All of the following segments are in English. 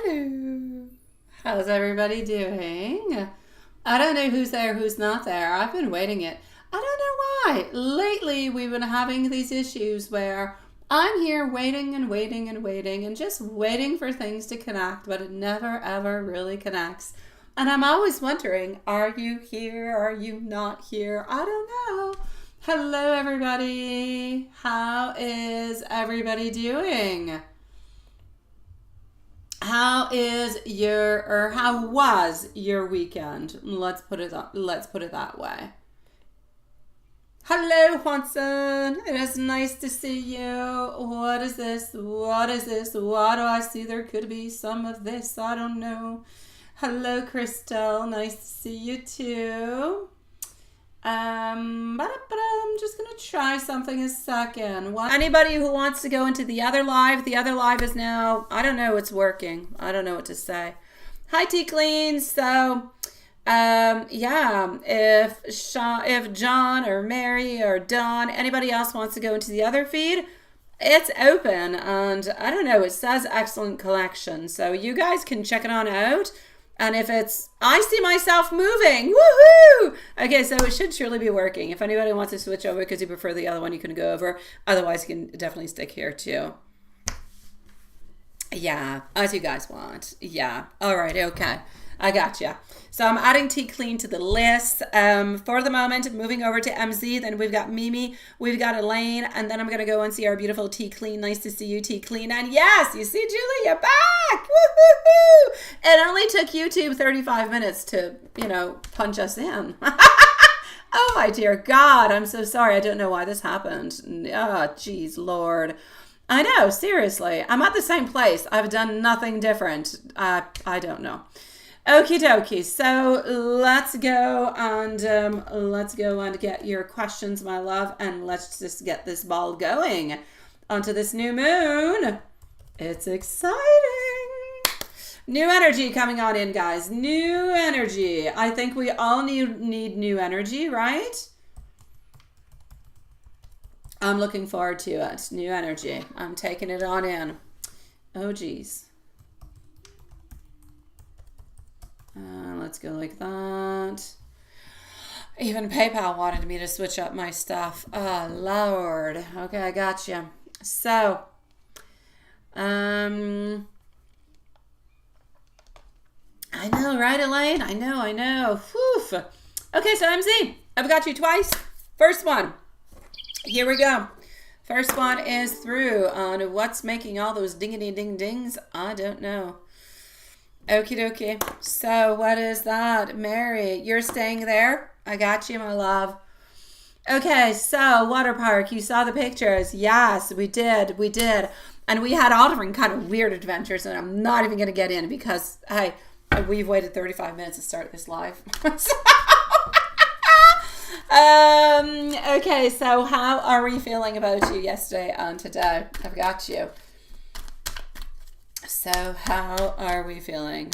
Hello. How's everybody doing? I don't know who's there, who's not there. I've been waiting it. I don't know why. Lately, we've been having these issues where I'm here waiting and waiting and waiting and just waiting for things to connect, but it never ever really connects. And I'm always wondering, are you here? Are you not here? I don't know. Hello, everybody. How is everybody doing? How was your weekend? Let's put it that way. Hello, Juanson. It is nice to see you. What is this? What is this? What do I see? There could be some of this. I don't know. Hello, Crystal. Nice to see you too. I'm just gonna try something a second. Anybody who wants to go into the other live is now, I don't know, it's working. I don't know what to say. Hi, T Clean. So, if John or Mary or Dawn, anybody else wants to go into the other feed, it's open, and I don't know, it says excellent collection. So you guys can check it on out. And if it's, I see myself moving, woohoo! Okay, so it should surely be working. If anybody wants to switch over because you prefer the other one, you can go over. Otherwise, you can definitely stick here too. Yeah, as you guys want. Yeah, all right, okay. I gotcha. So I'm adding T Clean to the list. For the moment, moving over to MZ. Then we've got Mimi, we've got Elaine, and then I'm gonna go and see our beautiful T Clean. Nice to see you, T Clean. And yes, you see Julie, you're back. Woo-hoo-hoo! It only took YouTube 35 minutes to, punch us in. Oh my dear God, I'm so sorry. I don't know why this happened. Oh, geez, Lord. I know, seriously. I'm at the same place. I've done nothing different. I don't know. Okie dokie. So let's go and get your questions, my love, and let's just get this ball going onto this new moon. It's exciting. New energy coming on in, guys. New energy. I think we all need new energy, right? I'm looking forward to it. New energy. I'm taking it on in. Oh, geez. Let's go like that. Even PayPal wanted me to switch up my stuff. Oh, Lord. Okay, I got you. So, I know, right, Elaine? I know. Whew. Okay, so MZ, I've got you twice. First one. Here we go. First one is through on what's making all those dingity ding dings. I don't know. Okie dokie. So what is that? Mary, you're staying there? I got you, my love. Okay, so water park. You saw the pictures. Yes, we did. And we had all different kind of weird adventures, and I'm not even going to get in because, hey, we've waited 35 minutes to start this live. Okay, so how are we feeling about you yesterday and today? I've got you. So how are we feeling?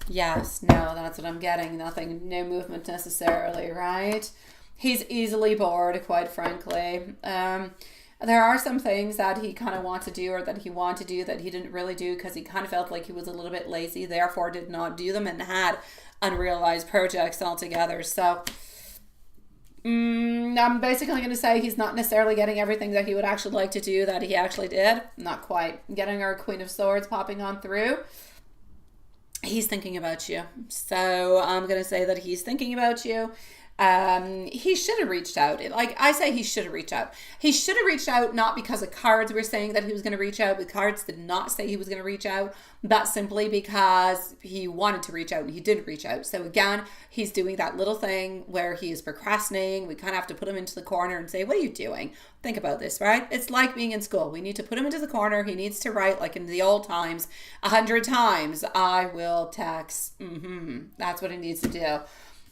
Yes, no, that's what I'm getting. Nothing, no movement necessarily, right? He's easily bored, quite frankly. There are some things that he kind of wants to do or that he wanted to do that he didn't really do because he kind of felt like he was a little bit lazy, therefore did not do them and had unrealized projects altogether. So I'm basically going to say he's not necessarily getting everything that he would actually like to do that he actually did. Not quite. Getting our Queen of Swords popping on through. He's thinking about you. So I'm going to say that he's thinking about you. He should have reached out. Like I say, he should have reached out. He should have reached out not because the cards were saying that he was going to reach out. The cards did not say he was going to reach out. That's simply because he wanted to reach out and he didn't reach out. So again, he's doing that little thing where he is procrastinating. We kind of have to put him into the corner and say, what are you doing? Think about this, right? It's like being in school. We need to put him into the corner. He needs to write, like in the old times, 100 times, I will text. That's what he needs to do.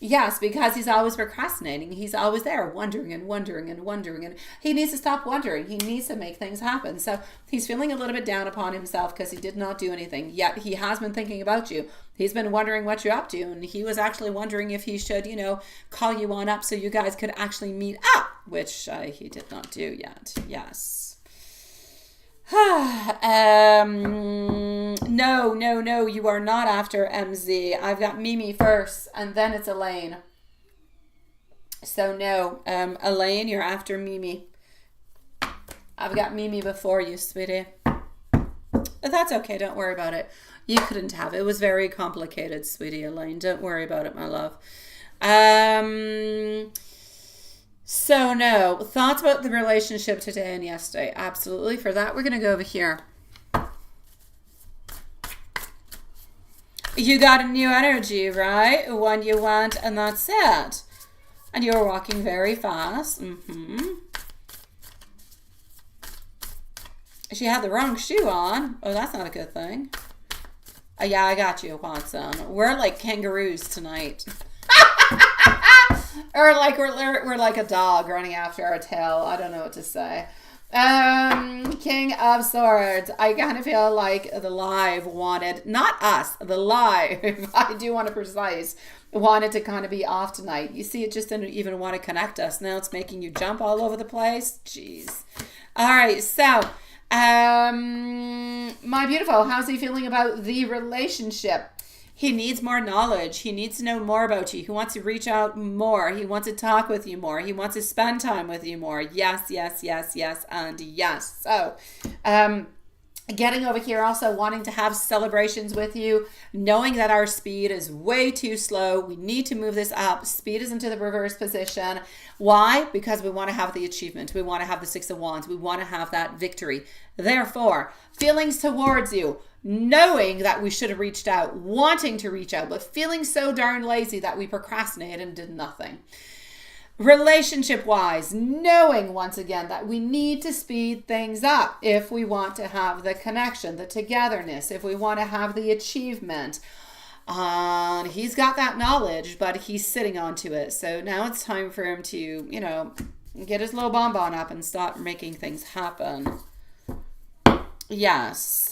Yes, because he's always procrastinating. He's always there wondering and he needs to stop wondering. He needs to make things happen. So he's feeling a little bit down upon himself because he did not do anything. Yet he has been thinking about you. He's been wondering what you're up to. And he was actually wondering if he should, call you on up so you guys could actually meet up, which he did not do yet. Yes. No, you are not after MZ. I've got Mimi first, and then it's Elaine. So no, Elaine, you're after Mimi. I've got Mimi before you, sweetie. But that's okay, don't worry about it. You couldn't have. It was very complicated, sweetie Elaine. Don't worry about it, my love. So no, thoughts about the relationship today and yesterday. Absolutely. For that, we're going to go over here. You got a new energy, right? One you want, and that's it. And you're walking very fast. She had the wrong shoe on. Oh, that's not a good thing. Yeah, I got you, Watson. We're like kangaroos tonight. Or like we're like a dog running after our tail. I don't know what to say. King of Swords. I kind of feel like the live wanted, not us, the live, I do want to precise, wanted to kind of be off tonight. You see, it just didn't even want to connect us. Now it's making you jump all over the place. Jeez. All right, so my beautiful, how's he feeling about the relationship? He needs more knowledge. He needs to know more about you. He wants to reach out more. He wants to talk with you more. He wants to spend time with you more. Yes, and yes. So, getting over here, also wanting to have celebrations with you, knowing that our speed is way too slow. We need to move this up. Speed is into the reverse position. Why? Because we want to have the achievement. We want to have the Six of Wands. We want to have that victory. Therefore, feelings towards you, knowing that we should have reached out, wanting to reach out, but feeling so darn lazy that we procrastinated and did nothing. Relationship wise, knowing once again that we need to speed things up if we want to have the connection, the togetherness, if we want to have the achievement. He's got that knowledge, but he's sitting onto it. So now it's time for him to, get his little bonbon up and start making things happen. Yes.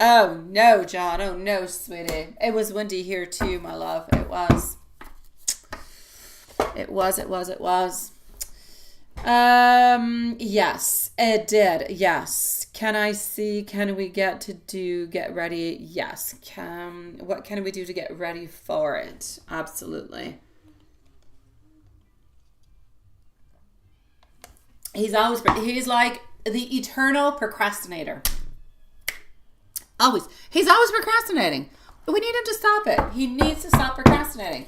Oh no, John. Oh no, sweetie. It was windy here too, my love. It was. Yes, it did. Yes. Can we get ready? Yes. What can we do to get ready for it? Absolutely. He's like the eternal procrastinator. Always. He's always procrastinating. We need him to stop it. He needs to stop procrastinating.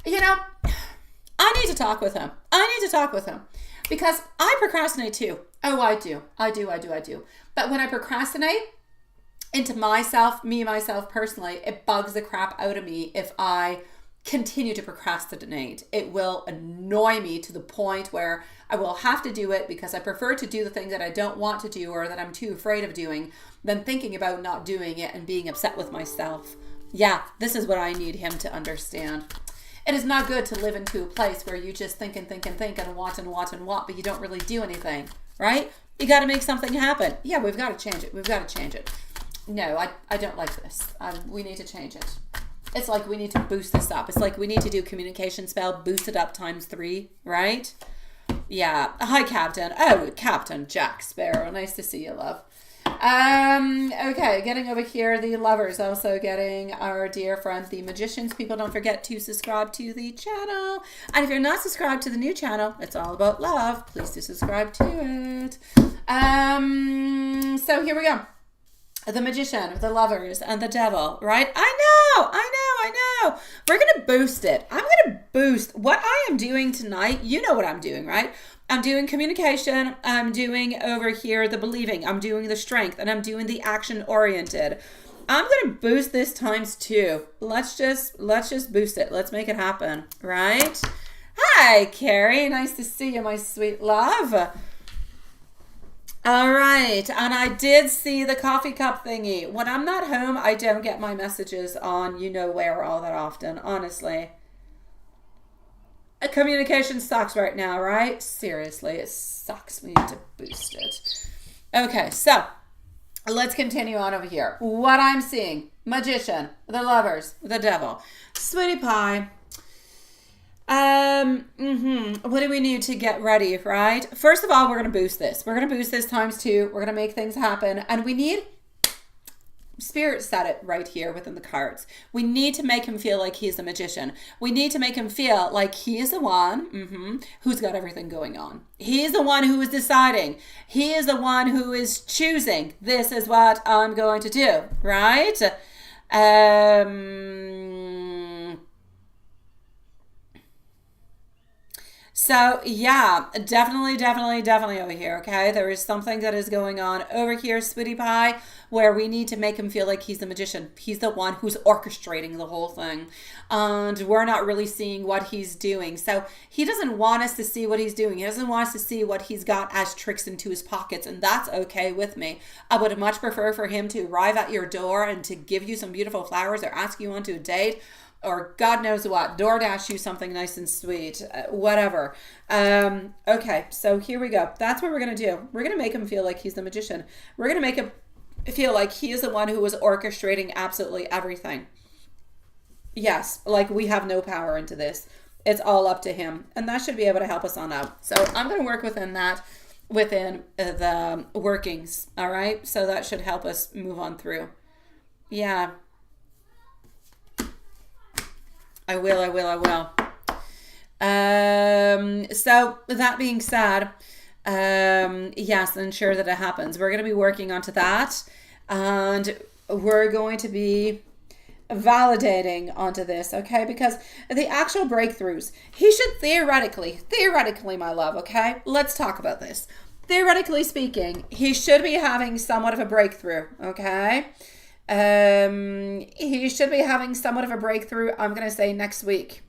I need to talk with him. Because I procrastinate too. Oh, I do. But when I procrastinate into myself personally, it bugs the crap out of me if I continue to procrastinate. It will annoy me to the point where I will have to do it because I prefer to do the thing that I don't want to do or that I'm too afraid of doing than thinking about not doing it and being upset with myself. Yeah, this is what I need him to understand. It is not good to live into a place where you just think and want, but you don't really do anything, right? You got to make something happen. Yeah, we've got to change it. No, I don't like this. We need to change it. It's like we need to boost this up. It's like we need to do communication spell, boost it up ×3, right? Yeah. Hi, Captain. Oh, Captain Jack Sparrow. Nice to see you, love. Okay, getting over here, the lovers, also getting our dear friend, the magicians. People, don't forget to subscribe to the channel. And if you're not subscribed to the new channel, it's all about love. Please do subscribe to it. So here we go. The magician, the lovers, and the devil, right? I know. We're going to boost it. I'm going to boost what I am doing tonight. You know what I'm doing, right? I'm doing communication. I'm doing over here the believing. I'm doing the strength, and I'm doing the action oriented. I'm going to boost this ×2. Let's just boost it. Let's make it happen, right? Hi, Carrie. Nice to see you, my sweet love. All right, and I did see the coffee cup thingy. When I'm not home, I don't get my messages on where all that often, honestly. Communication sucks right now, right? Seriously, it sucks. We need to boost it. Okay, so let's continue on over here. What I'm seeing, magician, the lovers, the devil. Sweetie pie. What do we need to get ready, right? First of all, we're going to boost this. We're going to boost this times 2. We're going to make things happen. And we need, Spirit said it right here within the cards. We need to make him feel like he's a magician. We need to make him feel like he is the one who's got everything going on. He is the one who is deciding. He is the one who is choosing. This is what I'm going to do, right? So yeah, definitely over here, okay? There is something that is going on over here, sweetie pie, where we need to make him feel like he's the magician. He's the one who's orchestrating the whole thing. And we're not really seeing what he's doing. So he doesn't want us to see what he's doing. He doesn't want us to see what he's got as tricks into his pockets. And that's okay with me. I would much prefer for him to arrive at your door and to give you some beautiful flowers or ask you onto a date, or God knows what, DoorDash you something nice and sweet, whatever. Okay, so here we go. That's what we're going to do. We're going to make him feel like he's the magician. We're going to make him feel like he is the one who was orchestrating absolutely everything. Yes, like we have no power into this. It's all up to him. And that should be able to help us on out. So I'm going to work within that, within the workings, all right? So that should help us move on through. Yeah. I will. So that being said, yes, ensure that it happens. We're going to be working onto that, and we're going to be validating onto this, okay? Because the actual breakthroughs, he should theoretically, my love, okay? Let's talk about this. Theoretically speaking, he should be having somewhat of a breakthrough, okay? He should be having somewhat of a breakthrough, I'm going to say next week.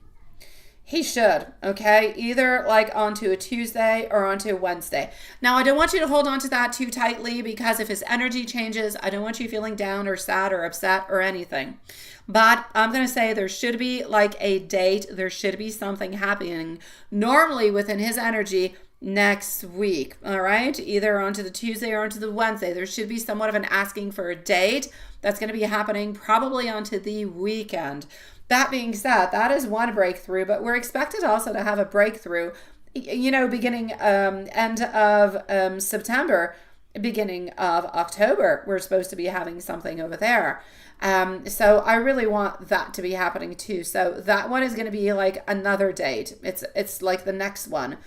He should, okay? Either like onto a Tuesday or onto a Wednesday. Now, I don't want you to hold on to that too tightly, because if his energy changes, I don't want you feeling down or sad or upset or anything. But I'm going to say there should be like a date. There should be something happening normally within his energy next week, all right? Either onto the Tuesday or onto the Wednesday. There should be somewhat of an asking for a date that's going to be happening probably onto the weekend. That being said, that is one breakthrough, but we're expected also to have a breakthrough, you know, beginning end of September, beginning of October. We're supposed to be having something over there. So I really want that to be happening too. So that one is going to be like another date. It's like the next one.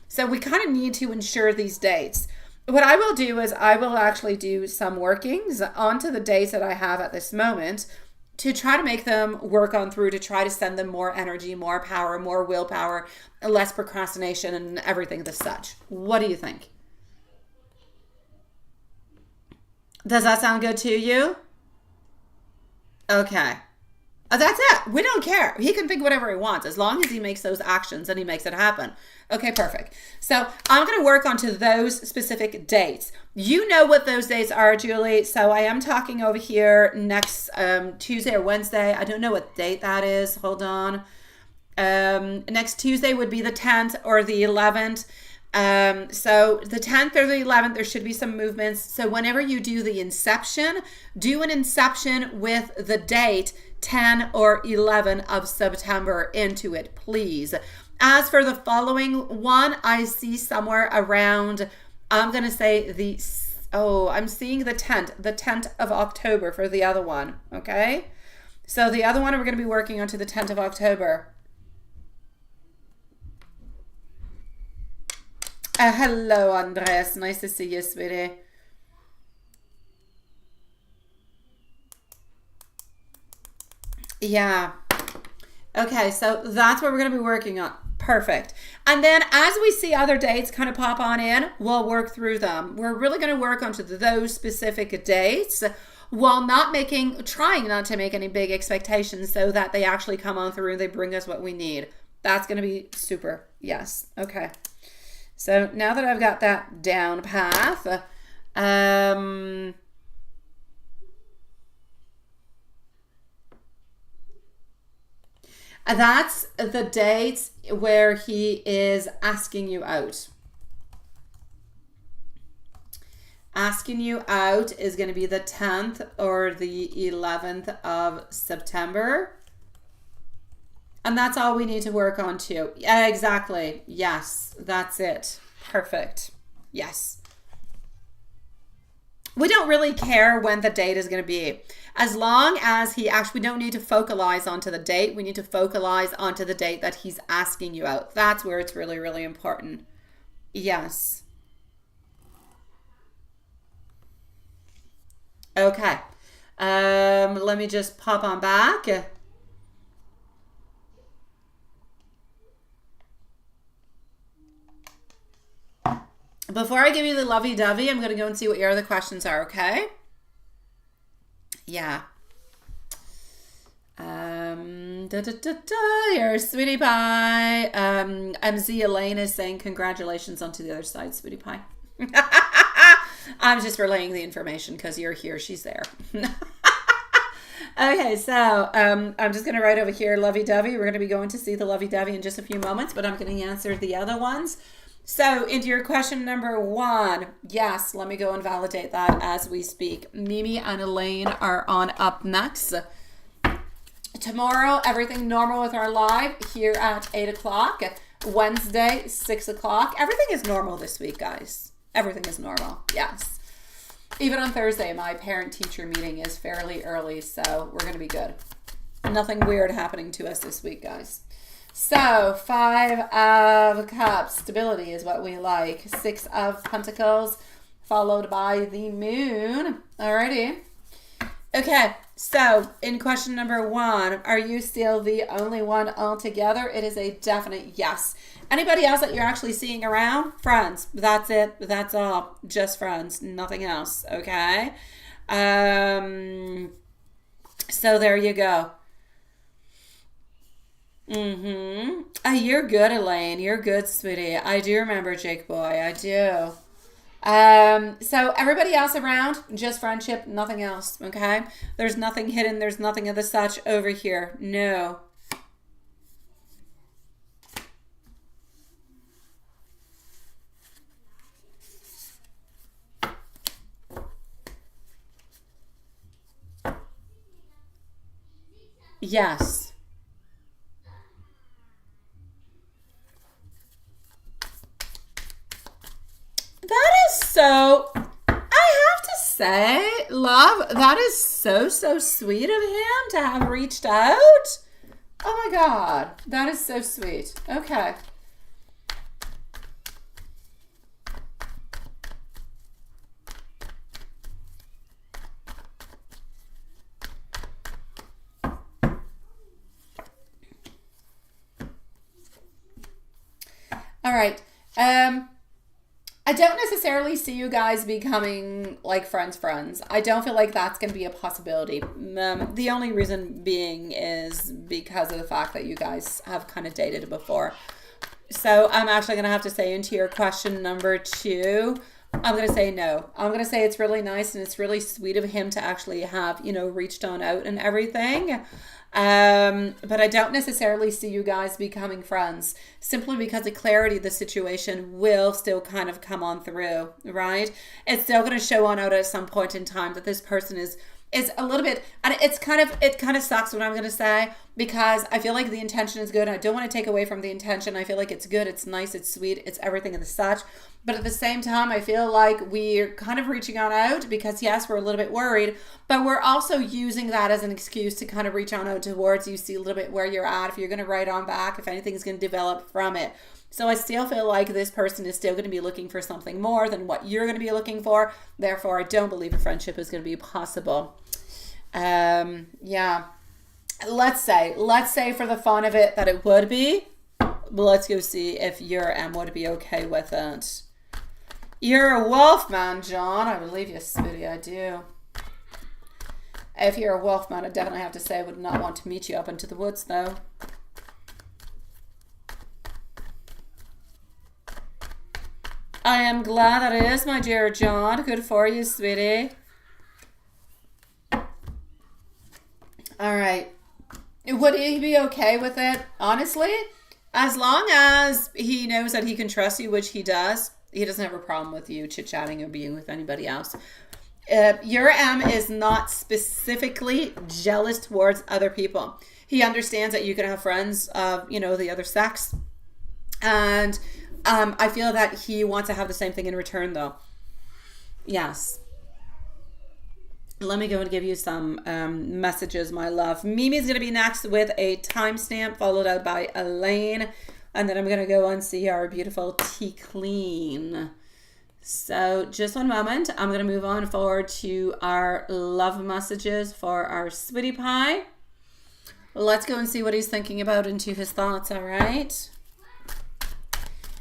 So we kind of need to ensure these dates. What I will do is I will actually do some workings onto the dates that I have at this moment to try to make them work on through, to try to send them more energy, more power, more willpower, less procrastination, and everything as such. What do you think? Does that sound good to you? Okay. That's it. We don't care. He can think whatever he wants as long as he makes those actions and he makes it happen. Okay, perfect. So I'm going to work onto those specific dates. You know what those dates are, Julie. So I am talking over here next Tuesday or Wednesday. I don't know what date that is. Hold on. Next Tuesday would be the 10th or the 11th. So the 10th or the 11th, there should be some movements. So whenever you do the inception, do an inception with the date 10 or 11 of September into it, please. As for the following one, I see somewhere around, I'm going to say I'm seeing the 10th of October for the other one. Okay. So the other one, we're going to be working on to the 10th of October. Hello, Andres. Nice to see you, sweetie. Yeah. Okay, so that's what we're going to be working on. Perfect. And then as we see other dates kind of pop on in, we'll work through them. We're really going to work onto those specific dates while trying not to make any big expectations so that they actually come on through and they bring us what we need. That's going to be super. Yes. Okay. So now that I've got that down path, that's the dates where he is asking you out. Asking you out is going to be the 10th or the 11th of September. And that's all we need to work on too. Yeah, exactly. Yes, that's it. Perfect. Yes. We don't really care when the date is going to be. As long as he actually, we don't need to focalize onto the date. We need to focalize onto the date that he's asking you out. That's where it's really, really important. Yes. Okay. Let me just pop on back. Before I give you the lovey-dovey, I'm going to go and see what your other questions are, okay? Yeah. Your sweetie pie. MZ Elaine is saying congratulations onto the other side, sweetie pie. I'm just relaying the information because you're here, she's there. Okay, so I'm just going to write over here lovey-dovey. We're going to be going to see the lovey-dovey in just a few moments, but I'm going to answer the other ones. So into your question number 1, yes, let me go and validate that as we speak. Mimi and Elaine are on up next. Tomorrow, everything normal with our live here at 8 o'clock. Wednesday, 6 o'clock. Everything is normal this week, guys. Everything is normal, yes. Even on Thursday, my parent-teacher meeting is fairly early, so we're going to be good. Nothing weird happening to us this week, guys. So, 5 of Cups, stability is what we like. 6 of Pentacles, followed by the Moon. Alrighty. Okay, so in question number 1, are you still the only one altogether? It is a definite yes. Anybody else that you're actually seeing around? Friends. That's it. That's all. Just friends. Nothing else. Okay? So there you go. You're good, Elaine. You're good, sweetie. I do remember Jake Boy. I do. So everybody else around, just friendship, nothing else. Okay? There's nothing hidden. There's nothing of the such over here. No. Yes. That is so, I have to say, love, that is so, so sweet of him to have reached out. Oh my God, that is so sweet. Okay. All right. I don't necessarily see you guys becoming like friends. I don't feel like that's going to be a possibility. The only reason being is because of the fact that you guys have kind of dated before. So I'm actually going to have to say into your question number 2, I'm going to say no. I'm going to say it's really nice and it's really sweet of him to actually have, reached on out and everything. But I don't necessarily see you guys becoming friends simply because the clarity of the situation will still kind of come on through, right? It's still going to show on out at some point in time that this person is a little bit, and it kind of sucks what I'm going to say because I feel like the intention is good. I don't want to take away from the intention. I feel like it's good. It's nice. It's sweet. It's everything and such. But at the same time, I feel like we're kind of reaching on out because yes, we're a little bit worried, but we're also using that as an excuse to kind of reach on out towards you, see a little bit where you're at, if you're going to write on back, if anything's going to develop from it. So I still feel like this person is still going to be looking for something more than what you're going to be looking for. Therefore, I don't believe a friendship is going to be possible. Yeah. Let's say for the fun of it that it would be. Let's go see if your M would be okay with it. You're a wolf man, John. I believe you, sweetie. I do. If you're a wolf man, I definitely have to say I would not want to meet you up into the woods, though. I am glad that it is, my dear John. Good for you, sweetie. All right. Would he be okay with it? Honestly, as long as he knows that he can trust you, which he does, he doesn't have a problem with you chit-chatting or being with anybody else. Your M is not specifically jealous towards other people. He understands that you can have friends of, the other sex. And I feel that he wants to have the same thing in return, though. Yes. Let me go and give you some messages, my love. Mimi's going to be next with a timestamp, followed out by Elaine. And then I'm going to go and see our beautiful Tea Clean. So just one moment. I'm going to move on forward to our love messages for our sweetie pie. Let's go and see what he's thinking about into his thoughts, all right?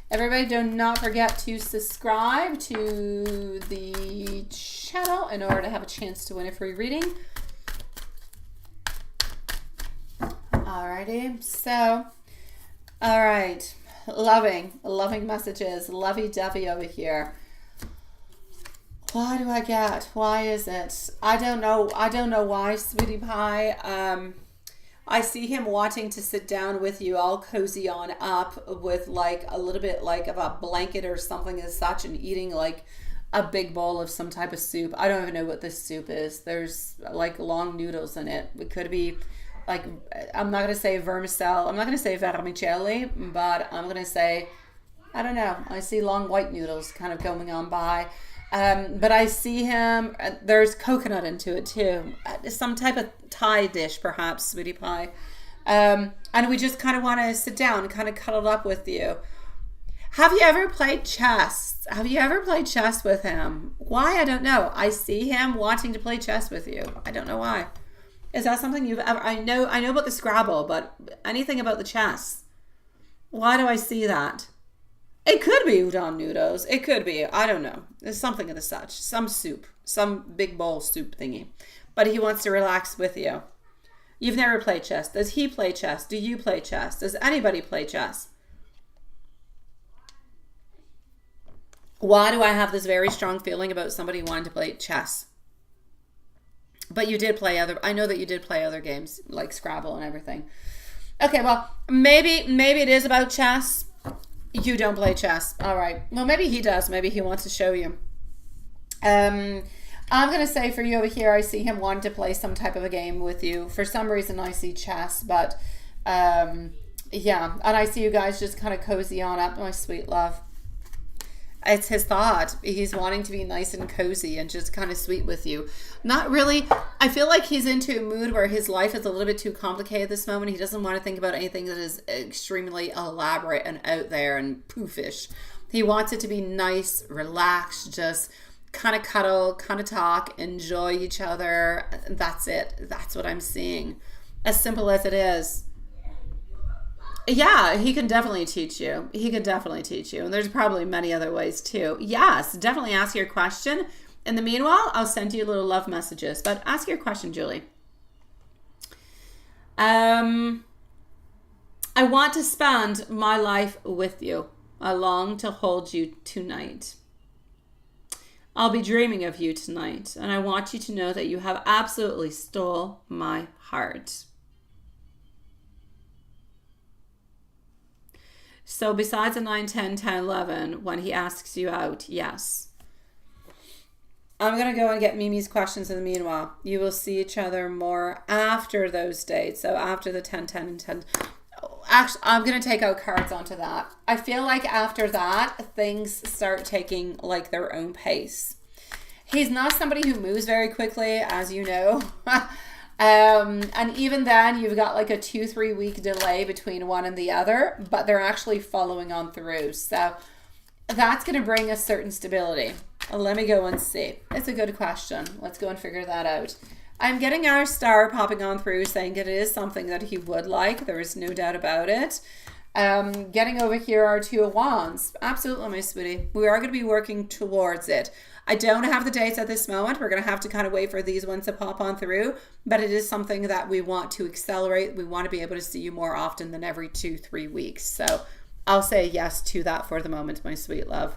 Everybody, do not forget to subscribe to the channel in order to have a chance to win a free reading. Alrighty, so, all right, loving messages, lovey-dovey over here. Why do I get? Why is it? I don't know why, sweetie pie. I see him wanting to sit down with you, all cozy on up with like a little bit like of a blanket or something as such, and eating like a big bowl of some type of soup. I don't even know what this soup is. There's like long noodles in it. It could be like, I'm not going to say vermicelli. I'm not going to say vermicelli, but I'm going to say, I don't know. I see long white noodles kind of going on by. But I see him, there's coconut into it too. Some type of Thai dish, perhaps, sweetie pie. And we just kind of want to sit down, kind of cuddle up with you. Have you ever played chess? Have you ever played chess with him? Why? I don't know. I see him wanting to play chess with you. I don't know why. Is that something you've ever, I know about the Scrabble, but anything about the chess? Why do I see that? It could be udon noodles. It could be. I don't know. There's something of the such. Some soup. Some big bowl soup thingy. But he wants to relax with you. You've never played chess. Does he play chess? Do you play chess? Does anybody play chess? Why do I have this very strong feeling about somebody wanting to play chess? But you did play I know that you did play other games like Scrabble and everything. Okay, well, maybe it is about chess. You don't play chess. All right. Well, maybe he does. Maybe he wants to show you. I'm going to say for you over here, I see him wanting to play some type of a game with you. For some reason, I see chess, but yeah. And I see you guys just kind of cozy on up, my sweet love. It's his thought. He's wanting to be nice and cozy and just kind of sweet with you. Not really. I feel like he's into a mood where his life is a little bit too complicated at this moment. He doesn't want to think about anything that is extremely elaborate and out there and poofish. He wants it to be nice, relaxed, just kind of cuddle, kind of talk, enjoy each other. That's it. That's what I'm seeing. As simple as it is. Yeah, he can definitely teach you. He can definitely teach you. And there's probably many other ways too. Yes, definitely ask your question. In the meanwhile, I'll send you little love messages. But ask your question, Julie. I want to spend my life with you. I long to hold you tonight. I'll be dreaming of you tonight. And I want you to know that you have absolutely stole my heart. So besides a 9, 10, 10, 11, when he asks you out, yes. I'm going to go and get Mimi's questions in the meanwhile. You will see each other more after those dates. So after the 10, 10, and 10. Actually, I'm going to take out cards onto that. I feel like after that, things start taking like their own pace. He's not somebody who moves very quickly, as you know. And even then, you've got like a 2-3 week delay between one and the other, but they're actually following on through. So that's going to bring a certain stability. Let me go and see. It's a good question. Let's go and figure that out. I'm getting our star popping on through saying it is something that he would like. There is no doubt about it. Getting over here our 2 of Wands. Absolutely, my sweetie. We are going to be working towards it. I don't have the dates at this moment. We're going to have to kind of wait for these ones to pop on through, but it is something that we want to accelerate. We want to be able to see you more often than every 2-3 weeks. So I'll say yes to that for the moment, my sweet love.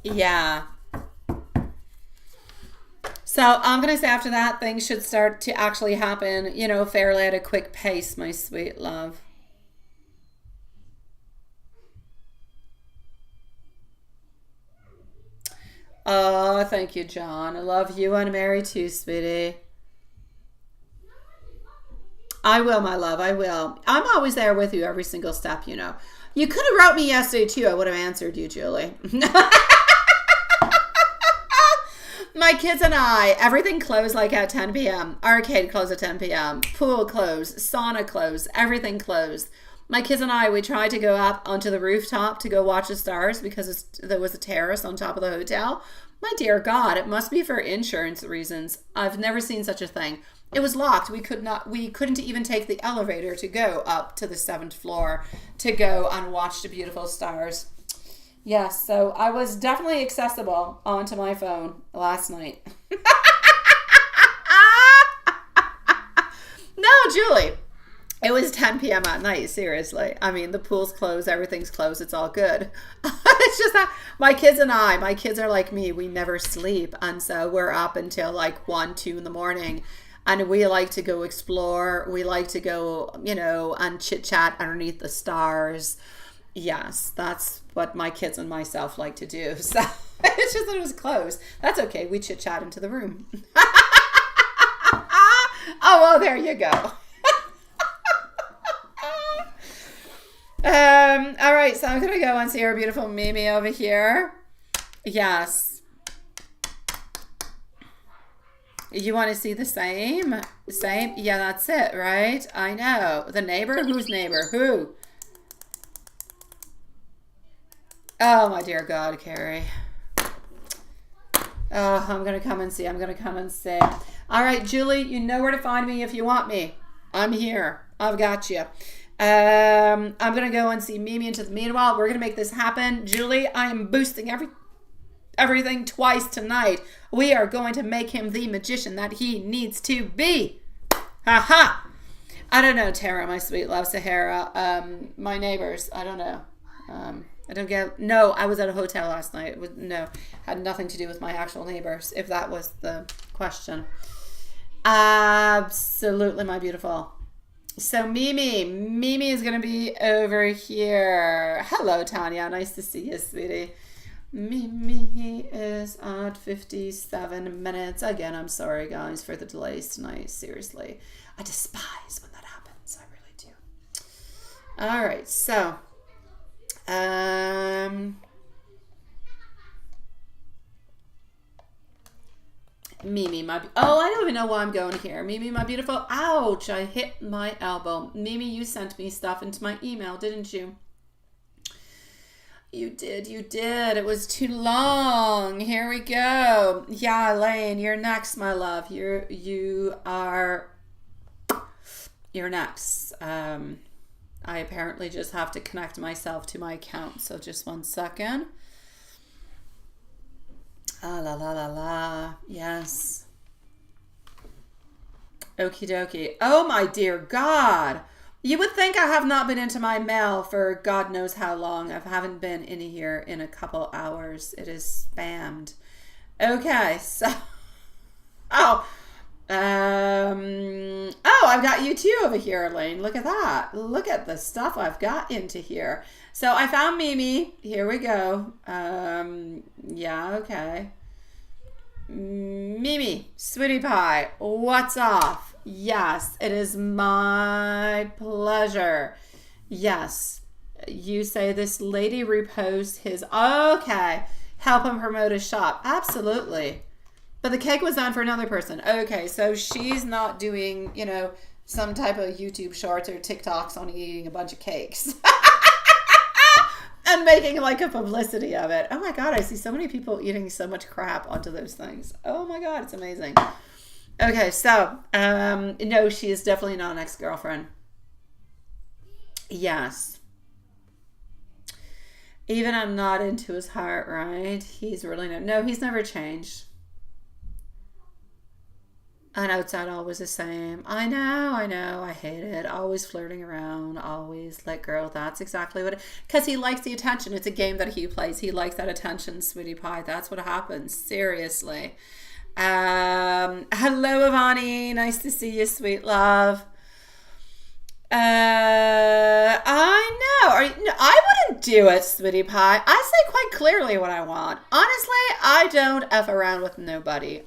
Yeah. So I'm going to say after that, things should start to actually happen, you know, fairly at a quick pace, my sweet love. Oh, thank you, John. I love you and Mary too, sweetie. I will, my love. I will. I'm always there with you every single step, you know. You could have wrote me yesterday too. I would have answered you, Julie. My kids and I, everything closed like at 10 p.m. Arcade closed at 10 p.m. Pool closed. Sauna closed. Everything closed. My kids and I, we tried to go up onto the rooftop to go watch the stars because there was a terrace on top of the hotel. My dear God, it must be for insurance reasons. I've never seen such a thing. It was locked. We couldn't even take the elevator to go up to the 7th floor to go and watch the beautiful stars. Yes, so I was definitely accessible onto my phone last night. No, Julie. It was 10 p.m. at night, seriously. I mean, the pool's closed, everything's closed, it's all good. It's just that my kids are like me, we never sleep. And so we're up until like 1, 2 in the morning. And we like to go explore. We like to go, and chit-chat underneath the stars. Yes, that's what my kids and myself like to do. So it's just that it was closed. That's okay. We chit-chat into the room. Oh, well, there you go. All right, so I'm going to go and see our beautiful Mimi over here. Yes. You want to see the same? Same? Yeah, that's it, right? I know. The neighbor? Whose neighbor? Who? Oh, my dear God, Carrie. Oh, I'm going to come and see. All right, Julie, you know where to find me if you want me. I'm here. I've got you. I'm going to go and see Mimi into the meanwhile. We're going to make this happen. Julie, I am boosting everything twice tonight. We are going to make him the magician that he needs to be. Ha! I don't know, Tara, my sweet love, Sahara. My neighbors, I don't know. No, I was at a hotel last night. Had nothing to do with my actual neighbors, if that was the question. Absolutely, my beautiful. So Mimi is going to be over here. Hello, Tanya. Nice to see you, sweetie. Mimi is at 57 minutes. Again, I'm sorry, guys, for the delays tonight. Seriously. I despise when that happens. I really do. All right, so... Mimi, I don't even know why I'm going here. Mimi, my beautiful. Ouch, I hit my elbow. Mimi, you sent me stuff into my email, didn't you? You did. It was too long. Here we go. Yeah, Elaine, you're next, my love. You're next. I apparently just have to connect myself to my account. So just 1 second. La. Yes. Okie dokie. Oh, my dear God. You would think I have not been into my mail for God knows how long. I haven't been in here in a couple hours. It is spammed. Okay, so... I've got you too over here, Elaine. Look at that. Look at the stuff I've got into here. So I found Mimi. Here we go. Yeah, okay. Mimi, sweetie pie, what's off? Yes, it is my pleasure. Yes, you say this lady repost his... Okay, help him promote his shop. Absolutely. But the cake was on for another person. Okay, so she's not doing, some type of YouTube shorts or TikToks on eating a bunch of cakes. And making like a publicity of it. Oh my God, I see so many people eating so much crap onto those things. Oh my God, it's amazing. Okay, so, no, she is definitely not an ex-girlfriend. Yes. Even I'm not into his heart, right? He's really no, he's never changed. And outside always the same. I know. I hate it. Always flirting around. Always like, girl, that's exactly what because he likes the attention. It's a game that he plays. He likes that attention, sweetie pie. That's what happens. Seriously. Hello, Ivani. Nice to see you, sweet love. I know. No, I wouldn't do it, sweetie pie. I say quite clearly what I want. Honestly, I don't F around with nobody.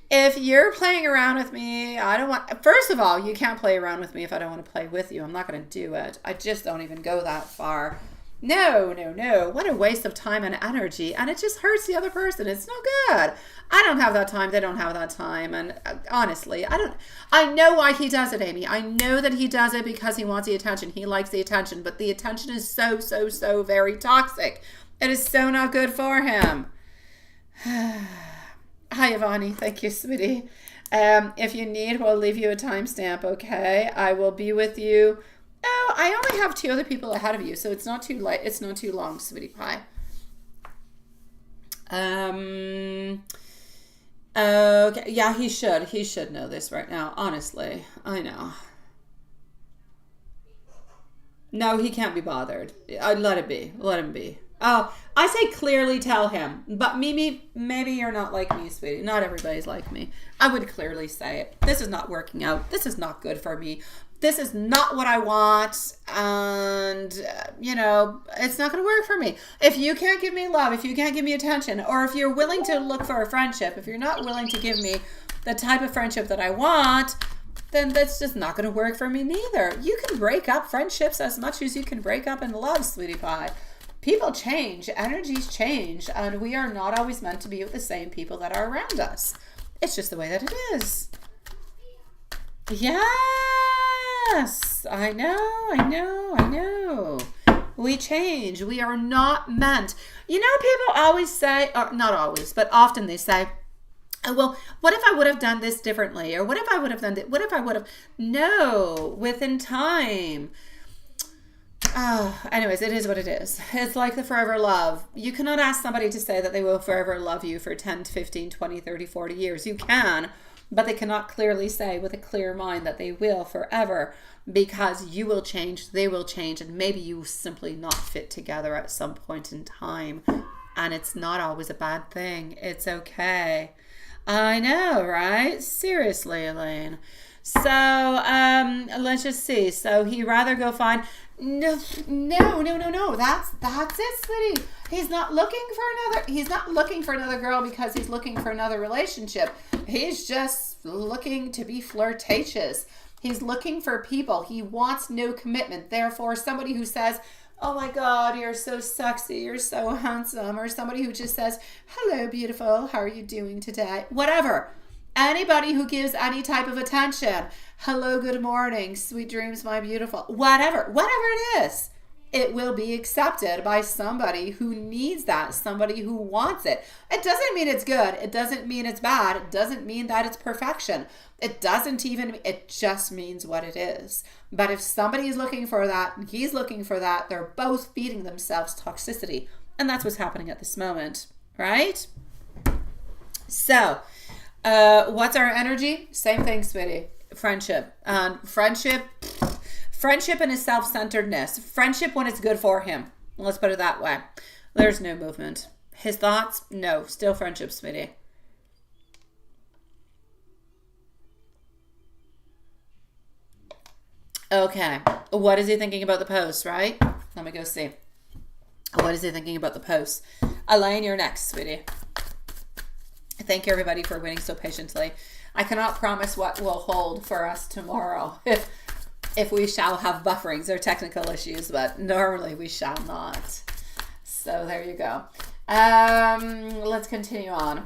If you're playing around with me, I don't want... First of all, you can't play around with me if I don't want to play with you. I'm not going to do it. I just don't even go that far. No, no, no. What a waste of time and energy. And it just hurts the other person. It's no good. I don't have that time. They don't have that time. And honestly, I know why he does it, Amy. I know that he does it because he wants the attention. He likes the attention. But the attention is so, so, so very toxic. It is so not good for him. Hi, Ivani. Thank you, sweetie. If you need, we'll leave you a timestamp, okay? I will be with you. Oh, I only have 2 other people ahead of you, so it's not too late. It's not too long, sweetie pie. Okay. Yeah, he should. He should know this right now. Honestly, I know. No, he can't be bothered. Let it be. Let him be. Oh, I say clearly tell him. But Mimi, maybe you're not like me, sweetie. Not everybody's like me. I would clearly say it. This is not working out. This is not good for me. This is not what I want. And, it's not going to work for me. If you can't give me love, if you can't give me attention, or if you're willing to look for a friendship, if you're not willing to give me the type of friendship that I want, then that's just not going to work for me neither. You can break up friendships as much as you can break up in love, sweetie pie. People change, energies change, and we are not always meant to be with the same people that are around us. It's just the way that it is. Yes, I know. We change. We are not meant. People always say, or not always, but often they say, oh, well, what if I would have done this differently? Or what if I would have done that? What if I would have? No, within time. Oh, anyways, it is what it is. It's like the forever love. You cannot ask somebody to say that they will forever love you for 10, 15, 20, 30, 40 years. You can, but they cannot clearly say with a clear mind that they will forever, because you will change, they will change, and maybe you simply not fit together at some point in time. And it's not always a bad thing. It's okay. I know, right? Seriously, Elaine. So, let's just see. So he'd rather go find... No. That's it, sweetie. He's not looking for another girl because he's looking for another relationship. He's just looking to be flirtatious. He's looking for people. He wants no commitment. Therefore, somebody who says, oh my God, you're so sexy, you're so handsome, or somebody who just says, hello, beautiful, how are you doing today? Whatever. Anybody who gives any type of attention, hello, good morning, sweet dreams, my beautiful, whatever it is, it will be accepted by somebody who needs that, somebody who wants it. It doesn't mean it's good. It doesn't mean it's bad. It doesn't mean that it's perfection. It just means what it is. But if somebody is looking for that, and he's looking for that, they're both feeding themselves toxicity. And that's what's happening at this moment, right? So, what's our energy? Same thing, sweetie. Friendship. Friendship and his self-centeredness. Friendship when it's good for him. Let's put it that way. There's no movement. His thoughts? No. Still friendship, sweetie. Okay. What is he thinking about the post, right? Let me go see. What is he thinking about the post? Elaine, you're next, sweetie. Thank you, everybody, for waiting so patiently. I cannot promise what will hold for us tomorrow if we shall have bufferings or technical issues, but normally we shall not. So there you go. Let's continue on.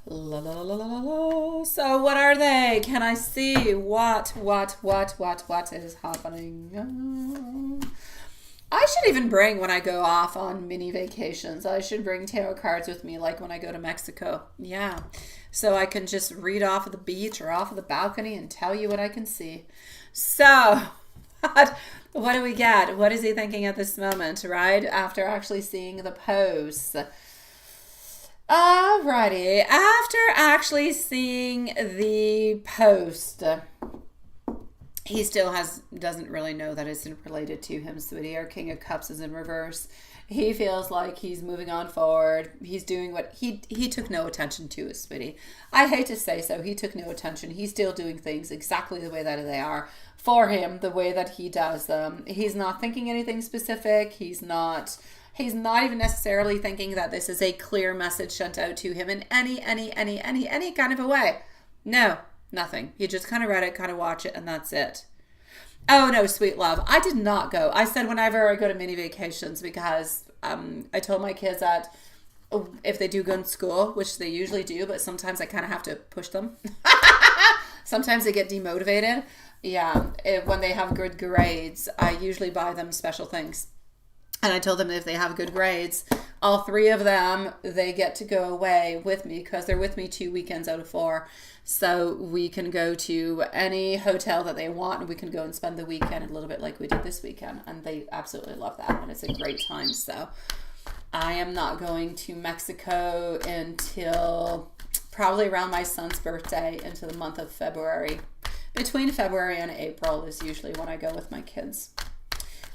La, la, la, la, la, la. So what are they? Can I see what is happening? I should even bring, when I go off on mini vacations, I should bring tarot cards with me, like when I go to Mexico. Yeah. So I can just read off of the beach or off of the balcony and tell you what I can see. So, what do we get? What is he thinking at this moment, right? After actually seeing the post. Alrighty. After actually seeing the post, he still doesn't really know that it's related to him, sweetie. Our King of Cups is in reverse. He feels like he's moving on forward. He's doing what he took no attention to his sweetie. I hate to say so. He took no attention. He's still doing things exactly the way that they are for him, the way that he does them. He's not thinking anything specific. He's not even necessarily thinking that this is a clear message sent out to him in any kind of a way. No, nothing. You just kind of read it, kind of watch it, and that's it. Oh, no, sweet love. I did not go. I said whenever I go to mini vacations, because I told my kids that if they do go in school, which they usually do, but sometimes I kind of have to push them. Sometimes they get demotivated. Yeah, when they have good grades, I usually buy them special things. And I told them if they have good grades, all 3 of them, they get to go away with me because they're with me 2 weekends out of 4. So we can go to any hotel that they want and we can go and spend the weekend a little bit like we did this weekend. And they absolutely love that and it's a great time. So I am not going to Mexico until probably around my son's birthday into the month of February. Between February and April is usually when I go with my kids.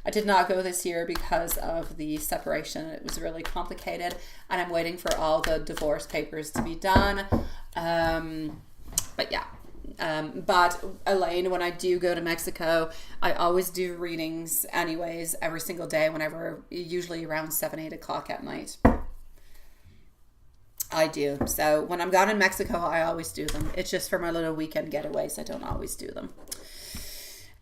I did not go this year because of the separation. It was really complicated and I'm waiting for all the divorce papers to be done. But yeah. But Elaine, when I do go to Mexico, I always do readings anyways every single day usually around 7-8 o'clock at night. I do. So when I'm gone in Mexico, I always do them. It's just for my little weekend getaways. I don't always do them.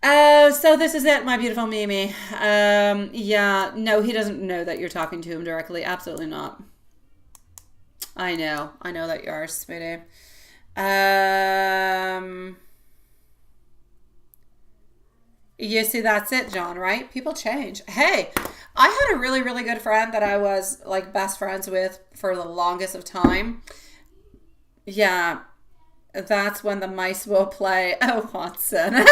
So this is it, my beautiful Mimi. Yeah, no, he doesn't know that you're talking to him directly. Absolutely not. I know that you are, sweetie. You see, that's it, John, right? People change. Hey, I had a really, really good friend that I was like best friends with for the longest of time. Yeah, that's when the mice will play. Oh, Watson.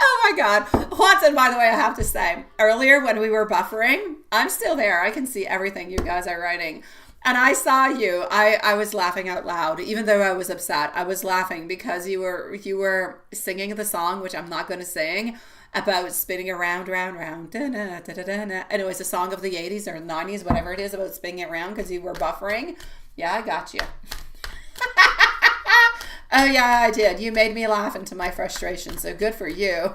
Oh my God. Watson, by the way, I have to say, earlier when we were buffering, I'm still there. I can see everything you guys are writing. And I saw you. I was laughing out loud, even though I was upset. I was laughing because you were singing the song, which I'm not going to sing, about spinning around, round, da-na, da-da-da-na. And it was a song of the 80s or 90s, whatever it is, about spinning around because you were buffering. Yeah, I got you. Oh, yeah, I did. You made me laugh into my frustration, so good for you.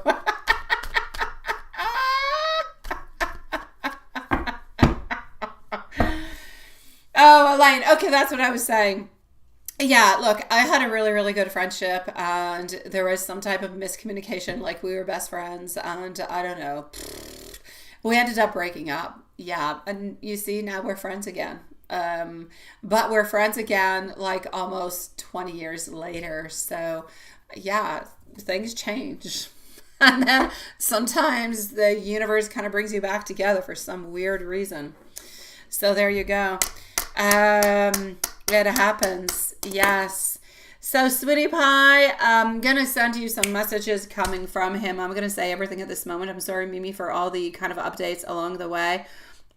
Oh, Elaine. Okay, that's what I was saying. Yeah, look, I had a really, really good friendship, and there was some type of miscommunication, like we were best friends, and I don't know. We ended up breaking up. Yeah, and you see, now we're friends again. But we're friends again like almost 20 years later. So yeah, things change. And then sometimes the universe kind of brings you back together for some weird reason. So there you go. It happens. Yes. So sweetie pie, I'm going to send you some messages coming from him. I'm going to say everything at this moment. I'm sorry, Mimi, for all the kind of updates along the way.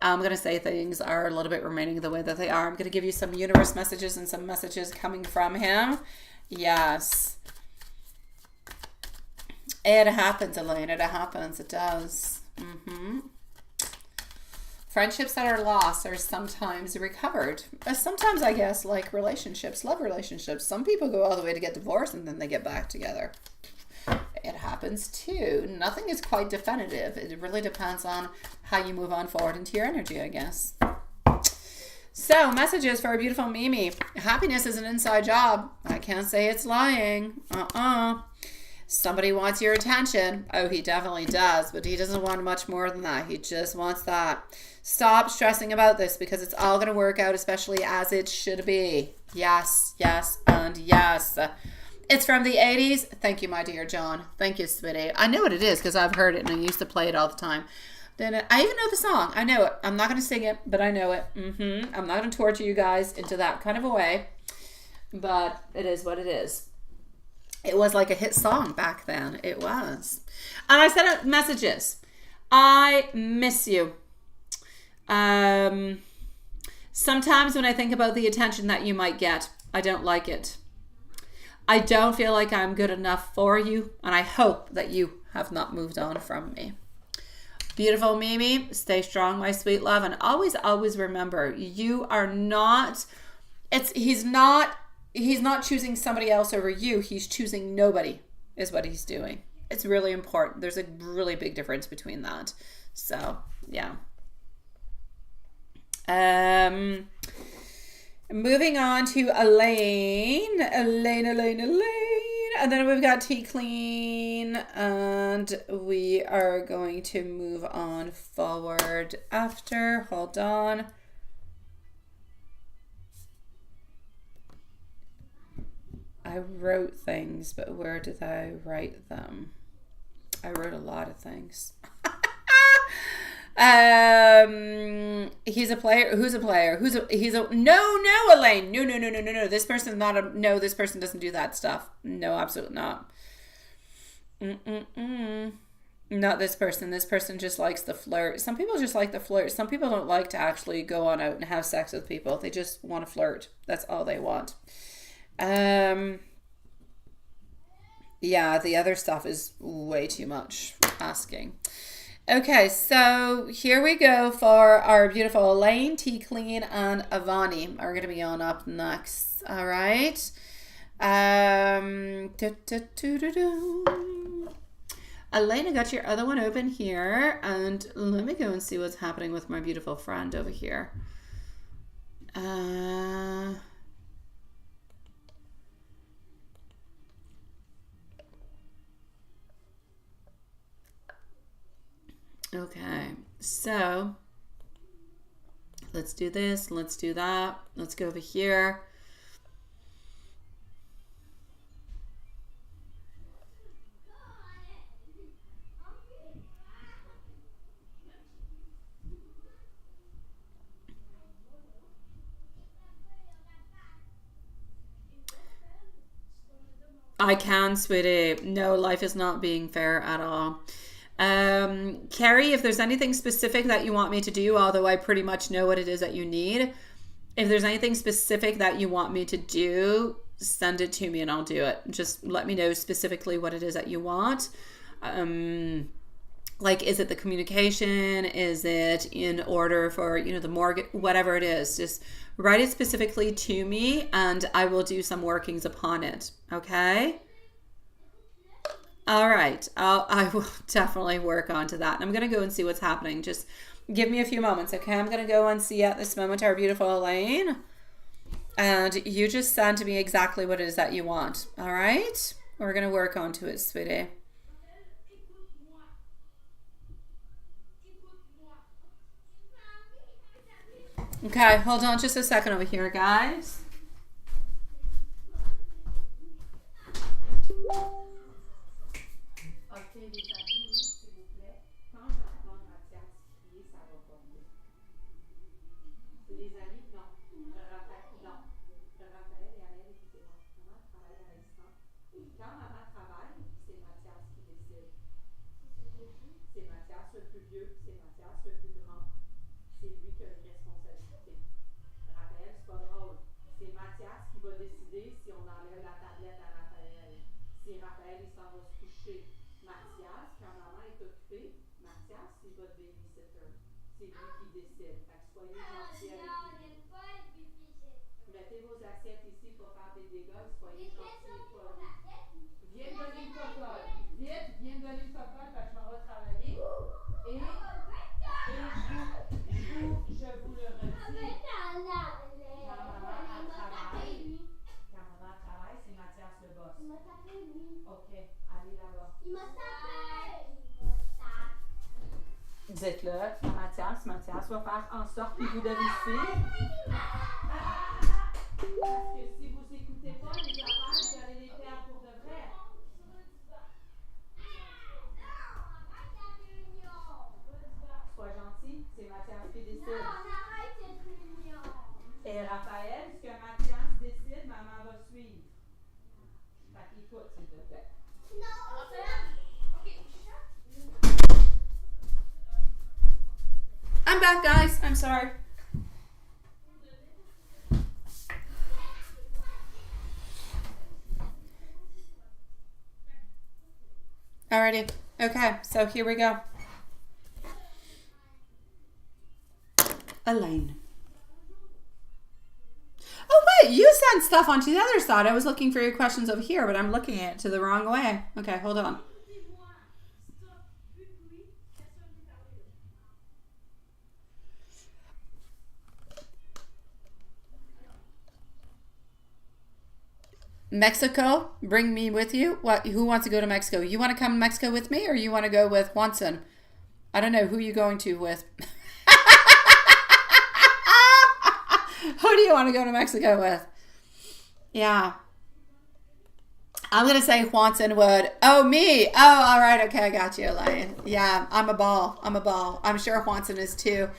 I'm going to say things are a little bit remaining the way that they are. I'm going to give you some universe messages and some messages coming from him. Yes. It happens, Elaine. It happens. It does. Friendships that are lost are sometimes recovered. Sometimes, I guess, like relationships, love relationships. Some people go all the way to get divorced and then they get back together. It happens too. Nothing is quite definitive. It really depends on how you move on forward into your energy, I guess. So, messages for a beautiful Mimi. Happiness is an inside job. I can't say it's lying. Somebody wants your attention. Oh, he definitely does, but he doesn't want much more than that. He just wants that. Stop stressing about this because it's all going to work out, especially as it should be. Yes, yes, and yes. It's from the 80s. Thank you, my dear John. Thank you, sweetie. I know what it is because I've heard it and I used to play it all the time. Then I even know the song. I know it. I'm not going to sing it, but I know it. I'm not going to torture you guys into that kind of a way, but it is what it is. It was like a hit song back then. It was. And I sent out messages. I miss you. Sometimes when I think about the attention that you might get, I don't like it. I don't feel like I'm good enough for you, and I hope that you have not moved on from me. Beautiful Mimi, stay strong, my sweet love, and always remember, you are not, he's not choosing somebody else over you. He's choosing nobody is what he's doing. It's really important. There's a really big difference between that. So, yeah. Moving on to Elaine. And then we've got Tea Clean. And we are going to move on forward after. Hold on. I wrote things, but where did I write them? I wrote a lot of things. He's a player. Who's a player? No, Elaine. No. This person's not a, no, this person doesn't do that stuff. No, absolutely not. Not this person. This person just likes the flirt. Some people just like the flirt. Some people don't like to actually go on out and have sex with people. They just want to flirt. That's all they want. Yeah, the other stuff is way too much asking. Okay, so here we go for our beautiful Elaine, Tea Clean, and Avani are going to be on up next. All right. Elaine, I got your other one open here, and let me go and see what's happening with my beautiful friend over here. Okay, so let's do this, let's do that, let's go over here. I can, sweetie. No, life is not being fair at all. Carrie, if there's anything specific that you want me to do, although I pretty much know what it is that you need, if there's anything specific that you want me to do, send it to me and I'll do it. Just let me know specifically what it is that you want. Like, is it the communication? Is it in order for, the mortgage? Whatever it is, just write it specifically to me and I will do some workings upon it. Okay? All right. I will definitely work onto that. I'm going to go and see what's happening. Just give me a few moments, okay? I'm going to go and see at this moment our beautiful Elaine. And you just send to me exactly what it is that you want. All right? We're going to work onto it, sweetie. Okay, hold on just a second over here, guys. Dites-le à Mathias. Mathias va faire en sorte que vous devez suivre. Parce que si vous n'écoutez pas les affaires, vous allez les perdre pour de vrai. Sois gentil, c'est Mathias qui décide. Non, arrête cette réunion. Et Raphaël, ce que Mathias décide, maman va suivre. Fait qu'écoute, s'il te plaît. Non, I'm back, guys. I'm sorry. Alrighty. Okay, so here we go. Elaine. Oh, wait, you sent stuff onto the other side. I was looking for your questions over here, but I'm looking at it to the wrong way. Okay, hold on. Mexico, bring me with you. What? Who wants to go to Mexico? You want to come to Mexico with me, or you want to go with Juanson? I don't know who you going to with. Who do you want to go to Mexico with? Yeah. I'm going to say Juanson would. Oh, me. Oh, all right. Okay, I got you, Elaine. Yeah, I'm a ball. I'm sure Juanson is too.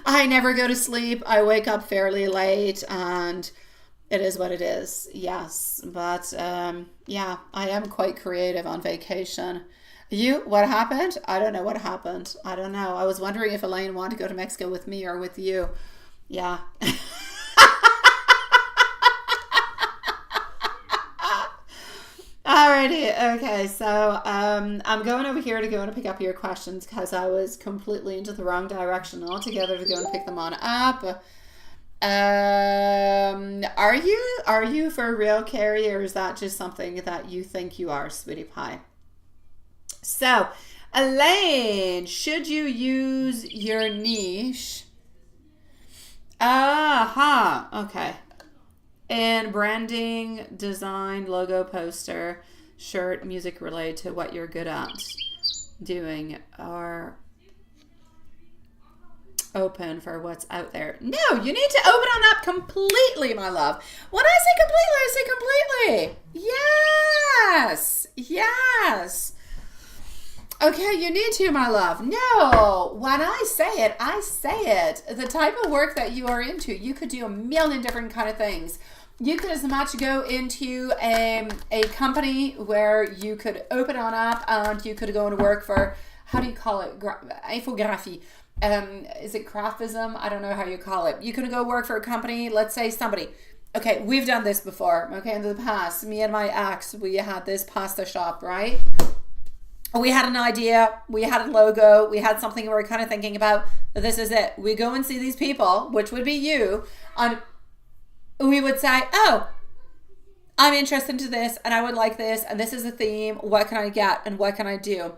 I never go to sleep. I wake up fairly late, and it is what it is. Yes, but yeah, I am quite creative on vacation. You, what happened? I don't know what happened. I don't know. I was wondering if Elaine wanted to go to Mexico with me or with you. Yeah. Alrighty, okay, so I'm going over here to go and pick up your questions because I was completely into the wrong direction altogether to go and pick them on up. Are you for real, Carrie, or is that just something that you think you are, sweetie pie? So, Elaine, should you use your niche? Okay. And branding, design, logo, poster, shirt, music related to what you're good at doing, or open for what's out there. No, you need to open on up completely, my love. When I say completely, Yes. Yes. Okay, you need to, my love. No, when I say it, I say it. The type of work that you are into, you could do a million different kind of things. You could as much go into a company where you could open on up and you could go and work for, how do you call it? Infography. Is it craftism? I don't know how you call it. You could go work for a company, let's say somebody. Okay, we've done this before, okay, in the past. Me and my ex, we had this pasta shop, right? We had an idea, we had a logo, we had something we were kind of thinking about. This is it. We go and see these people, which would be you, and we would say, oh, I'm interested in this, and I would like this, and this is the theme. What can I get, and what can I do?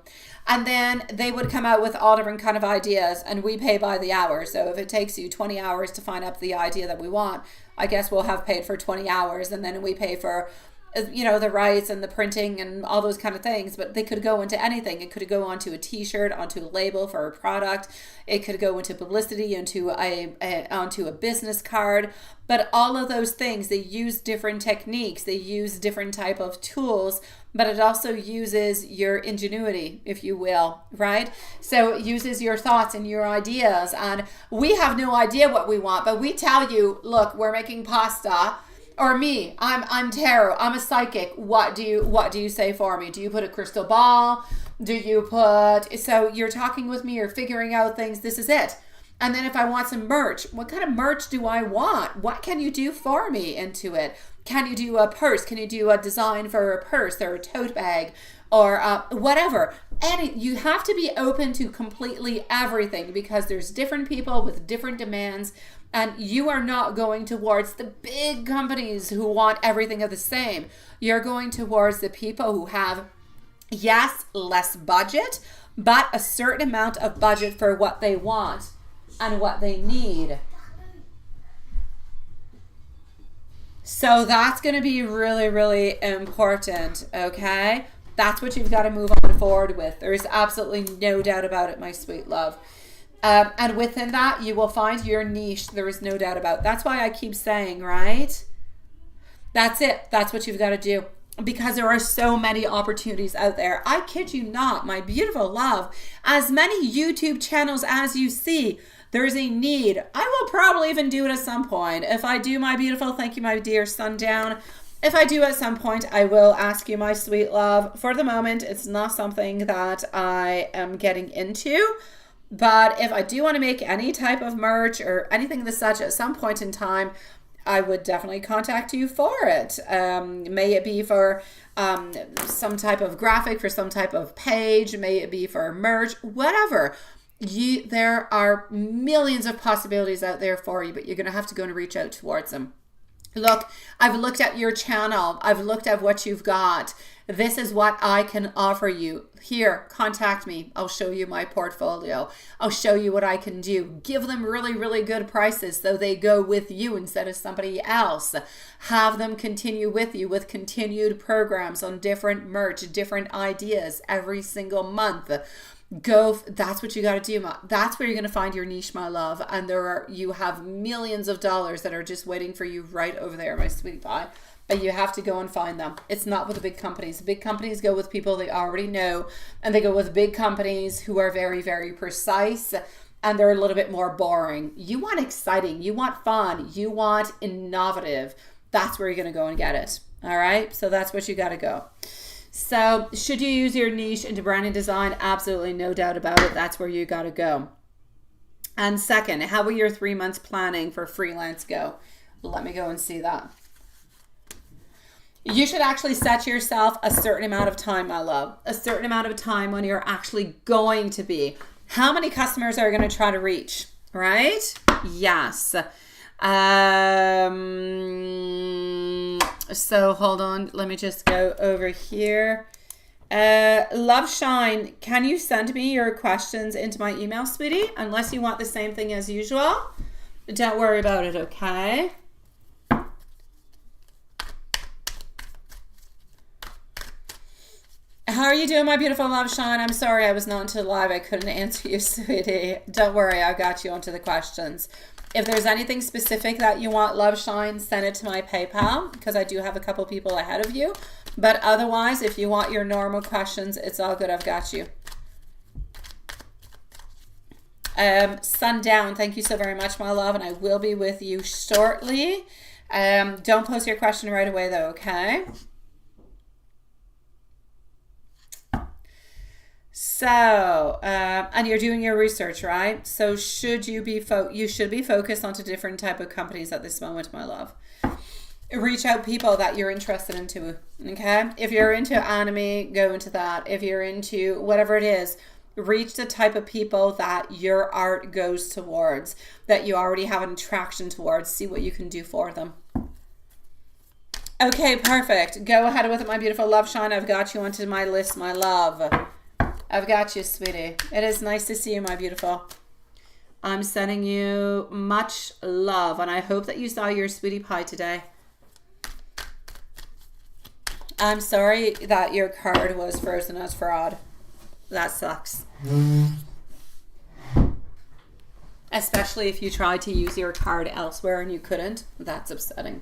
And then they would come out with all different kind of ideas, and we pay by the hour. So if it takes you 20 hours to find up the idea that we want, I guess we'll have paid for 20 hours, and then we pay for, you know, the rights and the printing and all those kind of things. But they could go into anything. It could go onto a t-shirt, onto a label for a product. It could go into publicity, onto a business card. But all of those things, they use different techniques. They use different type of tools, but it also uses your ingenuity, if you will, right? So it uses your thoughts and your ideas. And we have no idea what we want, but we tell you, look, we're making pasta. Or me, I'm tarot, I'm a psychic. What do you say for me? Do you put a crystal ball? Do you put, so you're talking with me, you're figuring out things, this is it. And then if I want some merch, what kind of merch do I want? What can you do for me into it? Can you do a purse? Can you do a design for a purse or a tote bag or whatever? You have to be open to completely everything because there's different people with different demands. And you are not going towards the big companies who want everything of the same. You're going towards the people who have, yes, less budget, but a certain amount of budget for what they want and what they need. So that's going to be really, really important, okay? That's what you've got to move on forward with. There's absolutely no doubt about it, my sweet love. And within that, you will find your niche. There is no doubt about it. That's why I keep saying, right? That's it. That's what you've got to do. Because there are so many opportunities out there. I kid you not, my beautiful love. As many YouTube channels as you see, there's a need. I will probably even do it at some point. If I do, my beautiful, thank you, my dear sundown. If I do at some point, I will ask you, my sweet love. For the moment, it's not something that I am getting into. But if I do want to make any type of merch or anything of the such at some point in time, I would definitely contact you for it. May it be for some type of graphic, for some type of page, may it be for merch, whatever. There are millions of possibilities out there for you, but you're going to have to go and reach out towards them. Look, I've looked at your channel. I've looked at what you've got. This is what I can offer you. Here, contact me. I'll show you my portfolio. I'll show you what I can do. Give them really, really good prices so they go with you instead of somebody else. Have them continue with you with continued programs on different merch, different ideas every single month. That's what you got to do. That's where you're going to find your niche, my love. And you have millions of dollars that are just waiting for you right over there, my sweetie pie. But you have to go and find them. It's not with the big companies. The big companies go with people they already know, and they go with big companies who are very, very precise, and they're a little bit more boring. You want exciting, you want fun, you want innovative. That's where you're going to go and get it. All right? So that's what you got to go. So should you use your niche into branding design? Absolutely, no doubt about it. That's where you got to go. And second, how will your 3 months planning for freelance go? Let me go and see that. You should actually set yourself a certain amount of time, my love. A certain amount of time when you're actually going to be. How many customers are you going to try to reach? Right? Yes. So hold on. Let me just go over here. Love Shine, can you send me your questions into my email, sweetie? Unless you want the same thing as usual. Don't worry about it, okay? How are you doing, my beautiful Love Shine? I'm sorry I was not until live. I couldn't answer you, sweetie. Don't worry, I got you onto the questions. If there's anything specific that you want, Love Shine, send it to my PayPal because I do have a couple people ahead of you. But otherwise, if you want your normal questions, it's all good. I've got you. Sundown, thank you so very much, my love, and I will be with you shortly. Don't post your question right away, though, okay? So, and you're doing your research, right? So should you be you should be focused onto different type of companies at this moment, my love. Reach out people that you're interested into, okay? If you're into anime, go into that. If you're into whatever it is, reach the type of people that your art goes towards, that you already have an attraction towards. See what you can do for them. Okay, perfect. Go ahead with it, my beautiful Love Shine. I've got you onto my list, my love. I've got you, sweetie. It is nice to see you, my beautiful. I'm sending you much love, and I hope that you saw your sweetie pie today. I'm sorry that your card was frozen as fraud. That sucks. Especially if you tried to use your card elsewhere and you couldn't. That's upsetting.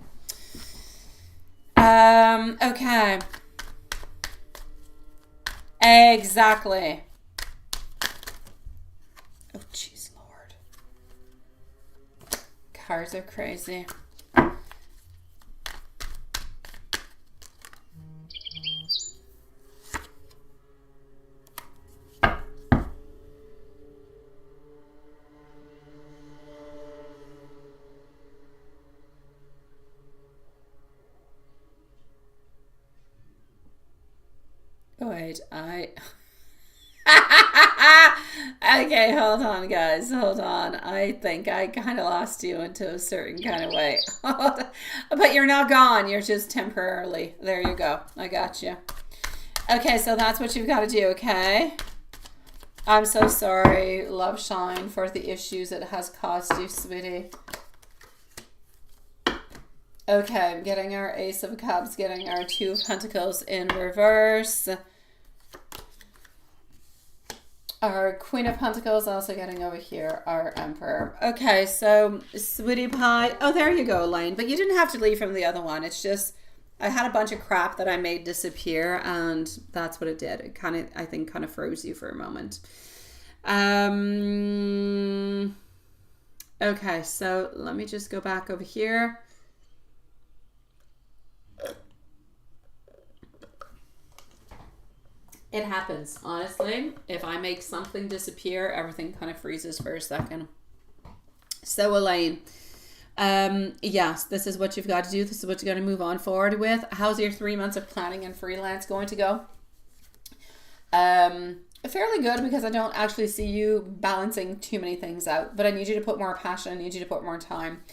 Okay. Exactly. Oh, jeez, Lord. Cars are crazy. Wait, okay, hold on, guys. Hold on. I think I kind of lost you into a certain kind of way. But you're not gone. You're just temporarily. There you go. I got you. Okay, so that's what you've got to do, okay? I'm so sorry, Love Shine, for the issues it has caused you, sweetie. Okay, getting our Ace of Cups, getting our Two of Pentacles in reverse. Our Queen of Pentacles also getting over here, our Emperor. Okay, so sweetie pie. Oh, there you go, Elaine. But you didn't have to leave from the other one. It's just, I had a bunch of crap that I made disappear, and that's what it did. It kind of, I think, kind of froze you for a moment. Okay, so let me just go back over here. It happens, honestly. If I make something disappear, everything kind of freezes for a second. So, Elaine, Yes, this is what you've got to do. This is what you're going to move on forward with. How's your 3 months of planning and freelance going to go? Fairly good, because I don't actually see you balancing too many things out, but I need you to put more passion. I need you to put more time.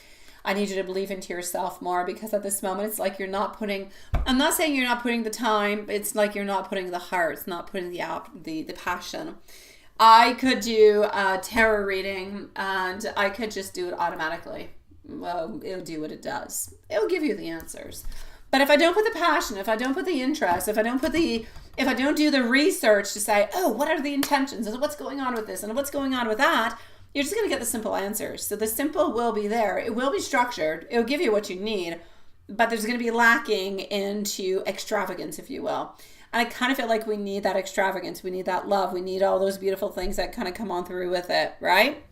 I need you to believe into yourself more, because at this moment it's like you're not putting, I'm not saying you're not putting the time, it's like you're not putting the heart, it's not putting the passion. I could do a tarot reading and I could just do it automatically. Well, it'll do what it does. It'll give you the answers. But if I don't put the passion, if I don't put the interest, if I don't do the research to say, oh, what are the intentions and what's going on with this and what's going on with that, you're just going to get the simple answers. So the simple will be there. It will be structured. It'll give you what you need, but there's going to be lacking into extravagance, if you will. And I kind of feel like we need that extravagance. We need that love. We need all those beautiful things that kind of come on through with it, right?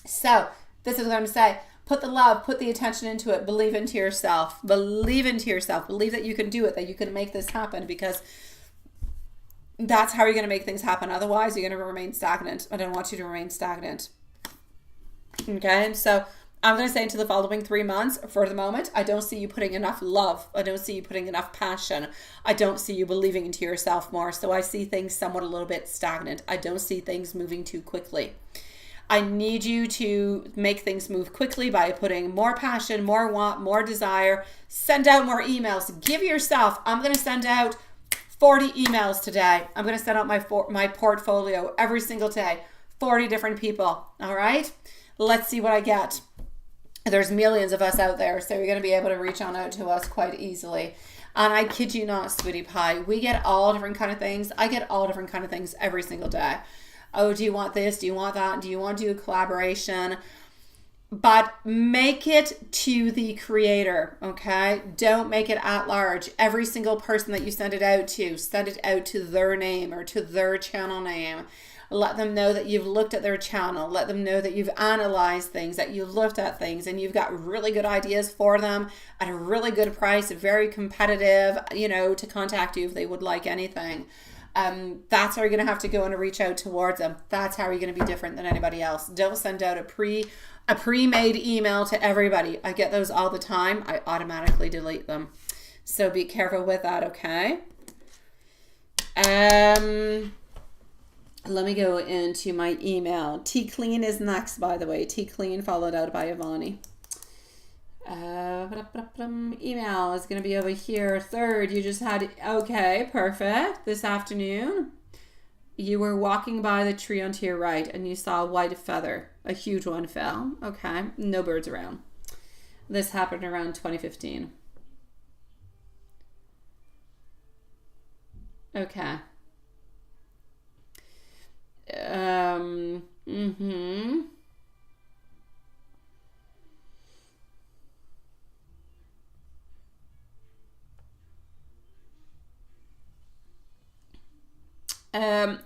So this is what I'm going to say. Put the love, put the attention into it. Believe into yourself. Believe into yourself. Believe that you can do it, that you can make this happen, because that's how you're going to make things happen. Otherwise, you're going to remain stagnant. I don't want you to remain stagnant. Okay, so I'm going to say into the following 3 months, for the moment, I don't see you putting enough love. I don't see you putting enough passion. I don't see you believing into yourself more. So I see things somewhat a little bit stagnant. I don't see things moving too quickly. I need you to make things move quickly by putting more passion, more want, more desire. Send out more emails. Give yourself, I'm going to send out 40 emails today. I'm going to send out my portfolio every single day. 40 different people. All right? Let's see what I get. There's millions of us out there, so you're going to be able to reach on out to us quite easily. And I kid you not, sweetie pie, we get all different kind of things. I get all different kind of things every single day. Oh, do you want this? Do you want that? Do you want to do a collaboration? But make it to the creator, okay? Don't make it at large. Every single person that you send it out to their name or to their channel name. Let them know that you've looked at their channel. Let them know that you've analyzed things, that you've looked at things, and you've got really good ideas for them at a really good price, very competitive, to contact you if they would like anything. That's how you're going to have to go and reach out towards them. That's how you're going to be different than anybody else. Don't send out a pre-made email to everybody. I get those all the time. I automatically delete them. So be careful with that, okay? Let me go into my email. T Clean is next, by the way. T Clean followed out by Ivani. Email is going to be over here. Third, you just had, okay, perfect. This afternoon, you were walking by the tree onto your right and you saw a white feather. A huge one fell. Okay, no birds around. This happened around 2015. Okay.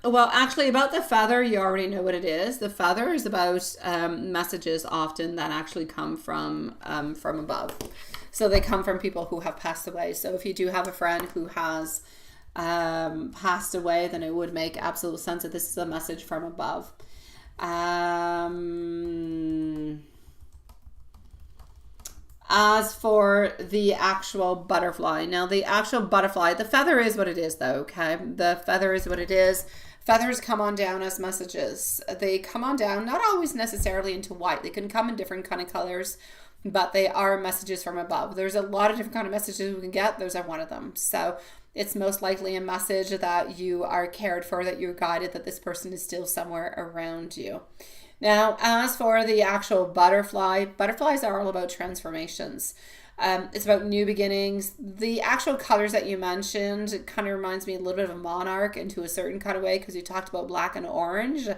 Well, actually, about the feather, you already know what it is. The feather is about messages often that actually come from above. So they come from people who have passed away. So if you do have a friend who has passed away, then it would make absolute sense that this is a message from above. As for the actual butterfly, now the actual butterfly, the feather is what it is though, okay? The feather is what it is. Feathers come on down as messages. They come on down, not always necessarily into white. They can come in different kind of colors, but they are messages from above. There's a lot of different kind of messages we can get. Those are one of them. So it's most likely a message that you are cared for, that you're guided, that this person is still somewhere around you. Now, as for the actual butterfly, butterflies are all about transformations. It's about new beginnings. The actual colors that you mentioned kind of reminds me a little bit of a monarch into a certain kind of way, because you talked about black and orange. What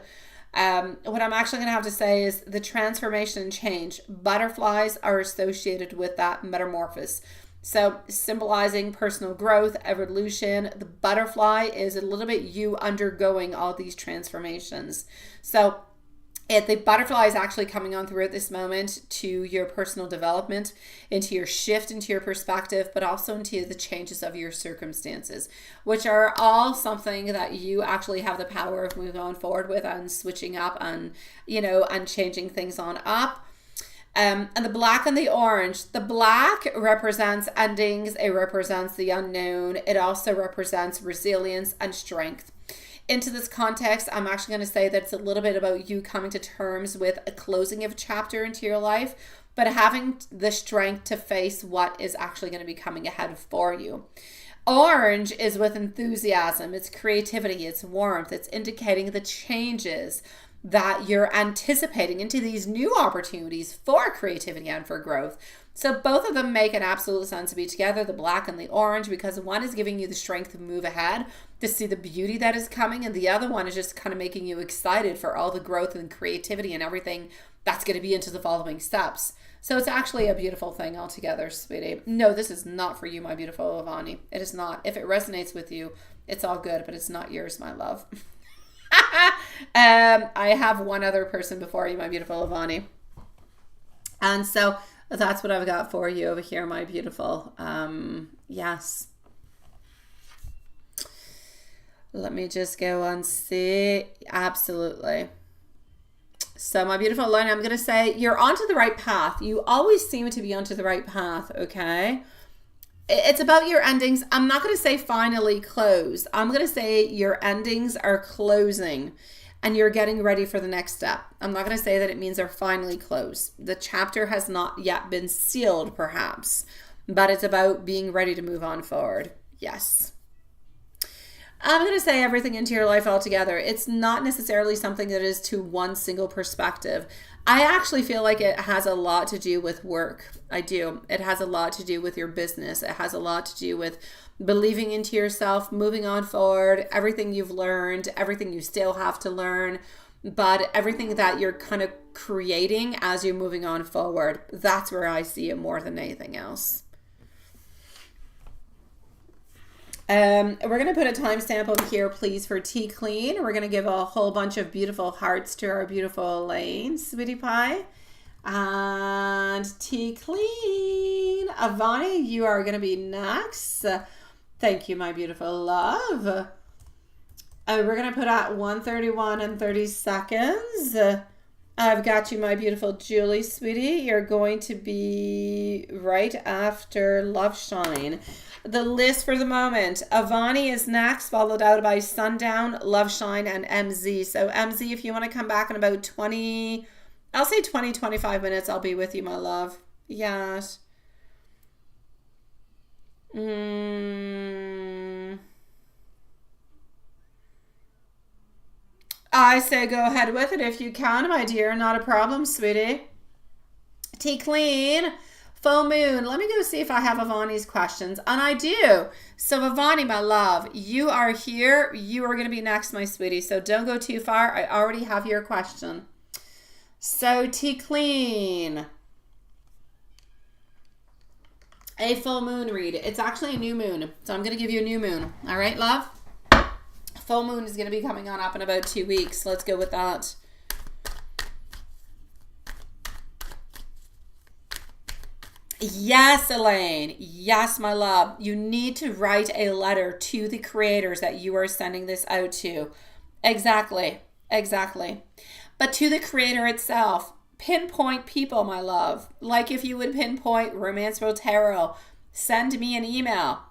I'm actually going to have to say is the transformation and change. Butterflies are associated with that metamorphosis. So symbolizing personal growth, evolution. The butterfly is a little bit you undergoing all these transformations. So the butterfly is actually coming on through at this moment to your personal development, into your shift, into your perspective, but also into the changes of your circumstances, which are all something that you actually have the power of moving on forward with and switching up and, and changing things on up. And the black and the orange. The black represents endings. It represents the unknown. It also represents resilience and strength. Into this context, I'm actually going to say that it's a little bit about you coming to terms with a closing of a chapter into your life, but having the strength to face what is actually going to be coming ahead for you. Orange is with enthusiasm. It's creativity. It's warmth. It's indicating the changes that you're anticipating into these new opportunities for creativity and for growth. So both of them make an absolute sense to be together, the black and the orange, because one is giving you the strength to move ahead, to see the beauty that is coming, and the other one is just kind of making you excited for all the growth and creativity and everything that's going to be into the following steps. So it's actually a beautiful thing altogether, sweetie. No, this is not for you, my beautiful Avani. It is not. If it resonates with you, it's all good, but it's not yours, my love. I have one other person before you, my beautiful Avani. And so that's what I've got for you over here, my beautiful. Yes. Let me just go and see. Absolutely. So my beautiful Lorna, I'm going to say you're onto the right path. You always seem to be onto the right path, okay? It's about your endings. I'm not going to say finally closed. I'm going to say your endings are closing and you're getting ready for the next step. I'm not going to say that it means they're finally closed. The chapter has not yet been sealed, perhaps, but it's about being ready to move on forward. Yes. I'm going to say everything into your life altogether. It's not necessarily something that is to one single perspective. I actually feel like it has a lot to do with work. I do. It has a lot to do with your business. It has a lot to do with believing into yourself, moving on forward, everything you've learned, everything you still have to learn, but everything that you're kind of creating as you're moving on forward. That's where I see it more than anything else. We're going to put a timestamp over here, please, for Tea Clean. We're going to give a whole bunch of beautiful hearts to our beautiful Elaine, sweetie pie. And Tea Clean. Avani, you are going to be next. Thank you, my beautiful love. We're going to put at 1:31 and 30 seconds. I've got you, my beautiful Julie, sweetie. You're going to be right after Love Shine. The list for the moment. Avani is next, followed out by Sundown, Love Shine, and MZ. So MZ, if you want to come back in about 20, I'll say 20, 25 minutes, I'll be with you, my love. Yes. I say go ahead with it if you can, my dear. Not a problem, sweetie. Tea Clean. Full moon. Let me go see if I have Avani's questions. And I do. So Avani, my love, you are here. You are going to be next, my sweetie. So don't go too far. I already have your question. So Tea Clean. A full moon read. It's actually a new moon. So I'm going to give you a new moon. All right, love? Full moon is going to be coming on up in about 2 weeks. Let's go with that. Yes, Elaine. Yes, my love. You need to write a letter to the creators that you are sending this out to. Exactly. Exactly. But to the creator itself, pinpoint people, my love. Like if you would pinpoint Romancefull Tarot, send me an email.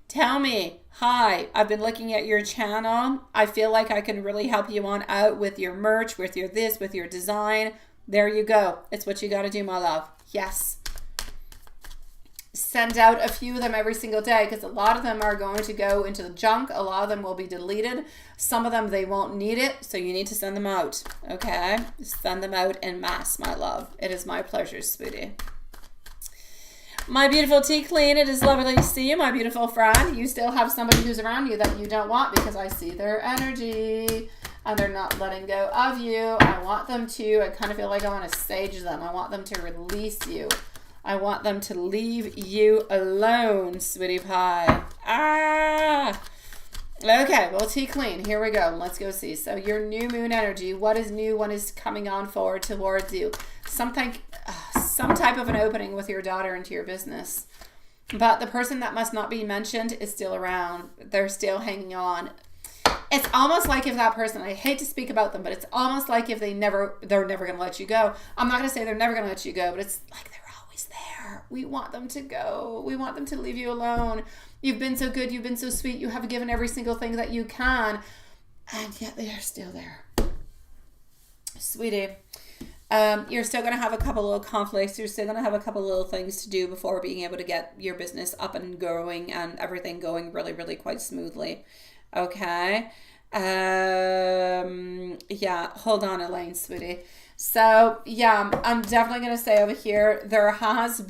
Tell me, hi, I've been looking at your channel. I feel like I can really help you on out with your merch, with your this, with your design. There you go. It's what you got to do, my love. Yes. Send out a few of them every single day because a lot of them are going to go into the junk. A lot of them will be deleted. Some of them, they won't need it. So you need to send them out. Okay? Send them out en masse, my love. It is my pleasure, sweetie. My beautiful Tea Clean, it is lovely to see you, my beautiful friend. You still have somebody who's around you that you don't want because I see their energy and they're not letting go of you. I want them to. I kind of feel like I want to sage them. I want them to release you. I want them to leave you alone, sweetie pie. Ah! Okay, well, Tea Clean, here we go. Let's go see. So your new moon energy, what is new? What is coming on forward towards you? Some type of an opening with your daughter into your business. But the person that must not be mentioned is still around. They're still hanging on. It's almost like if that person, I hate to speak about them, but it's almost like if they're never going to let you go. I'm not going to say they're never going to let you go, but it's like they're always there. We want them to go. We want them to leave you alone. You've been so good. You've been so sweet. You have given every single thing that you can. And yet they are still there. Sweetie, you're still going to have a couple little conflicts. You're still going to have a couple little things to do before being able to get your business up and going and everything going really, really quite smoothly. Okay. Yeah, hold on, Elaine, sweetie. So yeah, I'm definitely going to say over here, there has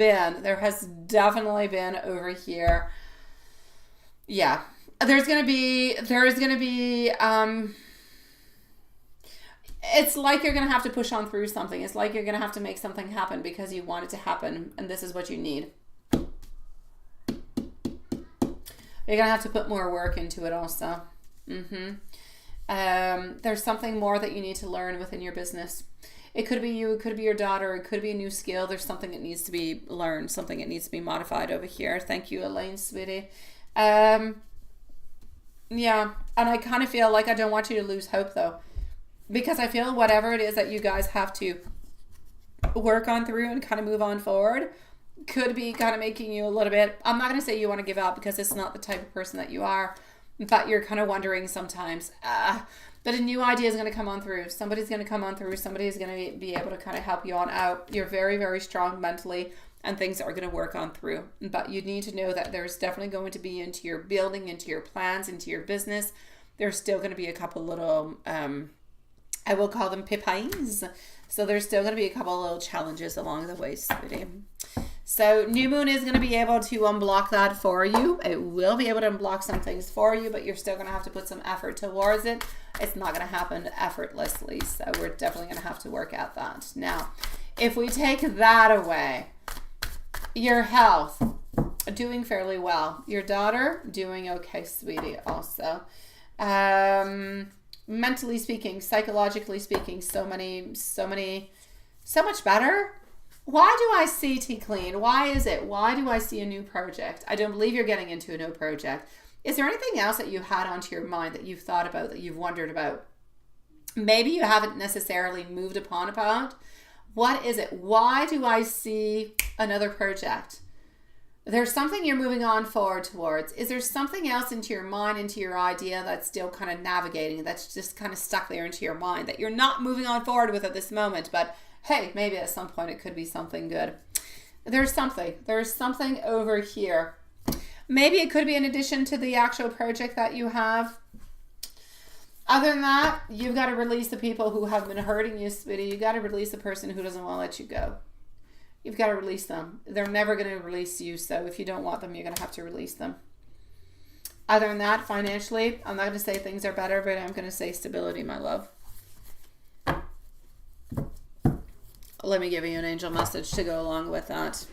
definitely been over here. Yeah, there's going to be, it's like you're going to have to push on through something. It's like you're going to have to make something happen because you want it to happen. And this is what you need. You're going to have to put more work into it also. There's something more that you need to learn within your business. It could be you, it could be your daughter, it could be a new skill. There's something that needs to be learned, something that needs to be modified over here. Thank you, Elaine, sweetie. Yeah, and I kind of feel like I don't want you to lose hope though, because I feel whatever it is that you guys have to work on through and kind of move on forward could be kind of making you a little bit, I'm not going to say you want to give up because it's not the type of person that you are, but you're kind of wondering sometimes, but a new idea is going to come on through. Somebody's going to come on through. Somebody is going to be able to kind of help you on out. You're very, very strong mentally and things are going to work on through. But you need to know that there's definitely going to be into your building, into your plans, into your business. There's still going to be a couple little, I will call them pipines. So there's still going to be a couple little challenges along the way, sweetie. So new moon is going to be able to unblock that for you. It will be able to unblock some things for you, but you're still going to have to put some effort towards it. It's not going to happen effortlessly. So we're definitely going to have to work at that. Now, if we take that away, your health, doing fairly well. Your daughter, doing okay, sweetie, also. Mentally speaking, psychologically speaking, so much better. Why do I see T clean? Why is it? Why do I see a new project? I don't believe you're getting into a new project. Is there anything else that you had onto your mind that you've thought about, that you've wondered about? Maybe you haven't necessarily moved upon about. What is it? Why do I see another project? There's something you're moving on forward towards. Is there something else into your mind, into your idea that's still kind of navigating, that's just kind of stuck there into your mind that you're not moving on forward with at this moment, but hey, maybe at some point it could be something good. There's something over here. Maybe it could be in addition to the actual project that you have. Other than that, you've got to release the people who have been hurting you, sweetie. You've got to release the person who doesn't want to let you go. You've got to release them. They're never going to release you, so if you don't want them, you're going to have to release them. Other than that, financially, I'm not going to say things are better, but I'm going to say stability, my love. Let me give you an angel message to go along with that.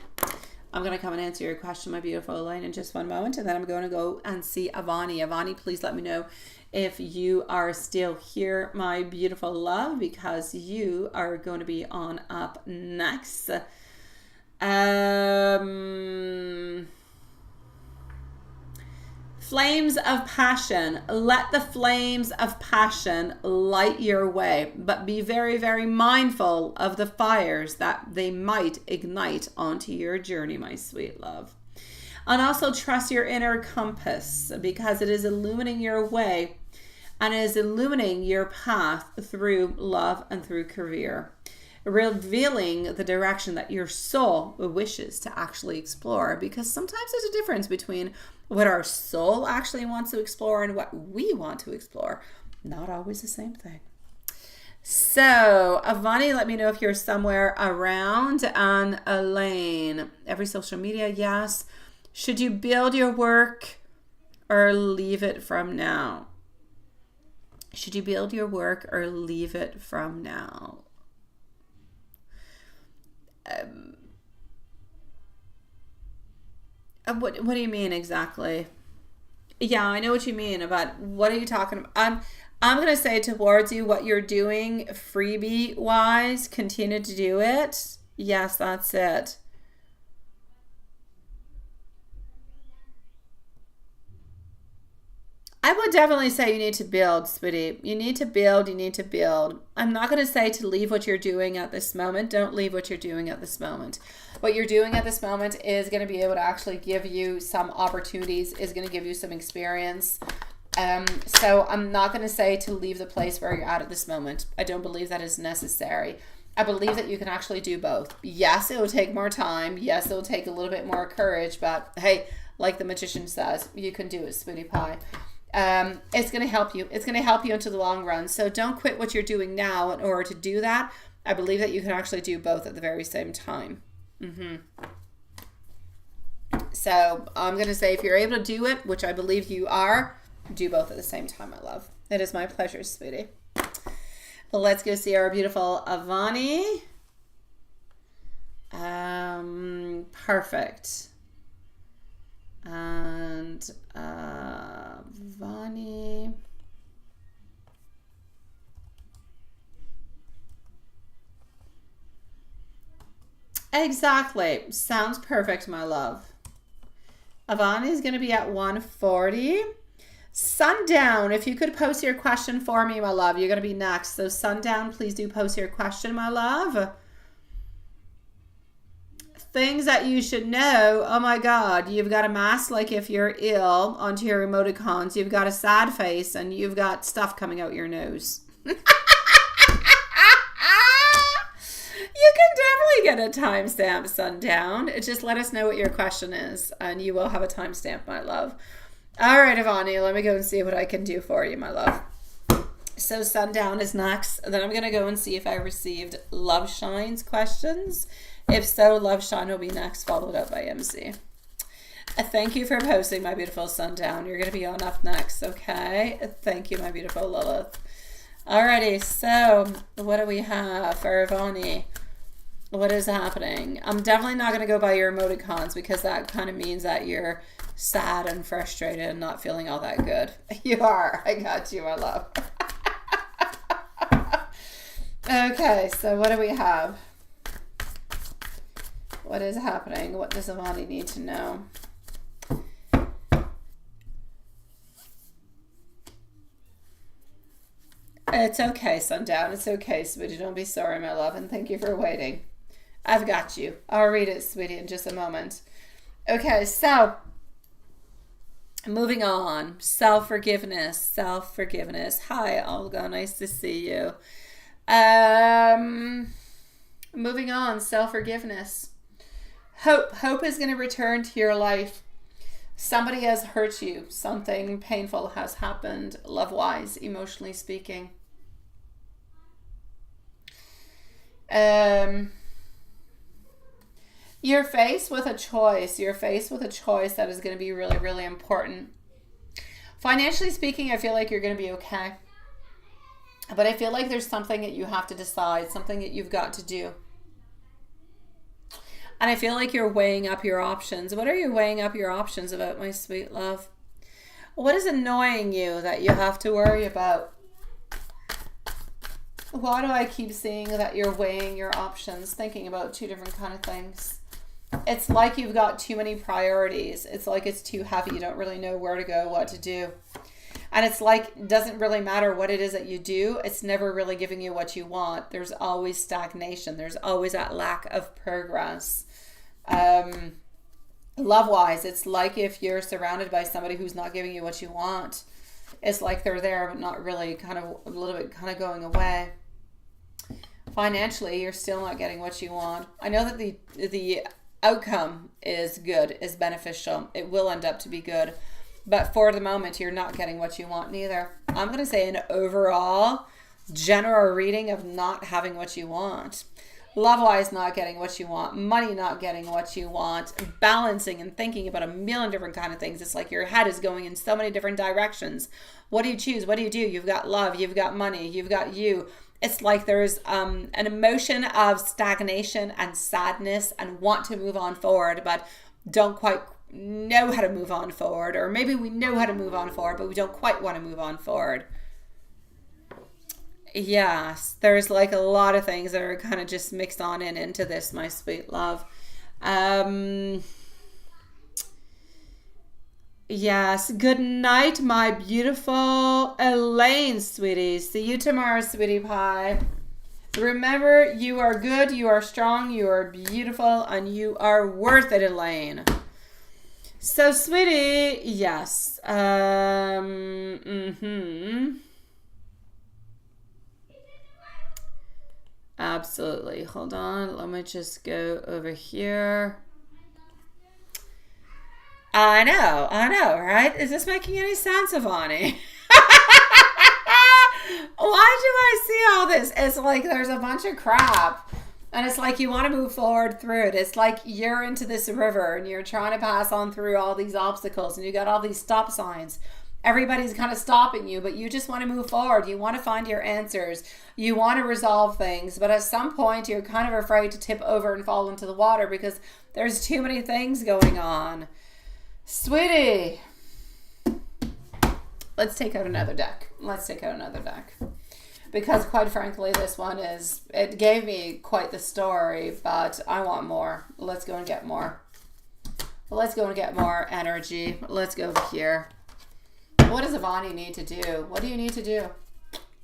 I'm going to come and answer your question, my beautiful Elaine, in just one moment, and then I'm going to go and see Avani. Avani, please let me know if you are still here, my beautiful love, because you are going to be on up next. Flames of passion. Let the flames of passion light your way, but be very, very mindful of the fires that they might ignite onto your journey, my sweet love. And also trust your inner compass, because it is illuminating your way and it is illuminating your path through love and through career, revealing the direction that your soul wishes to actually explore, because sometimes there's a difference between what our soul actually wants to explore and what we want to explore. Not always the same thing. So, Avani, let me know if you're somewhere around. And Elaine, every social media, yes. Should you build your work or leave it from now? Should you build your work or leave it from now? What do you mean exactly? Yeah, I know what you mean, but what are you talking about? I'm going to say towards you what you're doing freebie wise, continue to do it. Yes, that's it. I would definitely say you need to build, sweetie. You need to build. You need to build. I'm not going to say to leave what you're doing at this moment. Don't leave what you're doing at this moment. What you're doing at this moment is going to be able to actually give you some opportunities, is going to give you some experience. So I'm not going to say to leave the place where you're at this moment. I don't believe that is necessary. I believe that you can actually do both. Yes, it will take more time. Yes, it will take a little bit more courage. But hey, like the magician says, you can do it, sweetie pie. It's going to help you. It's going to help you into the long run. So don't quit what you're doing now in order to do that. I believe that you can actually do both at the very same time. So I'm going to say if you're able to do it, which I believe you are, do both at the same time, my love. It is my pleasure, sweetie. Let's go see our beautiful Avani. Perfect. And Vani. Exactly. Sounds perfect, my love. Avani is going to be at 140. Sundown, if you could post your question for me, my love, you're going to be next. So Sundown, please do post your question, my love. Things that you should know. Oh my God, you've got a mask like if you're ill onto your emoticons. You've got a sad face and you've got stuff coming out your nose. You can definitely get a timestamp, Sundown. Just let us know what your question is and you will have a timestamp, my love. All right, Avani, let me go and see what I can do for you, my love. So Sundown is next. Then I'm going to go and see if I received Love Shine's questions. If so, Love Shine will be next, followed up by MC. Thank you for posting, my beautiful Sundown. You're going to be on up next, okay? Thank you, my beautiful Lilith. Alrighty, so what do we have for Avani? What is happening? I'm definitely not going to go by your emoticons because that kind of means that you're sad and frustrated and not feeling all that good. You are. I got you, my love. Okay, so what do we have? What is happening? What does Avani need to know? It's okay, Sundown. It's okay, sweetie. Don't be sorry, my love. And thank you for waiting. I've got you. I'll read it, sweetie, in just a moment. Okay, so moving on. Self-forgiveness. Self-forgiveness. Hi, Olga. Nice to see you. Moving on. Self-forgiveness. Hope is going to return to your life. Somebody has hurt you. Something painful has happened, love-wise, emotionally speaking. You're faced with a choice. You're faced with a choice that is going to be really, really important. Financially speaking, I feel like you're going to be okay. But I feel like there's something that you have to decide, something that you've got to do. And I feel like you're weighing up your options. What are you weighing up your options about, my sweet love? What is annoying you that you have to worry about? Why do I keep seeing that you're weighing your options, thinking about two different kind of things? It's like you've got too many priorities. It's like it's too heavy. You don't really know where to go, what to do. And it's like, it doesn't really matter what it is that you do. It's never really giving you what you want. There's always stagnation. There's always that lack of progress. Love-wise, it's like if you're surrounded by somebody who's not giving you what you want. It's like they're there, but not really, kind of a little bit kind of going away. Financially, you're still not getting what you want. I know that the outcome is good, is beneficial. It will end up to be good. But for the moment, you're not getting what you want neither. I'm going to say an overall general reading of not having what you want. Love-wise, not getting what you want. Money, not getting what you want. Balancing and thinking about a million different kind of things. It's like your head is going in so many different directions. What do you choose? What do you do? You've got love. You've got money. You've got you. It's like there's an emotion of stagnation and sadness and want to move on forward, but don't quite know how to move on forward. Or maybe we know how to move on forward, but we don't quite want to move on forward. Yes, there's like a lot of things that are kind of just mixed on in into this, my sweet love. Yes. Good night, my beautiful Elaine, sweetie. See you tomorrow, sweetie pie. Remember, you are good, you are strong, you are beautiful, and you are worth it, Elaine. So, sweetie, yes. Absolutely. Hold on. Let me just go over here. I know, right? Is this making any sense, Ivani? Why do I see all this? It's like there's a bunch of crap. And it's like you want to move forward through it. It's like you're into this river and you're trying to pass on through all these obstacles and you got all these stop signs. Everybody's kind of stopping you, but you just want to move forward. You want to find your answers. You want to resolve things. But at some point, you're kind of afraid to tip over and fall into the water because there's too many things going on. Sweetie, let's take out another deck. Because quite frankly, this one it gave me quite the story, but I want more. Let's go and get more. Let's go and get more energy. Let's go over here. What does Ivani need to do? What do you need to do?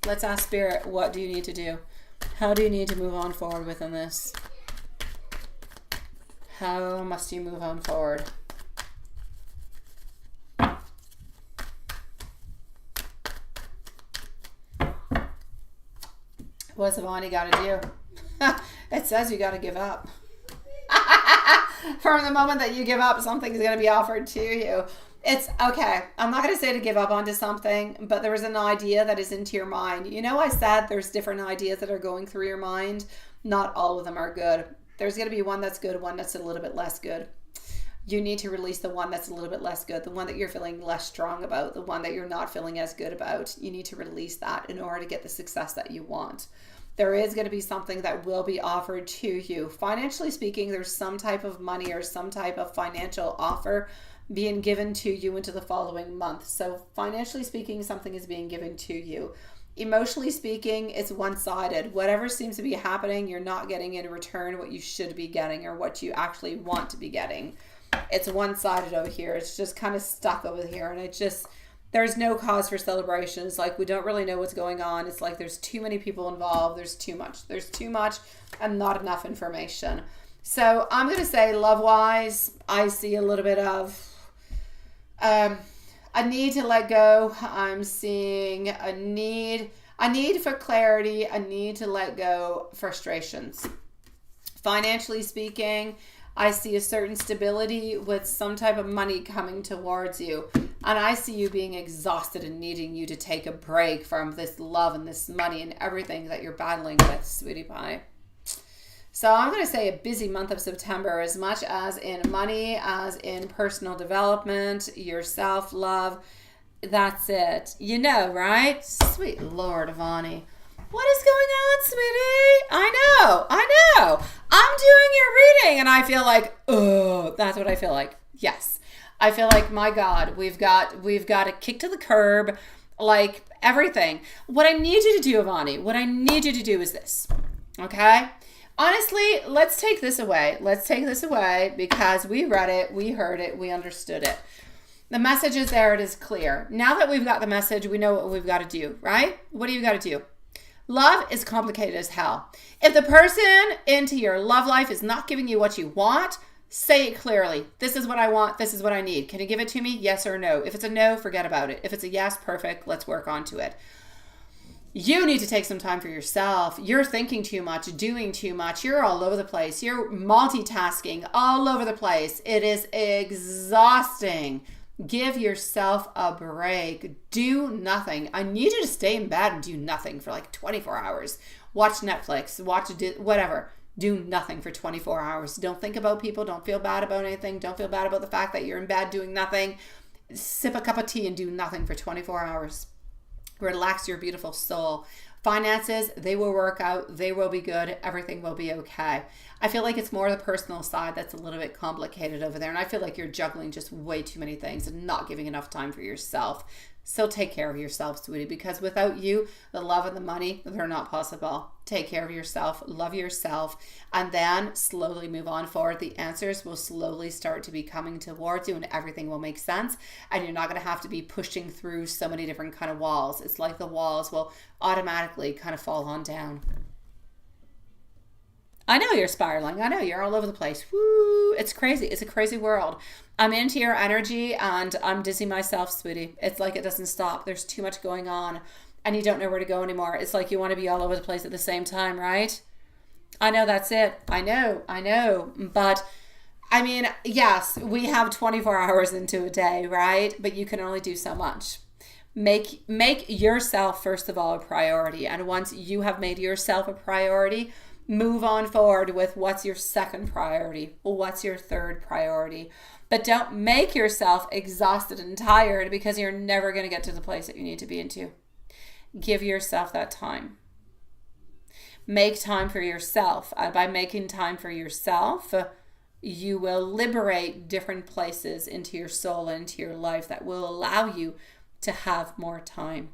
Let's ask Spirit, what do you need to do? How do you need to move on forward within this? How must you move on forward? What's Ivani got to do? It says you got to give up. From the moment that you give up, something is going to be offered to you. It's okay. I'm not going to say to give up onto something, but there is an idea that is into your mind. You know, I said there's different ideas that are going through your mind. Not all of them are good. There's going to be one that's good, one that's a little bit less good. You need to release the one that's a little bit less good, the one that you're feeling less strong about, the one that you're not feeling as good about. You need to release that in order to get the success that you want. There is going to be something that will be offered to you. Financially speaking, there's some type of money or some type of financial offer being given to you into the following month. So financially speaking, something is being given to you. Emotionally speaking, it's one-sided. Whatever seems to be happening, you're not getting in return what you should be getting or what you actually want to be getting. It's one-sided over here. It's just kind of stuck over here, and it just, there's no cause for celebration. It's like we don't really know what's going on. It's like there's too many people involved. There's too much and not enough information. So I'm going to say love-wise, I see a little bit of a need to let go. I'm seeing a need for clarity, a need to let go frustrations. Financially speaking, I see a certain stability with some type of money coming towards you. And I see you being exhausted and needing you to take a break from this love and this money and everything that you're battling with, sweetie pie. So I'm going to say a busy month of September, as much as in money, as in personal development, your self-love. That's it. You know, right? Sweet Lord, Ivani. What is going on, sweetie? I know. I'm doing your reading and I feel like, oh, that's what I feel like. Yes. I feel like, my God, we've got a kick to the curb, like everything. What I need you to do, Ivani, what I need you to do is this, okay? Honestly, let's take this away. Because we read it, we heard it, we understood it. The message is there, it is clear. Now that we've got the message, we know what we've got to do, right? What do you got to do? Love is complicated as hell. If the person into your love life is not giving you what you want, say it clearly. This is what I want. This is what I need. Can you give it to me? Yes or no? If it's a no, forget about it. If it's a yes, perfect. Let's work on to it. You need to take some time for yourself. You're thinking too much, doing too much. You're all over the place. You're multitasking all over the place. It is exhausting. Give yourself a break. Do nothing. I need you to stay in bed and do nothing for like 24 hours. Watch Netflix, whatever. Do nothing for 24 hours. Don't think about people. Don't feel bad about anything. Don't feel bad about the fact that you're in bed doing nothing. Sip a cup of tea and do nothing for 24 hours. Relax your beautiful soul. Finances, they will work out. They will be good. Everything will be okay. I feel like it's more the personal side that's a little bit complicated over there. And I feel like you're juggling just way too many things and not giving enough time for yourself. So take care of yourself, sweetie, because without you, the love and the money, they're not possible. Take care of yourself, love yourself, and then slowly move on forward. The answers will slowly start to be coming towards you and everything will make sense. And you're not going to have to be pushing through so many different kind of walls. It's like the walls will automatically kind of fall on down. I know you're spiraling. I know you're all over the place. Woo! It's crazy. It's a crazy world. I'm into your energy and I'm dizzy myself, sweetie. It's like it doesn't stop. There's too much going on and you don't know where to go anymore. It's like you want to be all over the place at the same time, right? I know that's it. I know. But I mean, yes, we have 24 hours into a day, right? But you can only do so much. Make yourself, first of all, a priority. And once you have made yourself a priority, move on forward with what's your second priority, what's your third priority. But don't make yourself exhausted and tired because you're never going to get to the place that you need to be into. Give yourself that time. Make time for yourself. By making time for yourself, you will liberate different places into your soul and into your life that will allow you to have more time.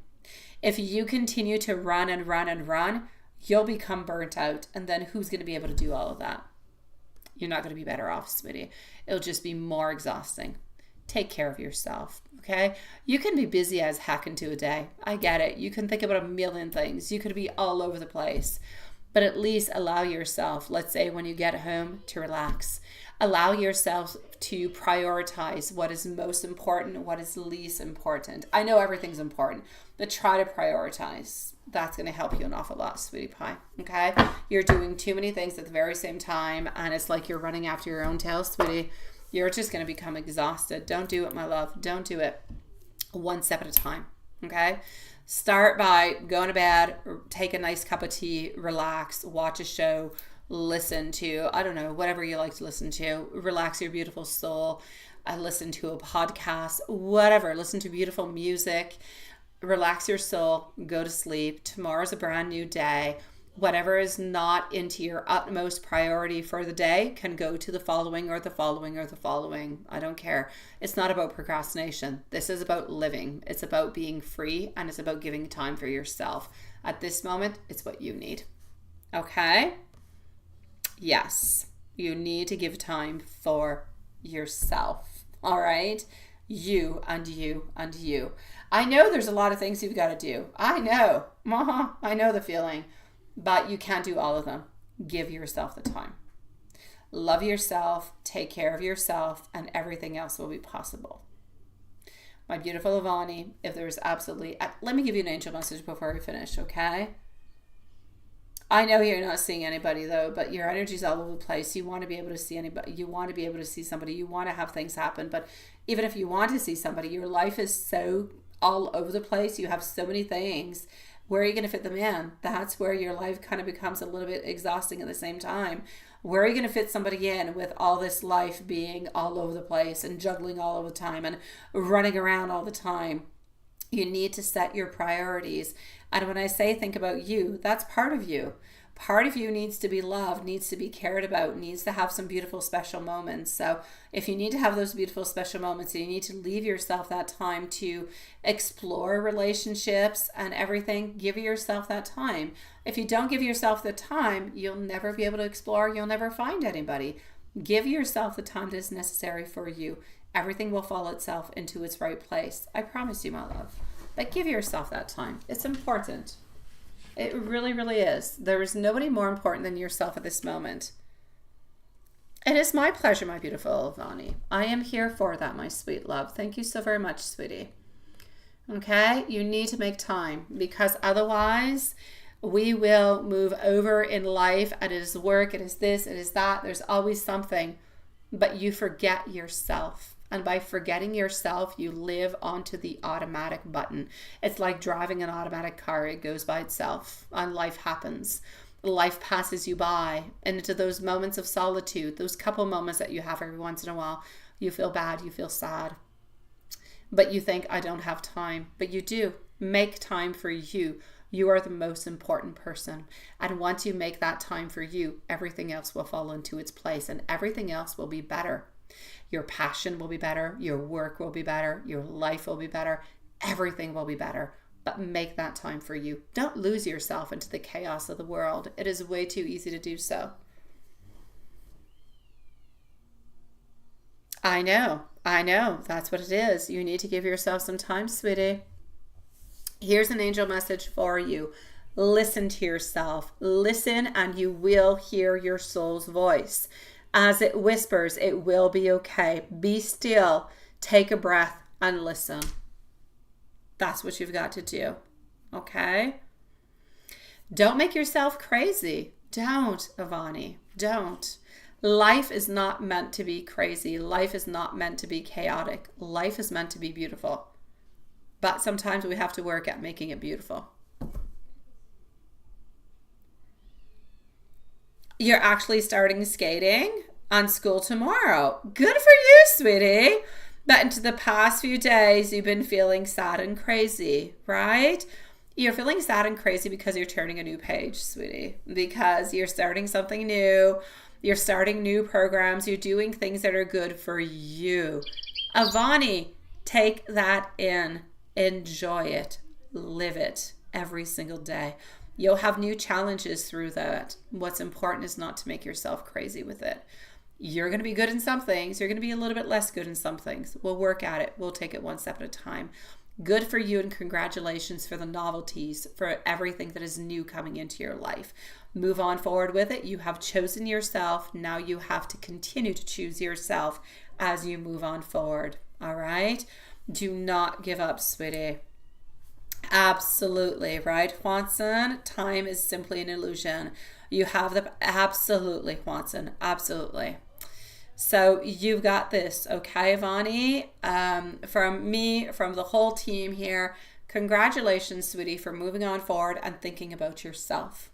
If you continue to run and run and run, you'll become burnt out. And then who's going to be able to do all of that? You're not going to be better off, sweetie. It'll just be more exhausting. Take care of yourself, okay? You can be busy as heck into a day. I get it. You can think about a million things. You could be all over the place. But at least allow yourself, let's say when you get home, to relax. Allow yourself to prioritize what is most important, what is least important. I know everything's important, but try to prioritize. That's going to help you an awful lot, sweetie pie, okay? You're doing too many things at the very same time, and it's like you're running after your own tail, sweetie. You're just going to become exhausted. Don't do it, my love. Don't do it. One step at a time, okay? Start by going to bed, take a nice cup of tea, relax, watch a show, listen to, I don't know, whatever you like to listen to. Relax your beautiful soul. Listen to a podcast, whatever. Listen to beautiful music. Relax your soul. Go to sleep. Tomorrow's a brand new day. Whatever is not into your utmost priority for the day can go to the following or the following or the following. I don't care. It's not about procrastination. This is about living. It's about being free and it's about giving time for yourself. At this moment, it's what you need. Okay? Yes, you need to give time for yourself. All right? You and you and you. I know there's a lot of things you've got to do. I know. I know the feeling. But you can't do all of them. Give yourself the time. Love yourself, take care of yourself, and everything else will be possible. My beautiful Ivani, if there's absolutely... Let me give you an angel message before we finish, okay? I know you're not seeing anybody, though, but your energy's all over the place. You want to be able to see anybody. You want to be able to see somebody. You want to have things happen. But even if you want to see somebody, your life is so all over the place. You have so many things. Where are you going to fit them in? That's where your life kind of becomes a little bit exhausting at the same time. Where are you going to fit somebody in with all this life being all over the place and juggling all of the time and running around all the time? You need to set your priorities. And when I say think about you, that's part of you. Part of you needs to be loved, needs to be cared about, needs to have some beautiful special moments. So if you need to have those beautiful special moments, you need to leave yourself that time to explore relationships and everything. Give yourself that time. If you don't give yourself the time, you'll never be able to explore. You'll never find anybody. Give yourself the time that is necessary for you. Everything will fall itself into its right place. I promise you, my love. But give yourself that time. It's important. It really, really is. There is nobody more important than yourself at this moment. It is my pleasure, my beautiful Vani. I am here for that, my sweet love. Thank you so very much, sweetie. Okay? You need to make time because otherwise we will move over in life and it is work, it is this, it is that. There's always something, but you forget yourself. And by forgetting yourself, you live onto the automatic button. It's like driving an automatic car. It goes by itself and life happens. Life passes you by. And into those moments of solitude, those couple moments that you have every once in a while, you feel bad, you feel sad. But you think, I don't have time. But you do. Make time for you. You are the most important person. And once you make that time for you, everything else will fall into its place and everything else will be better. Your passion will be better. Your work will be better. Your life will be better. everything will be better. But make that time for you. Don't lose yourself into the chaos of the world. It is way too easy to do so. I know. That's what it is. You need to give yourself some time, sweetie. Here's an angel message for you. Listen to yourself. Listen, and you will hear your soul's voice. As it whispers, it will be okay. Be still. Take a breath and listen. That's what you've got to do. Okay? Don't make yourself crazy. Don't, Avani. Don't. Life is not meant to be crazy. Life is not meant to be chaotic. Life is meant to be beautiful. But sometimes we have to work at making it beautiful. You're actually starting skating on school tomorrow. Good for you, sweetie. But into the past few days, you've been feeling sad and crazy, right? You're feeling sad and crazy because you're turning a new page, sweetie. Because you're starting something new. You're starting new programs. You're doing things that are good for you. Avani, take that in. Enjoy it. Live it every single day. You'll have new challenges through that. What's important is not to make yourself crazy with it. You're going to be good in some things. You're going to be a little bit less good in some things. We'll work at it. We'll take it one step at a time. Good for you, and congratulations for the novelties, for everything that is new coming into your life. Move on forward with it. You have chosen yourself. Now you have to continue to choose yourself as you move on forward. All right? Do not give up, sweetie. Absolutely, right, Juanson? Time is simply an illusion. You have the... Absolutely, Juanson. Absolutely. So you've got this, okay, Vani? From me, from the whole team here, congratulations, sweetie, for moving on forward and thinking about yourself.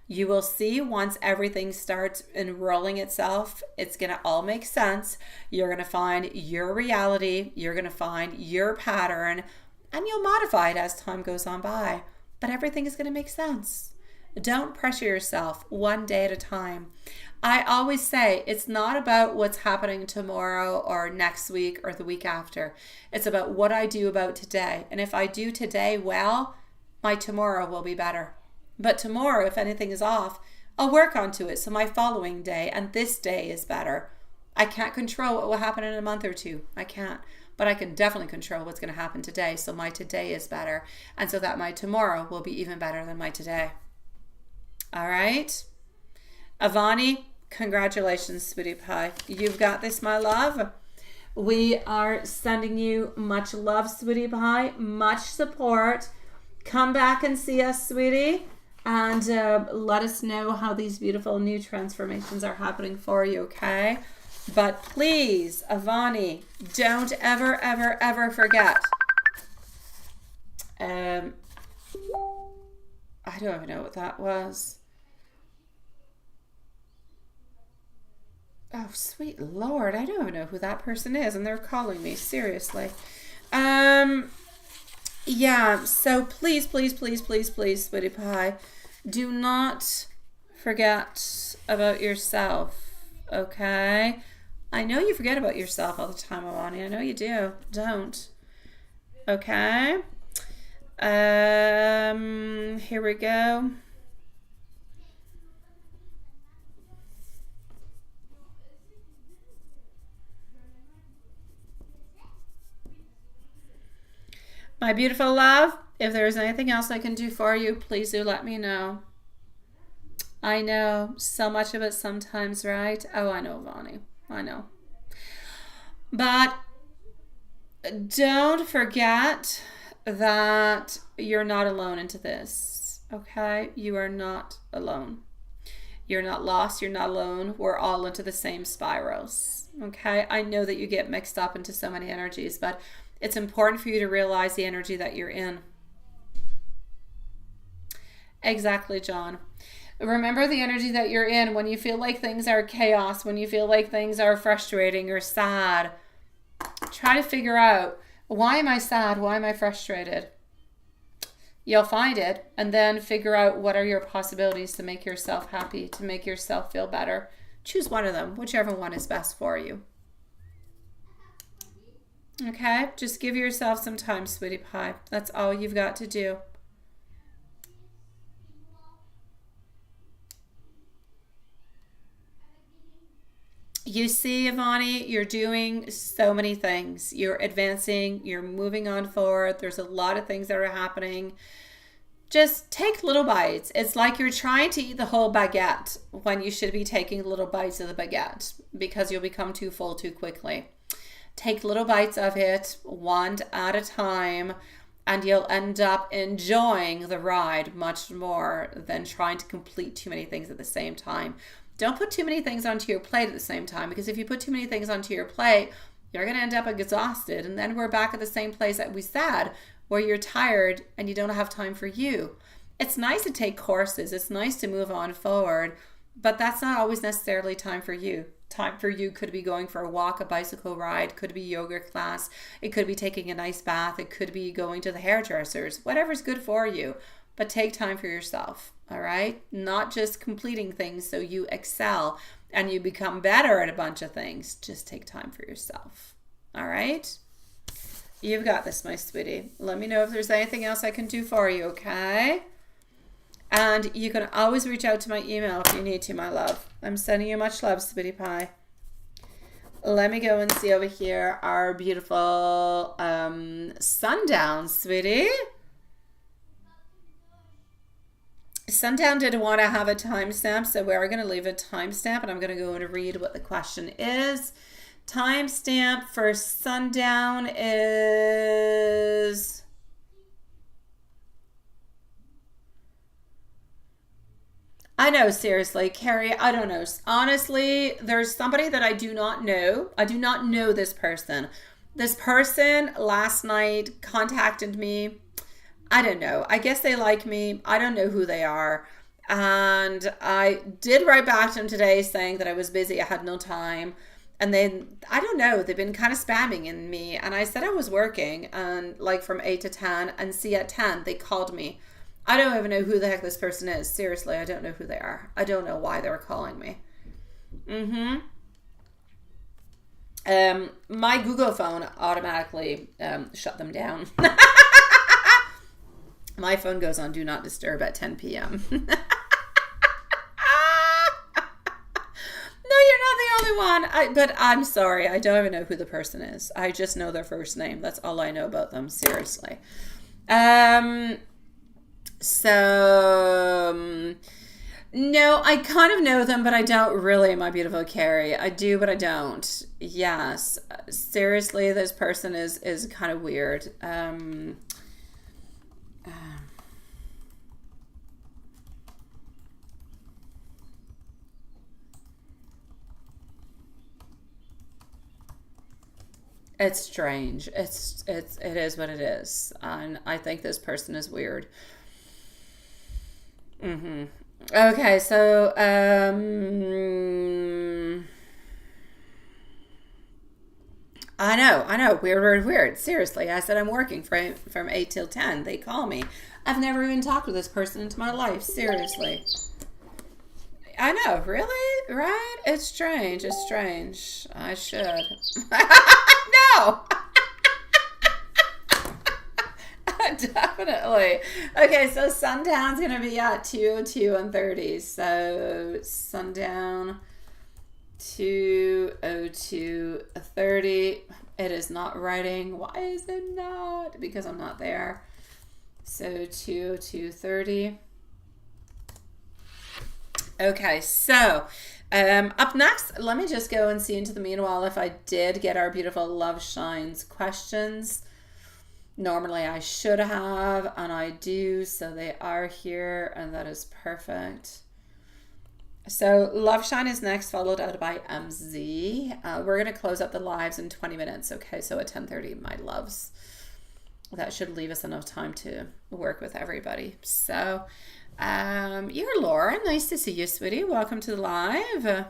You will see once everything starts enrolling itself, it's going to all make sense. You're going to find your reality. You're going to find your pattern, and you'll modify it as time goes on by. But everything is going to make sense. Don't pressure yourself, one day at a time. I always say it's not about what's happening tomorrow or next week or the week after. It's about what I do about today. And if I do today well, my tomorrow will be better. But tomorrow, if anything is off, I'll work onto it so my following day and this day is better. I can't control what will happen in a month or two. I can't. But I can definitely control what's going to happen today so my today is better. And so that my tomorrow will be even better than my today. All right? Avani, congratulations, sweetie pie. You've got this, my love. We are sending you much love, sweetie pie, much support. Come back and see us, sweetie, and let us know how these beautiful new transformations are happening for you, okay? But please, Avani, don't ever, ever, ever forget. I don't even know what that was. Oh, sweet Lord. I don't even know who that person is, and they're calling me. Seriously. Yeah, so please, please, please, please, please, sweetie pie, do not forget about yourself, okay? I know you forget about yourself all the time, Avani. I know you do. Don't. Okay? Here we go. My beautiful love, if there is anything else I can do for you, please do let me know. I know so much of it sometimes, right? Oh, I know, Vani. I know. But don't forget that you're not alone into this, okay? You are not alone. You're not lost. You're not alone. We're all into the same spirals, okay? I know that you get mixed up into so many energies, but it's important for you to realize the energy that you're in. Exactly, John. Remember the energy that you're in when you feel like things are chaos, when you feel like things are frustrating or sad. Try to figure out, why am I sad? Why am I frustrated? You'll find it, and then figure out what are your possibilities to make yourself happy, to make yourself feel better. Choose one of them, whichever one is best for you. Okay? Just give yourself some time, sweetie pie. That's all you've got to do. You see, Ivani, you're doing so many things. You're advancing, you're moving on forward. There's a lot of things that are happening. Just take little bites. It's like you're trying to eat the whole baguette when you should be taking little bites of the baguette because you'll become too full too quickly. Take little bites of it, one at a time, and you'll end up enjoying the ride much more than trying to complete too many things at the same time. Don't put too many things onto your plate at the same time, because if you put too many things onto your plate, you're going to end up exhausted. And then we're back at the same place that we said, where you're tired and you don't have time for you. It's nice to take courses. It's nice to move on forward, but that's not always necessarily time for you. Time for you could be going for a walk, a bicycle ride, could be yoga class. It could be taking a nice bath. It could be going to the hairdressers, whatever's good for you. But take time for yourself, all right? Not just completing things so you excel and you become better at a bunch of things. Just take time for yourself, all right? You've got this, my sweetie. Let me know if there's anything else I can do for you, okay? And you can always reach out to my email if you need to, my love. I'm sending you much love, sweetie pie. Let me go and see over here our beautiful sundown, sweetie. Sundown didn't want to have a timestamp, so we're going to leave a timestamp, and I'm going to go and read what the question is. Timestamp for sundown is... I know, seriously, Carrie, I don't know. Honestly, there's somebody that I do not know. I do not know this person. This person last night contacted me. I don't know. I guess they like me. I don't know who they are. And I did write back to them today saying that I was busy. I had no time. And then, I don't know, they've been kind of spamming in me. And I said I was working and like from 8 to 10. And see, at 10, they called me. I don't even know who the heck this person is. Seriously, I don't know who they are. I don't know why they were calling me. My Google phone automatically shut them down. My phone goes on Do Not Disturb at 10 p.m. No, you're not the only one. But I'm sorry. I don't even know who the person is. I just know their first name. That's all I know about them. Seriously. No, I kind of know them, but I don't really, my beautiful Carrie. I do, but I don't. Yes. Seriously, this person is kind of weird. It's strange. It is what it is. And I think this person is weird. Okay, so I know. Weird. Seriously, I said I'm working from 8 till 10. They call me. I've never even talked to this person into my life. Seriously. I know, really? Right? It's strange. I should. No! Definitely. Okay, so sundown's going to be at 2:02 and 30. So sundown 2:02:30. It is not writing. Why is it not? Because I'm not there. So 2:02:30. Okay, so up next, let me just go and see into the meanwhile if I did get our beautiful Love Shines questions. Normally I should have, and I do, so they are here, and that is perfect. So Love Shine is next, followed out by MZ. We're going to close up the lives in 20 minutes, okay? So at 10:30, my loves. That should leave us enough time to work with everybody. So... you're Laura. Nice to see you, sweetie. Welcome to the live.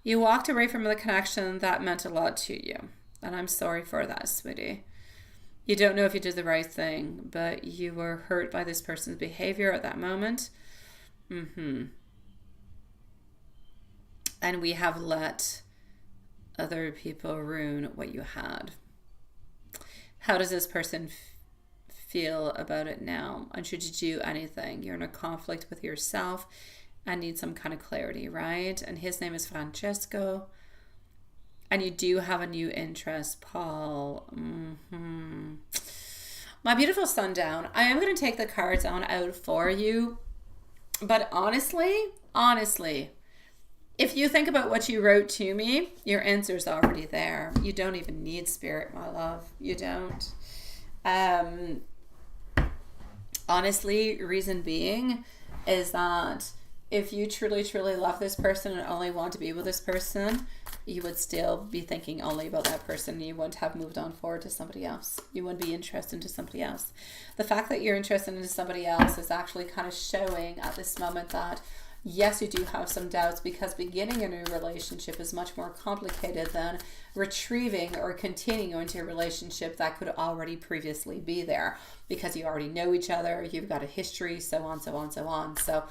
You walked away from the connection that meant a lot to you, and I'm sorry for that, sweetie. You don't know if you did the right thing, but you were hurt by this person's behavior at that moment. And we have let other people ruin what you had. How does this person feel about it now? And should you do anything? You're in a conflict with yourself and need some kind of clarity, right? And his name is Francesco. And you do have a new interest, Paul. My beautiful sundown, I am going to take the cards on out for you. But honestly, if you think about what you wrote to me, your answer's already there. You don't even need spirit, my love. You don't. Honestly, reason being is that if you truly, truly love this person and only want to be with this person, you would still be thinking only about that person. You wouldn't have moved on forward to somebody else. You wouldn't be interested into somebody else. The fact that you're interested into somebody else is actually kind of showing at this moment that yes, you do have some doubts, because beginning a new relationship is much more complicated than retrieving or continuing into a relationship that could already previously be there, because you already know each other, you've got a history, so on, so on, so on. So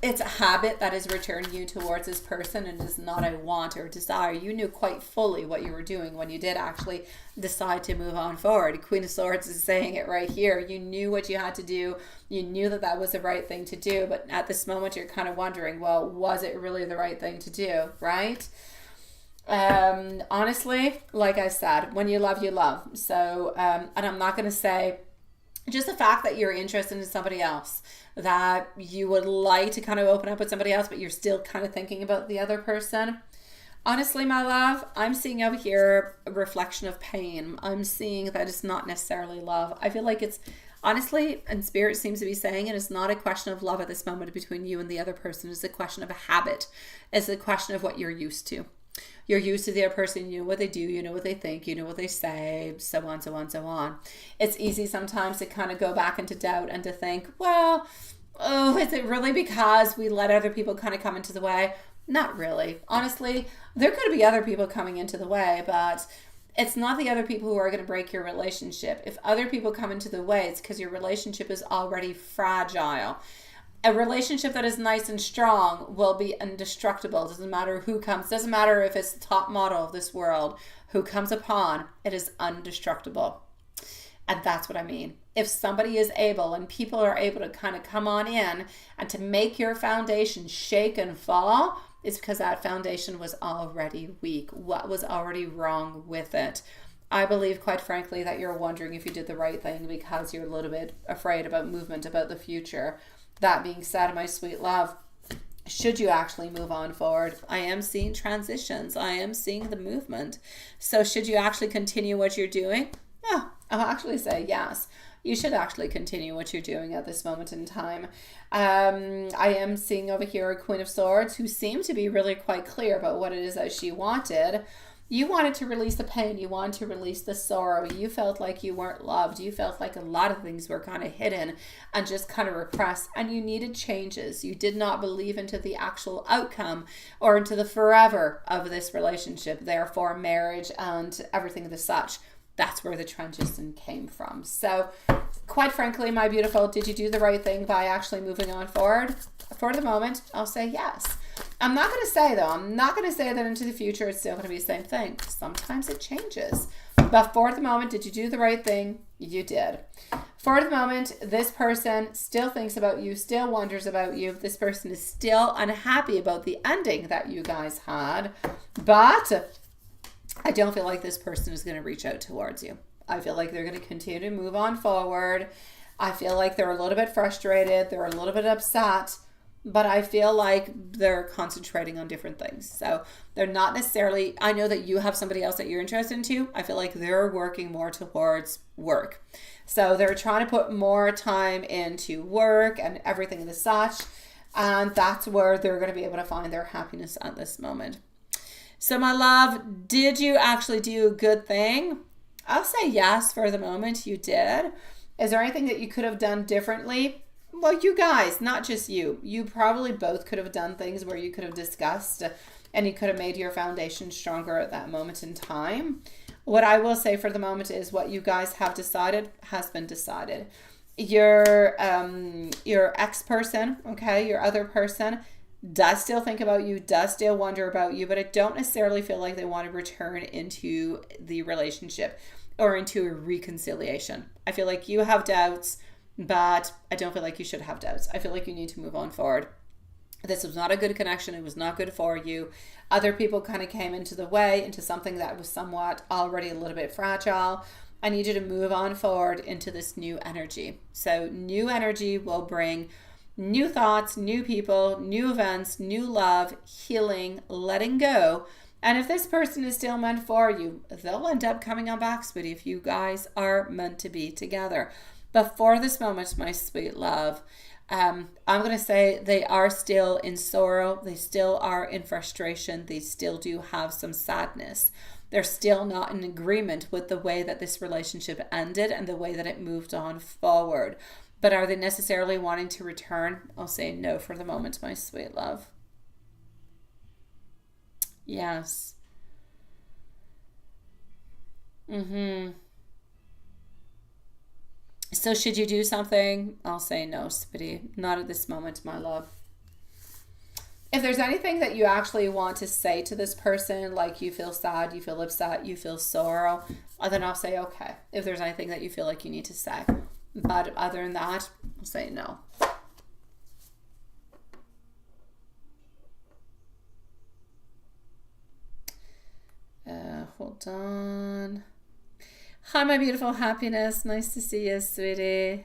it's a habit that is returning you towards this person and is not a want or desire. You knew quite fully what you were doing when you did actually decide to move on forward. Queen of Swords is saying it right here. You knew what you had to do. You knew that that was the right thing to do. But at this moment, you're kind of wondering, well, was it really the right thing to do, right? Honestly, like I said, when you love, you love. So, and I'm not going to say just the fact that you're interested in somebody else, that you would like to kind of open up with somebody else, but you're still kind of thinking about the other person. Honestly, my love, I'm seeing over here a reflection of pain. I'm seeing that it's not necessarily love. I feel like it's honestly, and Spirit seems to be saying it, is not a question of love at this moment between you and the other person. It's a question of a habit. It's a question of what you're used to. You're used to the other person, you know what they do, you know what they think, you know what they say, so on, so on, so on. It's easy sometimes to kind of go back into doubt and to think, well, oh, is it really because we let other people kind of come into the way? Not really. Honestly, there could be other people coming into the way, but it's not the other people who are going to break your relationship. If other people come into the way, it's because your relationship is already fragile. A relationship that is nice and strong will be indestructible. It doesn't matter who comes. Doesn't matter if it's the top model of this world who comes upon. It is indestructible. And that's what I mean. If somebody is able and people are able to kind of come on in and to make your foundation shake and fall, it's because that foundation was already weak. What was already wrong with it? I believe, quite frankly, that you're wondering if you did the right thing because you're a little bit afraid about movement, about the future. That being said, my sweet love, should you actually move on forward, I am seeing transitions. I am seeing the movement. So should you actually continue what you're doing? Yeah, I'll actually say yes. You should actually continue what you're doing at this moment in time. I am seeing over here a Queen of Swords who seemed to be really quite clear about what it is that she wanted. You wanted to release the pain. You wanted to release the sorrow. You felt like you weren't loved. You felt like a lot of things were kind of hidden and just kind of repressed, and you needed changes. You did not believe into the actual outcome or into the forever of this relationship, therefore marriage and everything of the such. That's where the transition came from. So quite frankly, my beautiful, did you do the right thing by actually moving on forward? For the moment, I'll say yes. I'm not going to say, though, that into the future it's still going to be the same thing. Sometimes it changes. But for the moment, did you do the right thing? You did. For the moment, this person still thinks about you, still wonders about you. This person is still unhappy about the ending that you guys had. But I don't feel like this person is going to reach out towards you. I feel like they're going to continue to move on forward. I feel like they're a little bit frustrated. They're a little bit upset. But I feel like they're concentrating on different things. So they're not necessarily, I know that you have somebody else that you're interested in too. I feel like they're working more towards work. So they're trying to put more time into work and everything and such. And that's where they're going to be able to find their happiness at this moment. So my love, did you actually do a good thing? I'll say yes for the moment. You did. Is there anything that you could have done differently? Well, you guys, not just you. You probably both could have done things where you could have discussed and you could have made your foundation stronger at that moment in time. What I will say for the moment is what you guys have decided has been decided. Your ex-person, okay, your other person, does still think about you, does still wonder about you, but I don't necessarily feel like they want to return into the relationship or into a reconciliation. I feel like you have doubts, but I don't feel like you should have doubts. I feel like you need to move on forward. This was not a good connection. It was not good for you. Other people kind of came into the way, into something that was somewhat already a little bit fragile. I need you to move on forward into this new energy. So new energy will bring new thoughts, new people, new events, new love, healing, letting go. And if this person is still meant for you, they'll end up coming on back, sweetie, if you guys are meant to be together. But for this moment, my sweet love, I'm going to say they are still in sorrow. They still are in frustration. They still do have some sadness. They're still not in agreement with the way that this relationship ended and the way that it moved on forward. But are they necessarily wanting to return? I'll say no for the moment, my sweet love. Yes. So should you do something? I'll say no, sweetie. Not at this moment, my love. If there's anything that you actually want to say to this person, like you feel sad, you feel upset, you feel sorrow, then I'll say okay. If there's anything that you feel like you need to say. But other than that, I'll say no. Hold on. Hi, my beautiful happiness. Nice to see you, sweetie.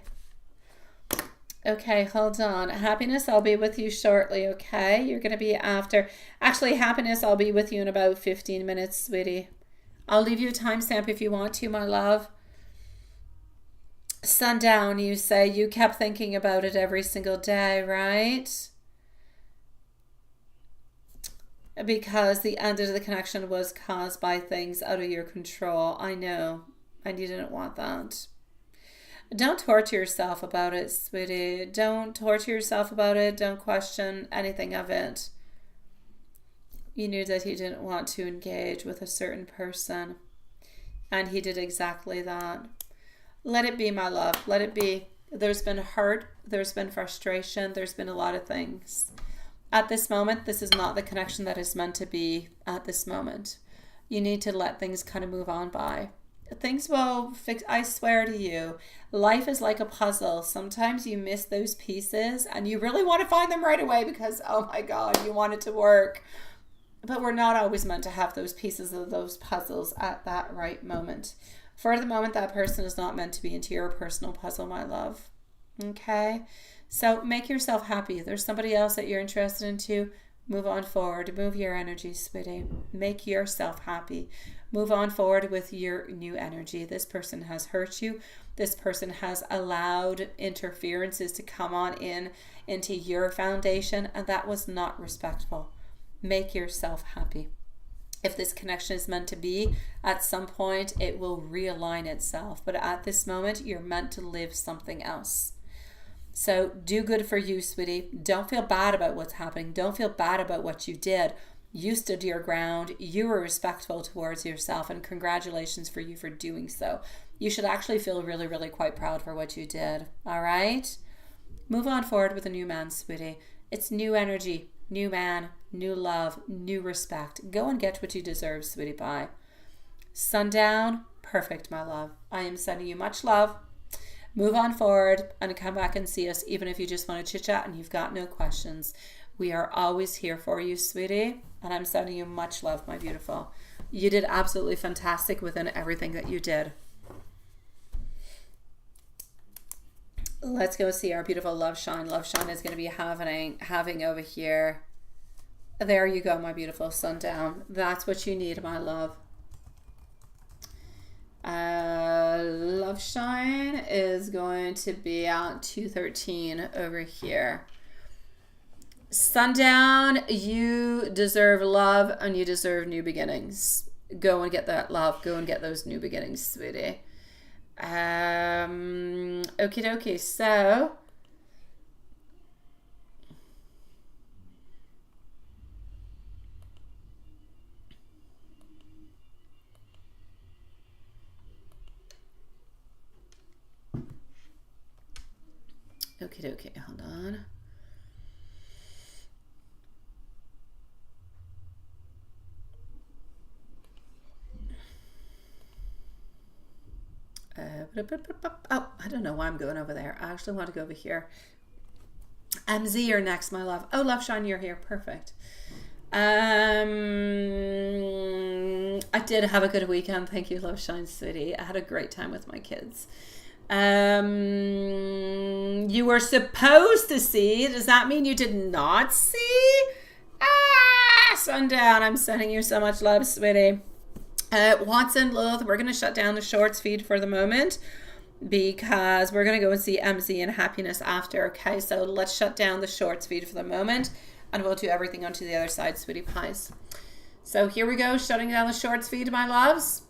Okay, hold on. Happiness, I'll be with you shortly, okay? You're going to be after. Actually, happiness, I'll be with you in about 15 minutes, sweetie. I'll leave you a timestamp if you want to, my love. Sundown, you say you kept thinking about it every single day, right? Because the end of the connection was caused by things out of your control. I know. And you didn't want that. Don't torture yourself about it, sweetie. Don't torture yourself about it. Don't question anything of it. You knew that he didn't want to engage with a certain person. And he did exactly that. Let it be, my love. Let it be. There's been hurt. There's been frustration. There's been a lot of things. At this moment, this is not the connection that is meant to be at this moment. You need to let things kind of move on by. Things will fix. I swear to you, life is like a puzzle. Sometimes you miss those pieces and you really want to find them right away because, oh my God, you want it to work. But we're not always meant to have those pieces of those puzzles at that right moment. For the moment, that person is not meant to be into your personal puzzle, my love. Okay? So make yourself happy. If there's somebody else that you're interested in too, move on forward. Move your energy, sweetie. Make yourself happy. Move on forward with your new energy. This person has hurt you. This person has allowed interferences to come on into your foundation, and that was not respectful. Make yourself happy. If this connection is meant to be, at some point it will realign itself. But at this moment, you're meant to live something else. So do good for you, sweetie. Don't feel bad about what's happening. Don't feel bad about what you did. You stood your ground. You were respectful towards yourself, and congratulations for you for doing so. You should actually feel really, really quite proud for what you did. All right? Move on forward with a new man, sweetie. It's new energy, new man, new love, new respect. Go and get what you deserve, sweetie pie. Sundown, perfect, my love. I am sending you much love. Move on forward and come back and see us, even if you just want to chit chat and you've got no questions. We are always here for you, sweetie. And I'm sending you much love, my beautiful. You did absolutely fantastic within everything that you did. Let's go see our beautiful Love Shine. Love Shine is going to be having over here. There you go, my beautiful Sundown. That's what you need, my love. Love Shine is going to be at 213 over here. Sundown, you deserve love and you deserve new beginnings. Go and get that love. Go and get those new beginnings, sweetie. Okie dokie. So okie dokie, hold on. Oh, I don't know why I'm going over there. I actually want to go over here. MZ, you're next, my love. Oh, Love Shine, you're here. Perfect. I did have a good weekend. Thank you, Love Shine, sweetie. I had a great time with my kids. You were supposed to see. Does that mean you did not see? Sundown. I'm sending you so much love, sweetie. Watson, Lilith, we're going to shut down the shorts feed for the moment because we're going to go and see MZ and Happiness after. Okay, so let's shut down the shorts feed for the moment and we'll do everything onto the other side, sweetie pies. So here we go, shutting down the shorts feed, my loves.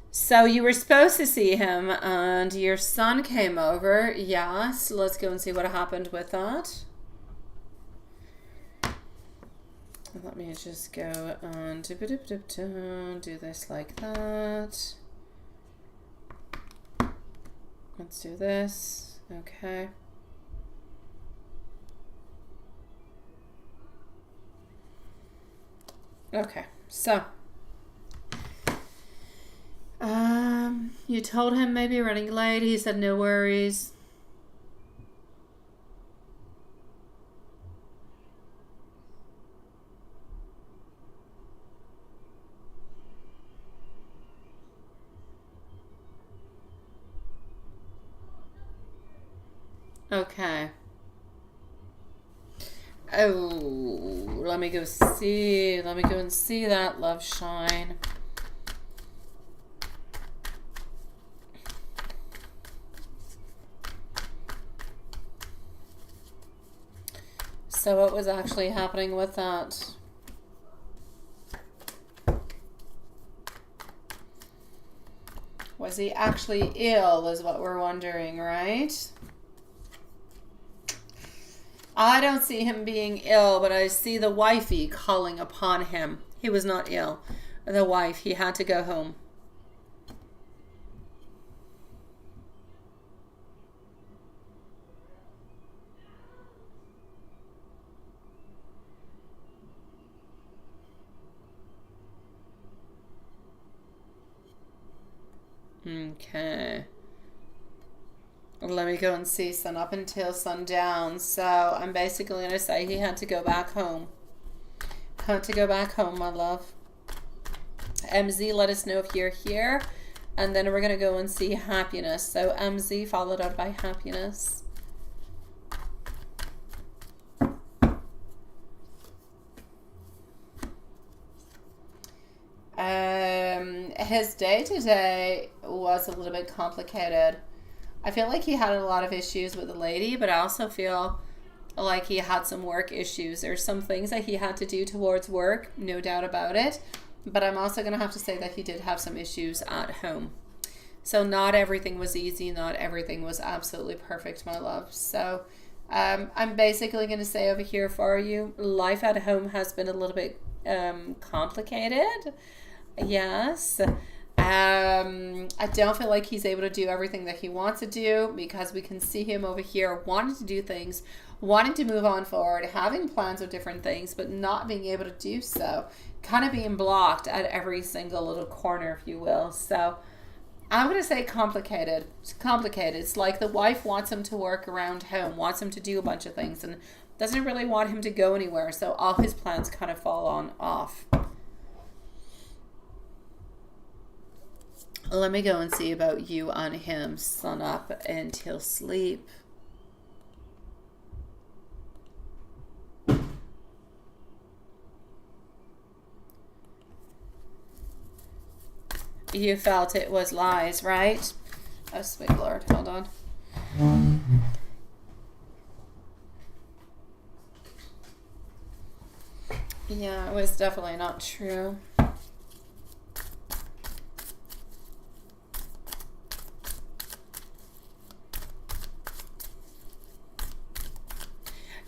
So you were supposed to see him and your son came over. Yes, let's go and see what happened with that. Let me just go and do this like that. Let's do this. Okay. Okay, so you told him maybe running late. He said no worries. Okay. Oh, let me go see. Let me go and see that, Love Shine. So what was actually happening with that? Was he actually ill is what we're wondering, right? I don't see him being ill, but I see the wifey calling upon him. He was not ill. The wife, he had to go home. Okay. Let me go and see sun up until sundown. So I'm basically going to say he had to go back home. Had to go back home, my love. MZ, let us know if you're here. And then we're going to go and see Happiness. So MZ followed up by Happiness. His day today was a little bit complicated. I feel like he had a lot of issues with the lady, but I also feel like he had some work issues. There's some things that he had to do towards work, no doubt about it. But I'm also going to have to say that he did have some issues at home. So not everything was easy. Not everything was absolutely perfect, my love. So I'm basically going to say over here for you, life at home has been a little bit complicated. Yes. I don't feel like he's able to do everything that he wants to do because we can see him over here wanting to do things, wanting to move on forward, having plans of different things, but not being able to do so. Kind of being blocked at every single little corner, if you will. So I'm going to say complicated. It's complicated. It's like the wife wants him to work around home, wants him to do a bunch of things, and doesn't really want him to go anywhere. So all his plans kind of fall on off. Let me go and see about you on him. Sun up until sleep. You felt it was lies, right? Oh, sweet Lord. Hold on. Yeah, it was definitely not true.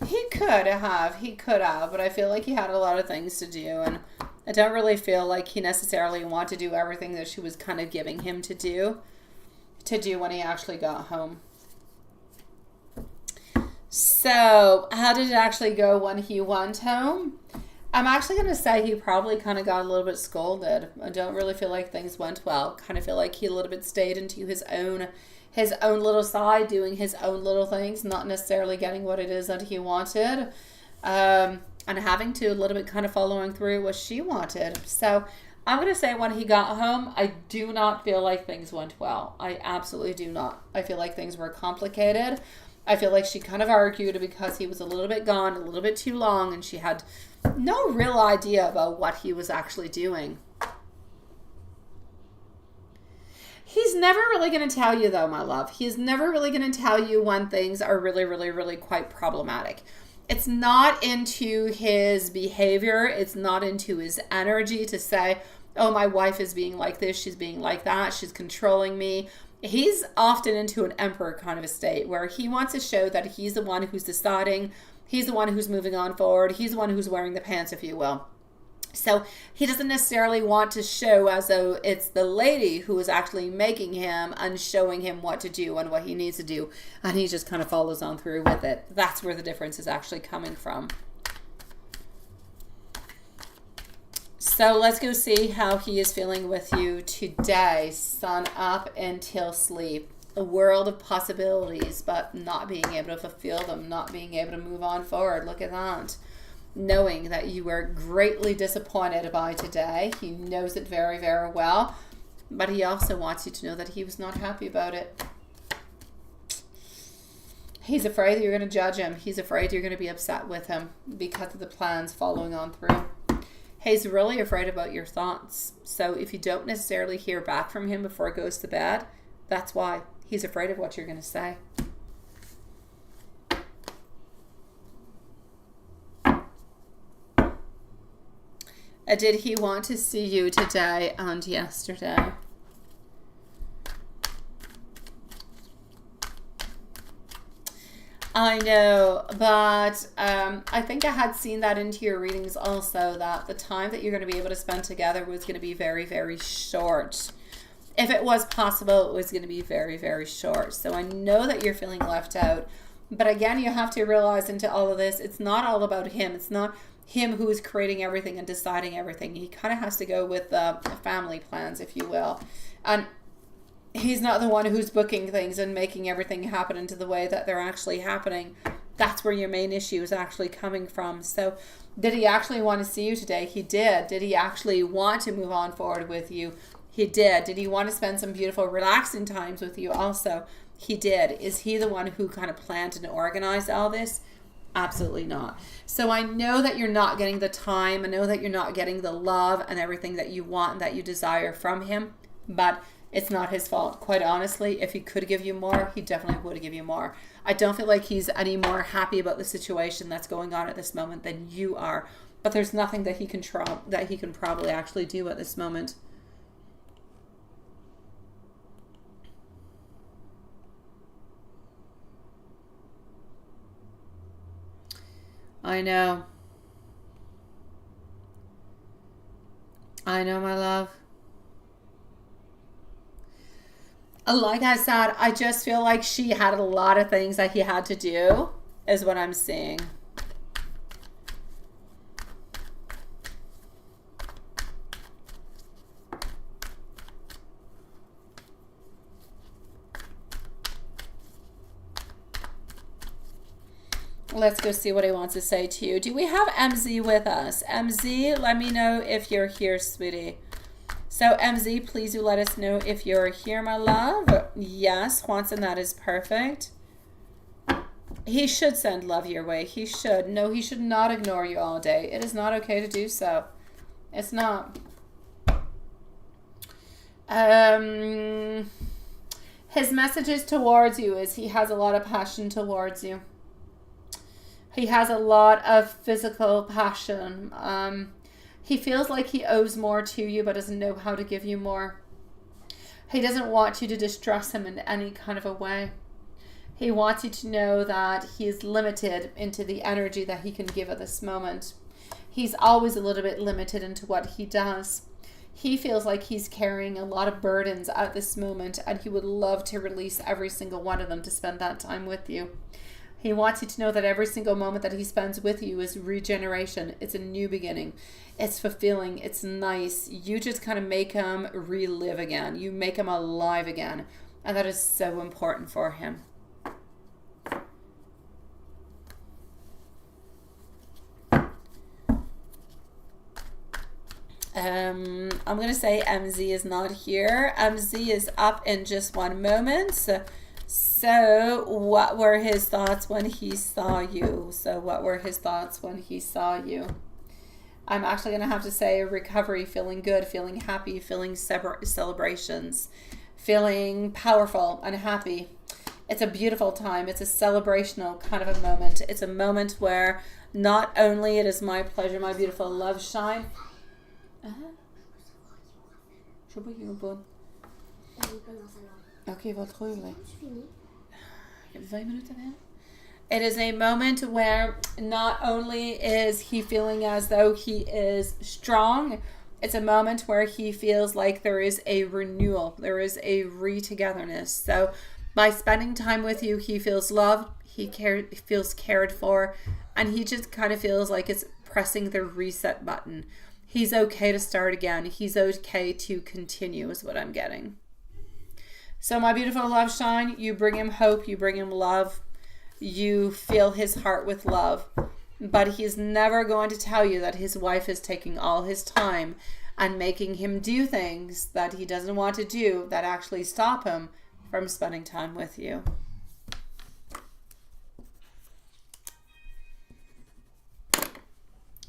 He could have, but I feel like he had a lot of things to do, and I don't really feel like he necessarily wanted to do everything that she was kind of giving him to do when he actually got home. So, how did it actually go when he went home? I'm actually going to say he probably kind of got a little bit scolded. I don't really feel like things went well. Kind of feel like he a little bit stayed into his own little side, doing his own little things, not necessarily getting what it is that he wanted, and having to a little bit kind of following through what she wanted. So I'm going to say when he got home, I do not feel like things went well. I absolutely do not. I feel like things were complicated. I feel like she kind of argued because he was a little bit gone, a little bit too long, and she had no real idea about what he was actually doing. He's never really going to tell you, though, my love. He's never really going to tell you when things are really, really, really quite problematic. It's not into his behavior. It's not into his energy to say, oh, my wife is being like this. She's being like that. She's controlling me. He's often into an emperor kind of a state where he wants to show that he's the one who's deciding. He's the one who's moving on forward. He's the one who's wearing the pants, if you will. So he doesn't necessarily want to show as though it's the lady who is actually making him and showing him what to do and what he needs to do. And he just kind of follows on through with it. That's where the difference is actually coming from. So let's go see how he is feeling with you today. Sun up until sleep. A world of possibilities, but not being able to fulfill them, not being able to move on forward. Look at that. Knowing that you were greatly disappointed by today. He knows it very, very well. But he also wants you to know that he was not happy about it. He's afraid that you're going to judge him. He's afraid you're going to be upset with him because of the plans following on through. He's really afraid about your thoughts. So if you don't necessarily hear back from him before it goes to bed, that's why. He's afraid of what you're going to say. Did he want to see you today and yesterday? I know, but I think I had seen that into your readings also, that the time that you're going to be able to spend together was going to be very, very short. If it was possible, it was going to be very, very short. So I know that you're feeling left out. But again, you have to realize into all of this, it's not all about him. It's not him who is creating everything and deciding everything. He kind of has to go with the family plans, if you will. And he's not the one who's booking things and making everything happen into the way that they're actually happening. That's where your main issue is actually coming from. So did he actually want to see you today? He did. Did he actually want to move on forward with you? He did. Did he want to spend some beautiful relaxing times with you also? He did. Is he the one who kind of planned and organized all this? Absolutely not. So I know that you're not getting the time. I know that you're not getting the love and everything that you want and that you desire from him. But it's not his fault. Quite honestly, if he could give you more, he definitely would give you more. I don't feel like he's any more happy about the situation that's going on at this moment than you are. But there's nothing that he can probably actually do at this moment. I know. I know, my love. Like I said, I just feel like she had a lot of things that he had to do, is what I'm seeing. Let's go see what he wants to say to you. Do we have MZ with us? MZ, let me know if you're here, sweetie. So MZ, please do let us know if you're here, my love. Yes, Juanson, that is perfect. He should send love your way. He should. No, he should not ignore you all day. It is not okay to do so. It's not. His messages towards you is he has a lot of passion towards you. He has a lot of physical passion. He feels like he owes more to you but doesn't know how to give you more. He doesn't want you to distrust him in any kind of a way. He wants you to know that he is limited into the energy that he can give at this moment. He's always a little bit limited into what he does. He feels like he's carrying a lot of burdens at this moment and he would love to release every single one of them to spend that time with you. He wants you to know that every single moment that he spends with you is regeneration. It's a new beginning. It's fulfilling. It's nice. You just kind of make him relive again. You make him alive again. And that is so important for him. I'm going to say MZ is not here. MZ is up in just one moment. So what were his thoughts when he saw you? I'm actually going to have to say recovery, feeling good, feeling happy, feeling celebrations, feeling powerful and happy. It's a beautiful time. It's a celebrational kind of a moment. It's a moment where not only it is my pleasure, my beautiful love shine. Je sais pas qui va pas. Ok, il va le trouver. 20 minutes avant. It is a moment where not only is he feeling as though he is strong, it's a moment where he feels like there is a renewal, there is a re-togetherness. So by spending time with you, he feels loved, he feels cared for, and he just kind of feels like it's pressing the reset button. He's okay to start again. He's okay to continue is what I'm getting. So my beautiful love shine, you bring him hope, you bring him love, you fill his heart with love. But he's never going to tell you that his wife is taking all his time and making him do things that he doesn't want to do that actually stop him from spending time with you.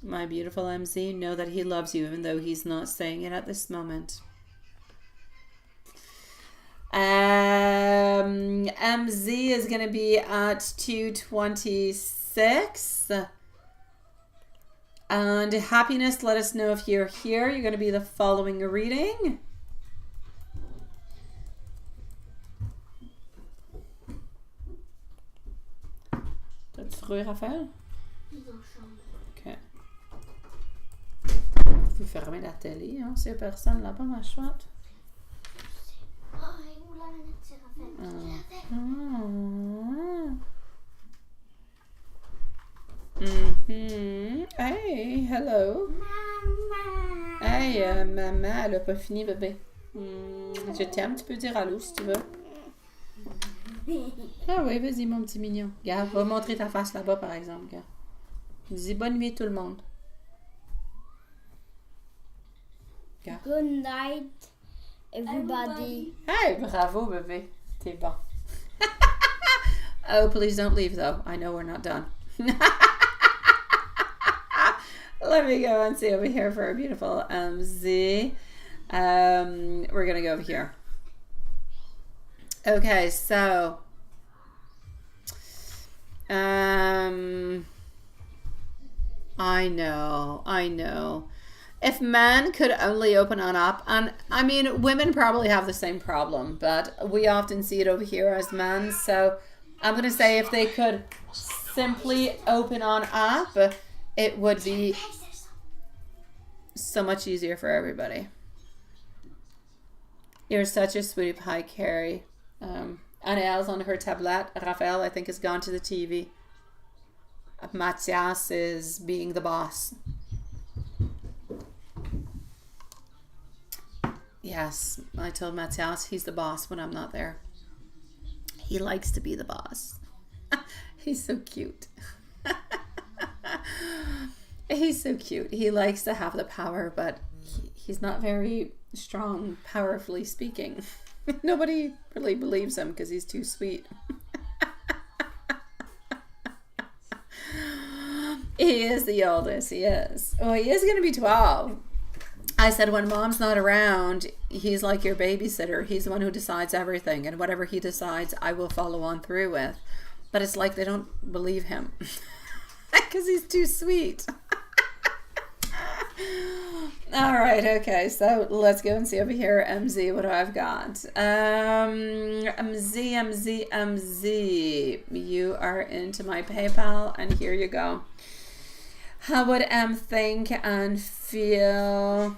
My beautiful MZ, know that he loves you even though he's not saying it at this moment. MZ is going to be at 226. And happiness, let us know if you're here. You're going to be the following reading. T'as-tu trouvé Raphaël? Ok. Vous fermez la télé, hein? S'il y a personne là-bas, ma chouette. Hey, hello. Maman. Hey, maman, elle a pas fini, bébé. Je t'aime, tu peux dire allô si tu veux. Ah oui, vas-y, mon petit mignon. Regarde, va montrer ta face là-bas, par exemple. Regarde. Dis bonne nuit tout le monde. Regarde. Good night, everybody. Hey, bravo, bébé. T'es bon. Oh, please don't leave, though. I know we're not done. Let me go and see over here for a beautiful Z. We're going to go over here. Okay, so I know. If men could only open on up, and I mean, women probably have the same problem, but we often see it over here as men. So I'm going to say if they could simply open on up, it would be so much easier for everybody. You're such a sweetie pie, Carrie. Annelle's on her tablet. Raphael, I think, has gone to the TV. Matthias is being the boss. Yes, I told Matthias he's the boss when I'm not there. He likes to be the boss. He's so cute. He's so cute. He likes to have the power, but he's not very strong, powerfully speaking. Nobody really believes him because he's too sweet. He is the oldest, he is. Oh, he is going to be 12. I said when mom's not around, he's like your babysitter. He's the one who decides everything, and whatever he decides, I will follow on through with. But it's like they don't believe him because he's too sweet. All right, okay, so let's go and see over here, MZ, what do I've got? MZ, you are into my PayPal, and here you go. How would M think and feel?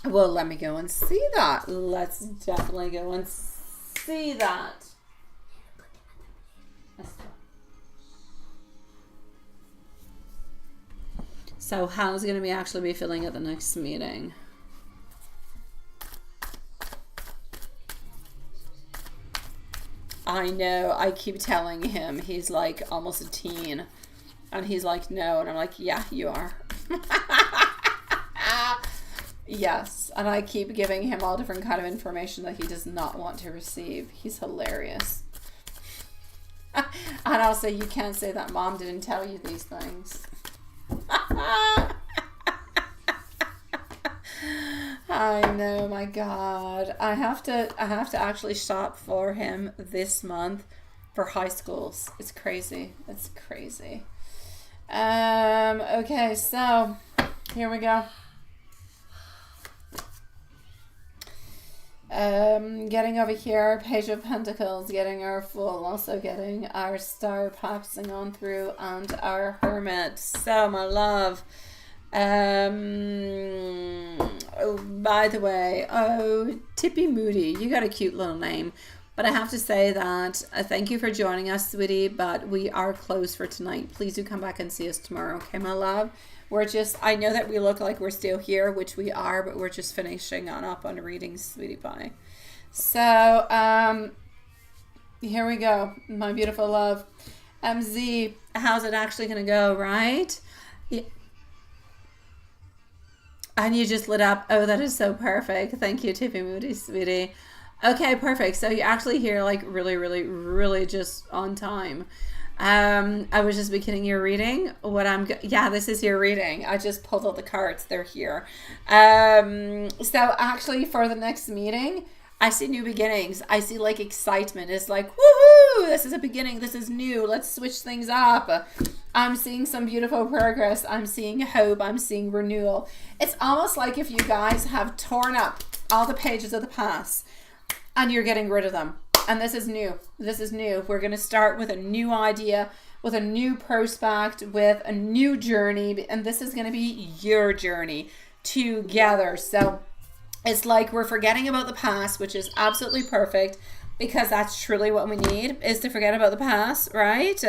Well, let me go and see that. Let's definitely go and see that. So how's going to be actually be feeling at the next meeting? I know, I keep telling him he's like almost a teen. And he's like, no. And I'm like, yeah, you are. Yes. And I keep giving him all different kind of information that he does not want to receive. He's hilarious. And I'll say, you can't say that Mom didn't tell you these things. I know, my God. I have to actually shop for him this month for high schools. It's crazy. It's crazy. Okay, so here we go. Getting over here, Page of Pentacles, getting our Fool, also getting our Star passing on through, and our Hermit. So, my love. Oh, by the way, Tippy Moody, you got a cute little name. But I have to say that thank you for joining us, sweetie, but we are closed for tonight. Please do come back and see us tomorrow, okay, my love? We're just, I know that we look like we're still here, which we are, but we're just finishing up on readings, sweetie pie. So, here we go, my beautiful love. MZ, how's it actually going to go, right? Yeah. And you just lit up. Oh, that is so perfect. Thank you, Tippy Moody, sweetie. Okay, perfect. So you're actually here like really, really, really just on time. I was just beginning your reading. Yeah, this is your reading. I just pulled out the cards. They're here. So actually for the next meeting, I see new beginnings. I see like excitement. It's like, woohoo, this is a beginning. This is new. Let's switch things up. I'm seeing some beautiful progress. I'm seeing hope. I'm seeing renewal. It's almost like if you guys have torn up all the pages of the past and you're getting rid of them. And this is new. This is new. We're going to start with a new idea, with a new prospect, with a new journey. And this is going to be your journey together. So it's like we're forgetting about the past, which is absolutely perfect because that's truly what we need, is to forget about the past, right?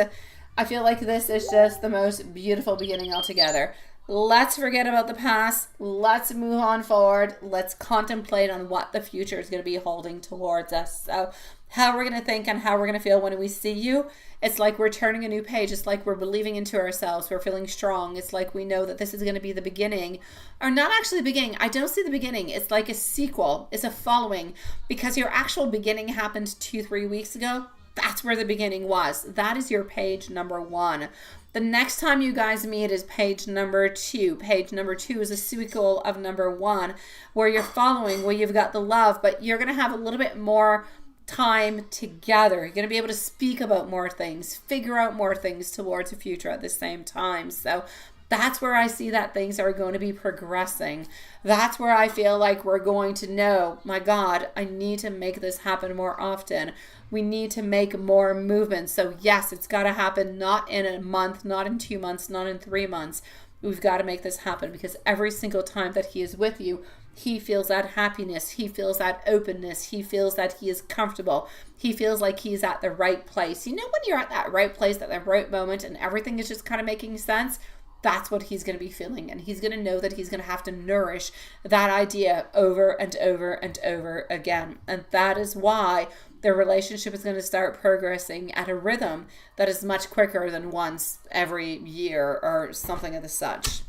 I feel like this is just the most beautiful beginning altogether. Let's forget about the past. Let's move on forward. Let's contemplate on what the future is going to be holding towards us. So how we're going to think and how we're going to feel when we see you, it's like we're turning a new page. It's like we're believing into ourselves. We're feeling strong. It's like we know that this is going to be the beginning, or not actually the beginning. I don't see the beginning. It's like a sequel. It's a following, because your actual beginning happened 2-3 weeks ago. That's where the beginning was. That is your page number 1. The next time you guys meet is page number 2. Page number 2 is a sequel of number 1, where you're following, where you've got the love, but you're going to have a little bit more time together. You're going to be able to speak about more things, figure out more things towards the future at the same time. So that's where I see that things are going to be progressing. That's where I feel like we're going to know, my God, I need to make this happen more often. We need to make more movement. So yes, it's got to happen not in a month, not in 2 months, not in 3 months. We've got to make this happen, because every single time that he is with you, he feels that happiness. He feels that openness. He feels that he is comfortable. He feels like he's at the right place. You know, when you're at that right place at the right moment and everything is just kind of making sense, that's what he's going to be feeling. And he's going to know that he's going to have to nourish that idea over and over and over again. And that is why the relationship is going to start progressing at a rhythm that is much quicker than once every year or something of the such.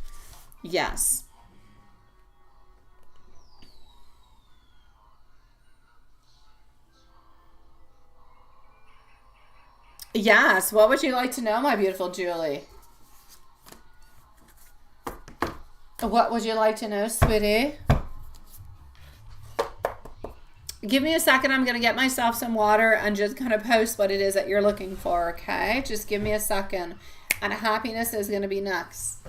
Yes. Yes. What would you like to know, my beautiful Julie? What would you like to know, sweetie? Give me a second. I'm going to get myself some water and just kind of post what it is that you're looking for, okay? Just give me a second. And happiness is going to be next.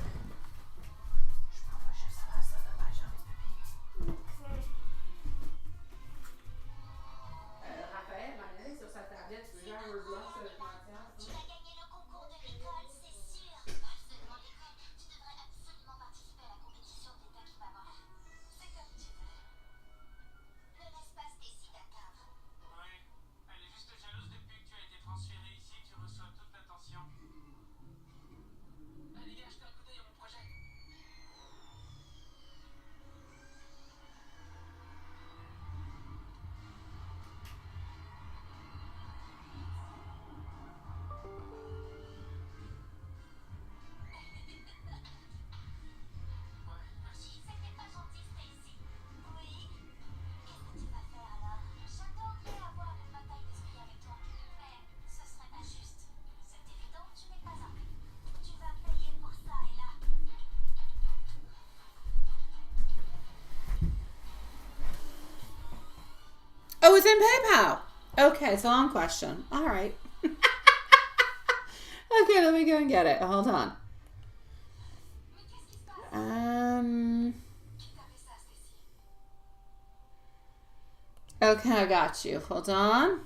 Oh, it's in PayPal. Okay, it's a long question. All right. Okay, let me go and get it. Hold on. Okay, I got you. Hold on.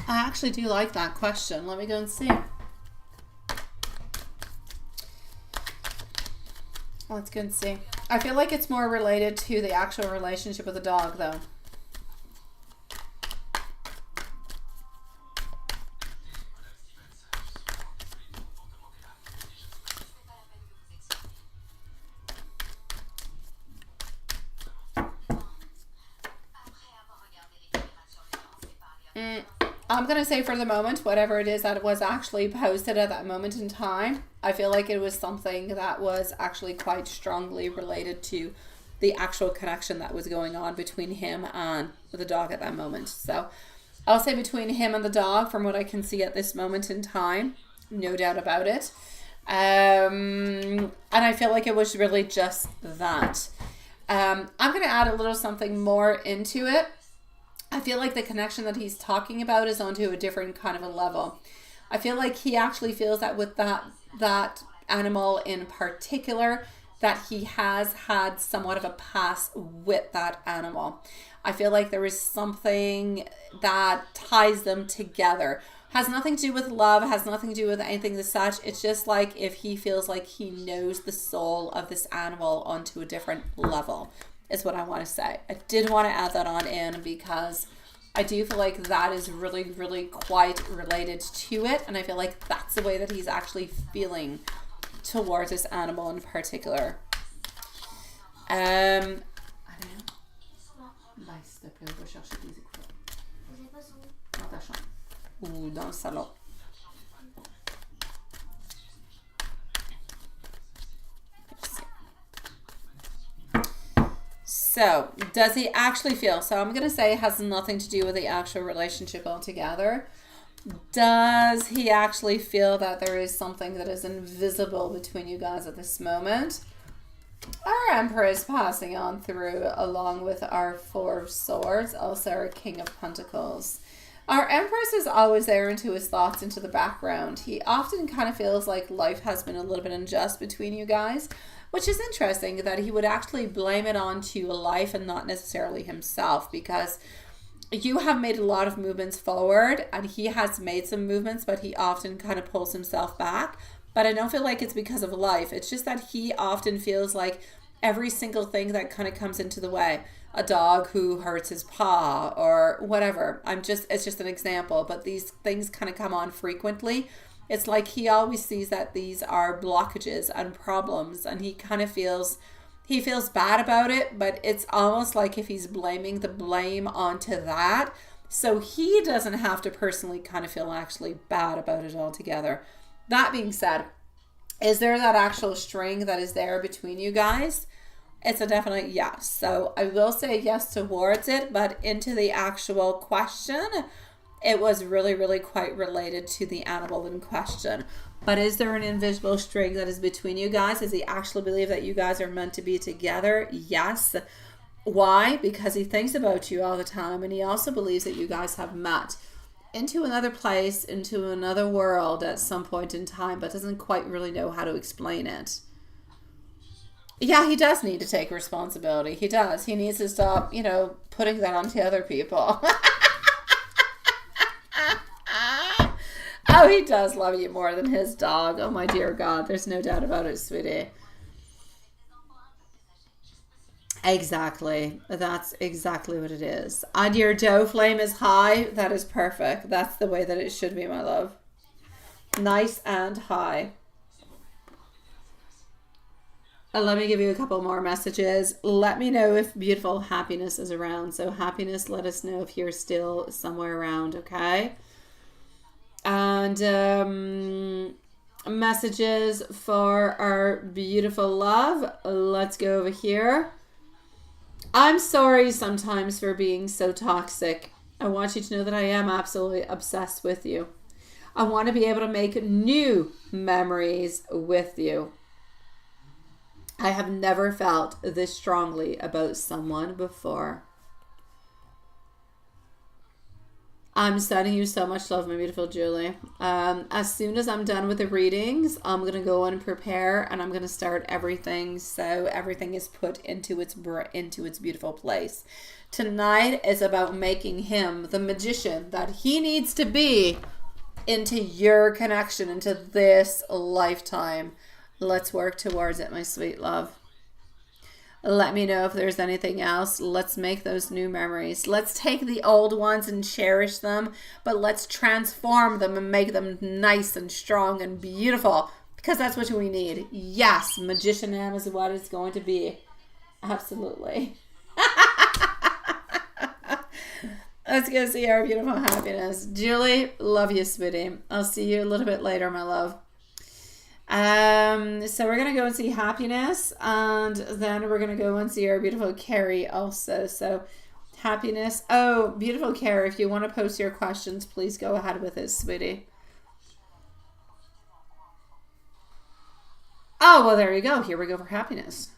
I actually do like that question. Let me go and see. Let's go and see. I feel like it's more related to the actual relationship with the dog, though. I'm going to say for the moment, whatever it is that was actually posted at that moment in time, I feel like it was something that was actually quite strongly related to the actual connection that was going on between him and the dog at that moment. So I'll say between him and the dog, from what I can see at this moment in time, no doubt about it. And I feel like it was really just that. I'm going to add a little something more into it. I feel like the connection that he's talking about is onto a different kind of a level. I feel like he actually feels that with that animal in particular, that he has had somewhat of a past with that animal. I feel like there is something that ties them together. Has nothing to do with love, has nothing to do with anything as such. It's just like if he feels like he knows the soul of this animal onto a different level, is what I want to say. I did want to add that on in because I do feel like that is really, really quite related to it. And I feel like that's the way that he's actually feeling towards this animal in particular. I don't know. Vai, s'il te plaît, on va chercher des écouteurs. Vous n'avez pas son dans ta chambre. Ou dans le salon. So, does he actually feel? So, I'm going to say it has nothing to do with the actual relationship altogether. Does he actually feel that there is something that is invisible between you guys at this moment? Our Emperor is passing on through along with our Four of Swords, also our King of Pentacles. Our Empress is always there into his thoughts, into the background. He often kind of feels like life has been a little bit unjust between you guys, which is interesting that he would actually blame it onto life and not necessarily himself, because you have made a lot of movements forward and he has made some movements, but he often kind of pulls himself back. But I don't feel like it's because of life. It's just that he often feels like every single thing that kind of comes into the way, a dog who hurts his paw or whatever. It's just an example, but these things kind of come on frequently. It's like he always sees that these are blockages and problems, and he kind of feels bad about it, but it's almost like if he's blaming the blame onto that, so he doesn't have to personally kind of feel actually bad about it altogether. That being said, is there that actual string that is there between you guys? It's a definite yes. So I will say yes towards it, but into the actual question, it was really, really quite related to the animal in question. But is there an invisible string that is between you guys? Does he actually believe that you guys are meant to be together? Yes. Why? Because he thinks about you all the time, and he also believes that you guys have met into another place, into another world at some point in time, but doesn't quite really know how to explain it. Yeah, he does need to take responsibility. He does. He needs to stop, putting that onto other people. Oh, he does love you more than his dog. Oh, my dear God. There's no doubt about it, sweetie. Exactly. That's exactly what it is. And your dough flame is high. That is perfect. That's the way that it should be, my love. Nice and high. Let me give you a couple more messages. Let me know if beautiful happiness is around. So happiness, let us know if you're still somewhere around, okay? And messages for our beautiful love. Let's go over here. I'm sorry sometimes for being so toxic. I want you to know that I am absolutely obsessed with you. I want to be able to make new memories with you. I have never felt this strongly about someone before. I'm sending you so much love, my beautiful Julie. As soon as I'm done with the readings, I'm going to go and prepare, and I'm going to start everything so everything is put into its beautiful place. Tonight is about making him the magician that he needs to be into your connection, into this lifetime. Let's work towards it, my sweet love. Let me know if there's anything else. Let's make those new memories. Let's take the old ones and cherish them, but let's transform them and make them nice and strong and beautiful, because that's what we need. Yes, Magician M is what it's going to be. Absolutely. Let's go see our beautiful happiness. Julie, love you, sweetie. I'll see you a little bit later, my love. So we're going to go and see happiness, and then we're going to go and see our beautiful Carrie also. So happiness. Oh, beautiful Carrie, if you want to post your questions, please go ahead with it, sweetie. Oh, well, there you go. Here we go for happiness.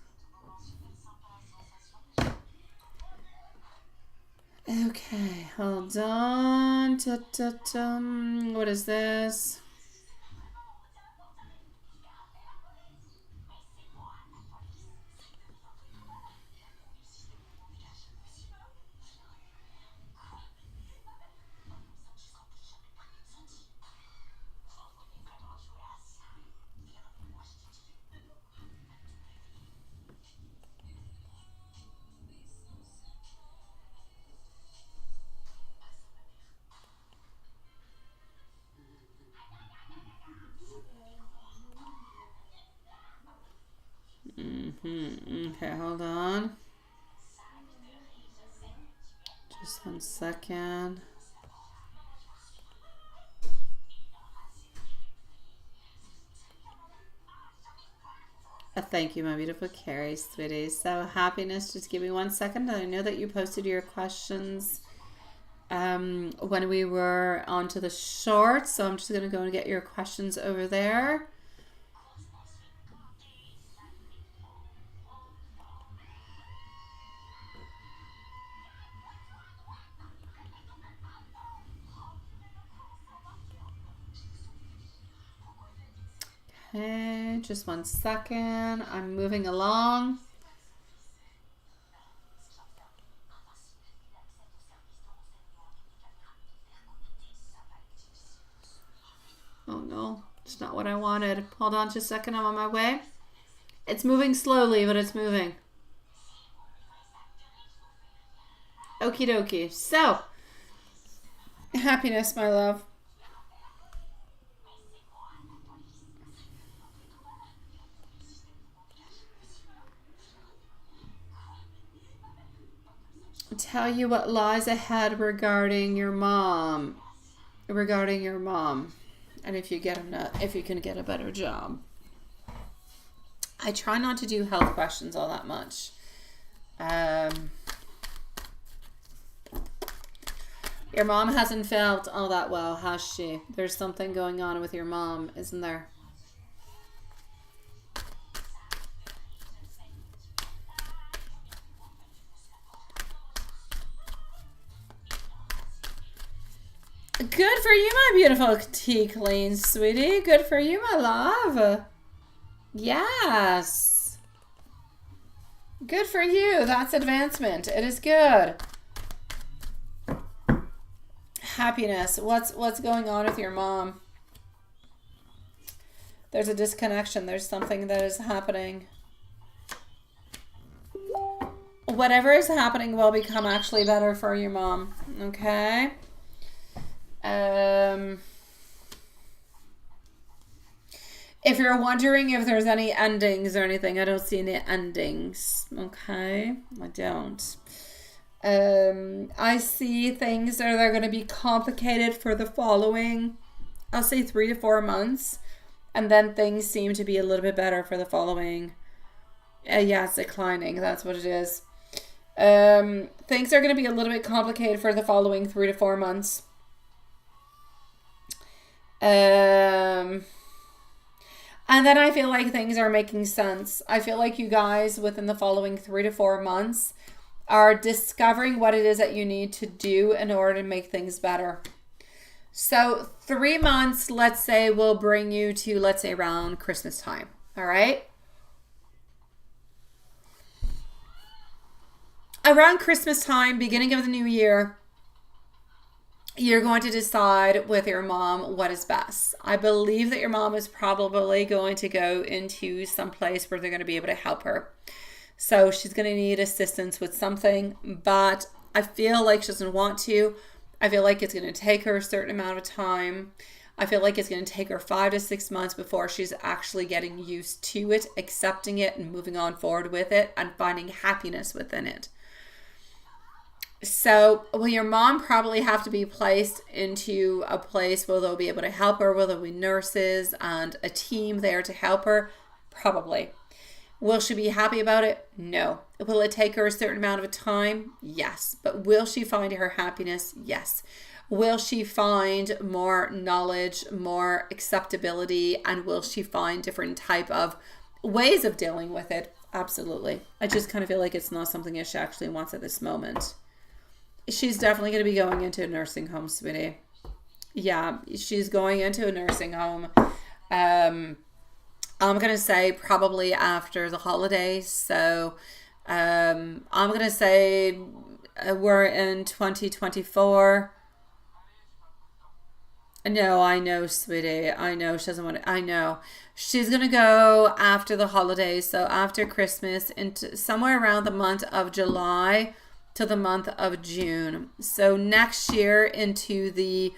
Okay, hold on. What is this? Okay, hold on. Just 1 second. Thank you, my beautiful Carrie, sweetie. So happiness, just give me 1 second. I know that you posted your questions when we were onto the short, so I'm just going to go and get your questions over there. Okay, just 1 second. I'm moving along. Oh no, it's not what I wanted. Hold on just a second, I'm on my way. It's moving slowly, but it's moving. Okie dokie. So, happiness, my love. Tell you what lies ahead regarding your mom. And if you can get a better job. I try not to do health questions all that much. Your mom hasn't felt all that well, has she? There's something going on with your mom, isn't there? Good for you, my beautiful tea clean, sweetie. Good for you, my love. Yes. Good for you. That's advancement. It is good. Happiness. What's going on with your mom? There's a disconnection. There's something that is happening. Whatever is happening will become actually better for your mom. Okay? If you're wondering if there's any endings or anything, I don't see any endings. Okay? I don't. I see things that are going to be complicated for the following, I'll say 3 to 4 months. And then things seem to be a little bit better for the following. Yeah, it's declining. That's what it is. Things are going to be a little bit complicated for the following 3 to 4 months. And then I feel like things are making sense. I feel like you guys within the following 3 to 4 months are discovering what it is that you need to do in order to make things better. So 3 months, let's say, will bring you to, let's say, around Christmas time. All right. Around Christmas time, beginning of the new year, you're going to decide with your mom what is best. I believe that your mom is probably going to go into some place where they're going to be able to help her. So she's going to need assistance with something, but I feel like she doesn't want to. I feel like it's going to take her a certain amount of time. I feel like it's going to take her 5 to 6 months before she's actually getting used to it, accepting it, and moving on forward with it and finding happiness within it. So will your mom probably have to be placed into a place where they'll be able to help her, where there'll be nurses and a team there to help her? Probably. Will she be happy about it? No. Will it take her a certain amount of time? Yes. But will she find her happiness? Yes. Will she find more knowledge, more acceptability, and will she find different type of ways of dealing with it? Absolutely. I just kind of feel like it's not something that she actually wants at this moment. She's definitely going to be going into a nursing home, sweetie. Yeah, she's going into a nursing home. I'm going to say probably after the holidays. So I'm going to say we're in 2024. No, I know, sweetie. I know she doesn't want to. I know. She's going to go after the holidays. So after Christmas, into somewhere around the month of July to the month of June. So next year into the,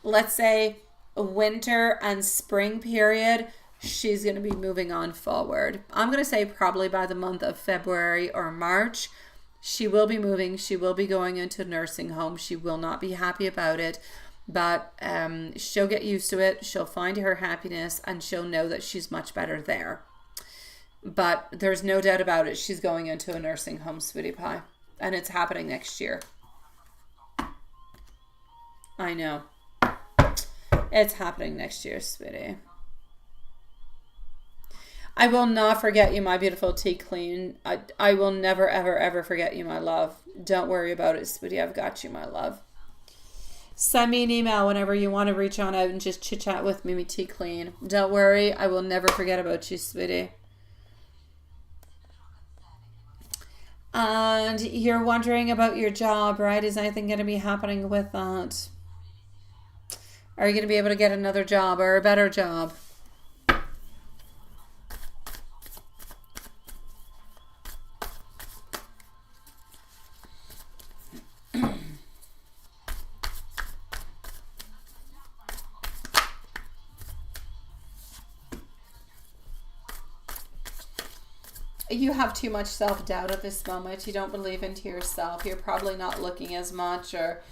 let's say, winter and spring period, she's going to be moving on forward. I'm going to say probably by the month of February or March, she will be moving. She will be going into a nursing home. She will not be happy about it, but she'll get used to it. She'll find her happiness and she'll know that she's much better there. But there's no doubt about it. She's going into a nursing home, sweetie pie. And it's happening next year. I know. It's happening next year, sweetie. I will not forget you, my beautiful tea queen. I will never, ever, ever forget you, my love. Don't worry about it, sweetie. I've got you, my love. Send me an email whenever you want to reach on out and just chit-chat with me, tea queen. Don't worry. I will never forget about you, sweetie. And you're wondering about your job, right? Is anything going to be happening with that? Are you going to be able to get another job or a better job? You have too much self-doubt at this moment. You don't believe into yourself. You're probably not looking as much, or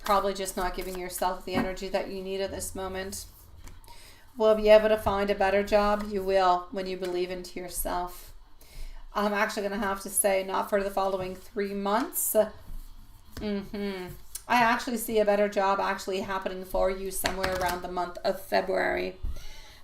probably just not giving yourself the energy that you need at this moment. Will you be able to find a better job? You will, when you believe into yourself. I'm actually going to have to say not for the following 3 months. I actually see a better job actually happening for you somewhere around the month of February.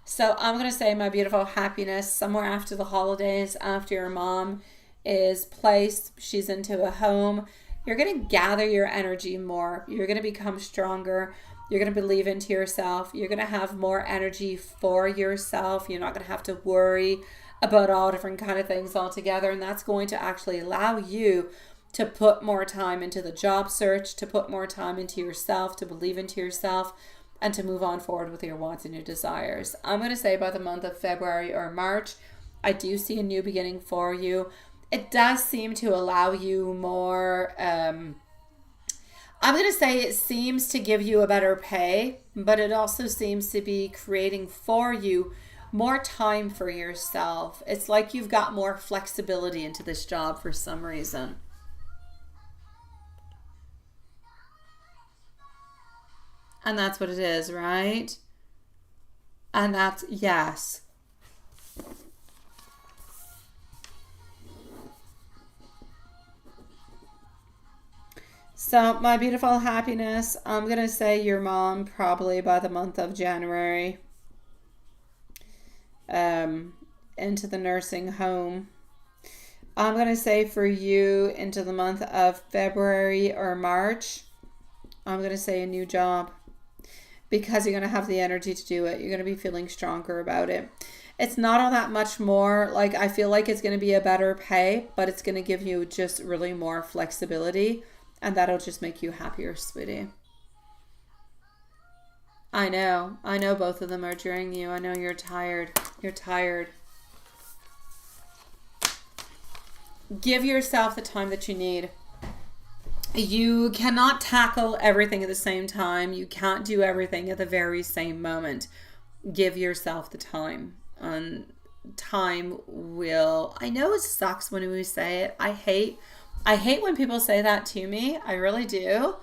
So I'm going to say, my beautiful happiness, somewhere after the holidays, after your mom is placed, she's into a home, you're going to gather your energy more. You're going to become stronger. You're going to believe into yourself. You're going to have more energy for yourself. You're not going to have to worry about all different kind of things altogether. And that's going to actually allow you to put more time into the job search, to put more time into yourself, to believe into yourself, and to move on forward with your wants and your desires. I'm going to say by the month of February or March, I do see a new beginning for you. It does seem to allow you more, I'm going to say it seems to give you a better pay, but it also seems to be creating for you more time for yourself. It's like you've got more flexibility into this job for some reason. And that's what it is, right? And that's yes. So, my beautiful happiness, I'm going to say your mom probably by the month of January into the nursing home. I'm going to say for you into the month of February or March, I'm going to say a new job, because you're going to have the energy to do it. You're going to be feeling stronger about it. It's not all that much more. Like, I feel like it's going to be a better pay, but it's going to give you just really more flexibility, and that'll just make you happier, sweetie. I know both of them are draining you. I know you're tired. You're tired. Give yourself the time that you need. You cannot tackle everything at the same time. You can't do everything at the very same moment. Give yourself the time. And time will... I know it sucks when we say it. I hate when people say that to me. I really do.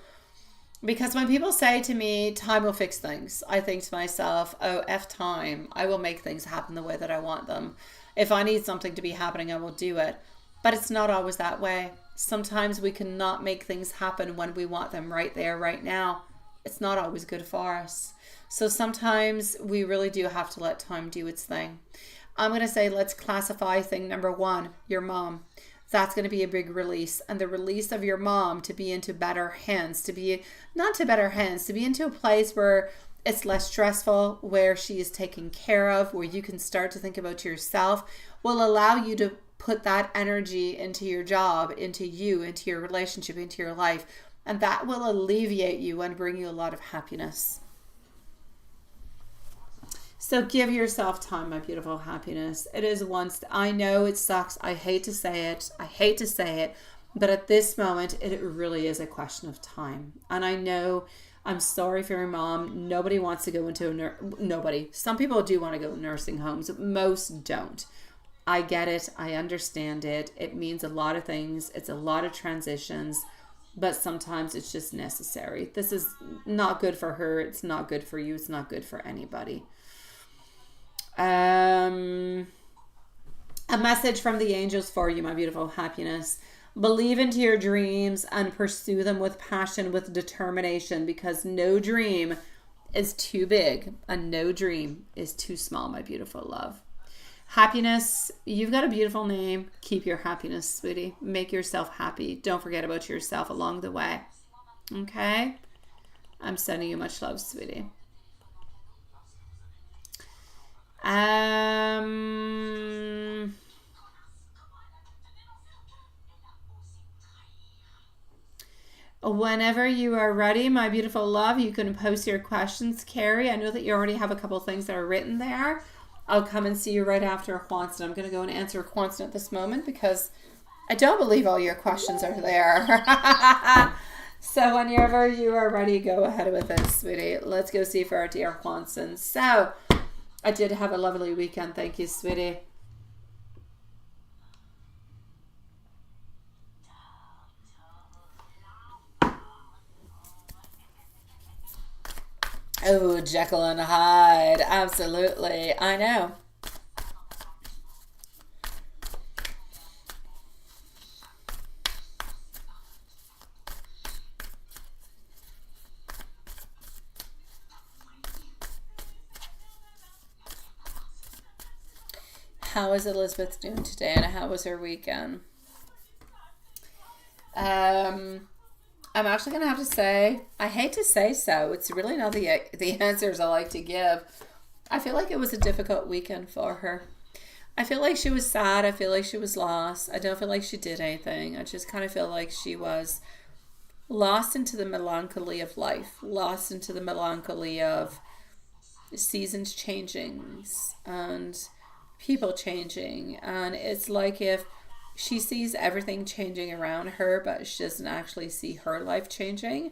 Because when people say to me, time will fix things, I think to myself, oh, F time. I will make things happen the way that I want them. If I need something to be happening, I will do it. But it's not always that way. Sometimes we cannot make things happen when we want them right there, right now. It's not always good for us. So sometimes we really do have to let time do its thing. I'm going to say, let's classify thing number 1, your mom. That's going to be a big release. And the release of your mom to be into better hands, to be into a place where it's less stressful, where she is taken care of, where you can start to think about yourself, will allow you to put that energy into your job, into you, into your relationship, into your life. And that will alleviate you and bring you a lot of happiness. So give yourself time, my beautiful happiness. It is once, I know it sucks. I hate to say it. But at this moment, it really is a question of time. And I know, I'm sorry for your mom. Nobody wants to go into nobody. Some people do want to go to nursing homes. Most don't. I get it. I understand it. It means a lot of things. It's a lot of transitions. But sometimes it's just necessary. This is not good for her. It's not good for you. It's not good for anybody. A message from the angels for you, my beautiful happiness. Believe into your dreams and pursue them with passion, with determination, because no dream is too big and no dream is too small, my beautiful love. Happiness, you've got a beautiful name. Keep your happiness, sweetie. Make yourself happy. Don't forget about yourself along the way. Okay? I'm sending you much love, sweetie. Whenever you are ready, my beautiful love, you can post your questions, Carrie. I know that you already have a couple things that are written there. I'll come and see you right after Juanston. I'm going to go and answer Juanston at this moment because I don't believe all your questions are there. So whenever you are ready, go ahead with it, sweetie. Let's go see for our dear Juanston. So I did have a lovely weekend. Thank you, sweetie. Oh, Jekyll and Hyde. Absolutely. I know. How is Elizabeth doing today, and how was her weekend? I'm actually going to have to say, I hate to say so. It's really not the answers I like to give. I feel like it was a difficult weekend for her. I feel like she was sad. I feel like she was lost. I don't feel like she did anything. I just kind of feel like she was lost into the melancholy of life, lost into the melancholy of seasons changing and people changing. And it's like if she sees everything changing around her, but she doesn't actually see her life changing.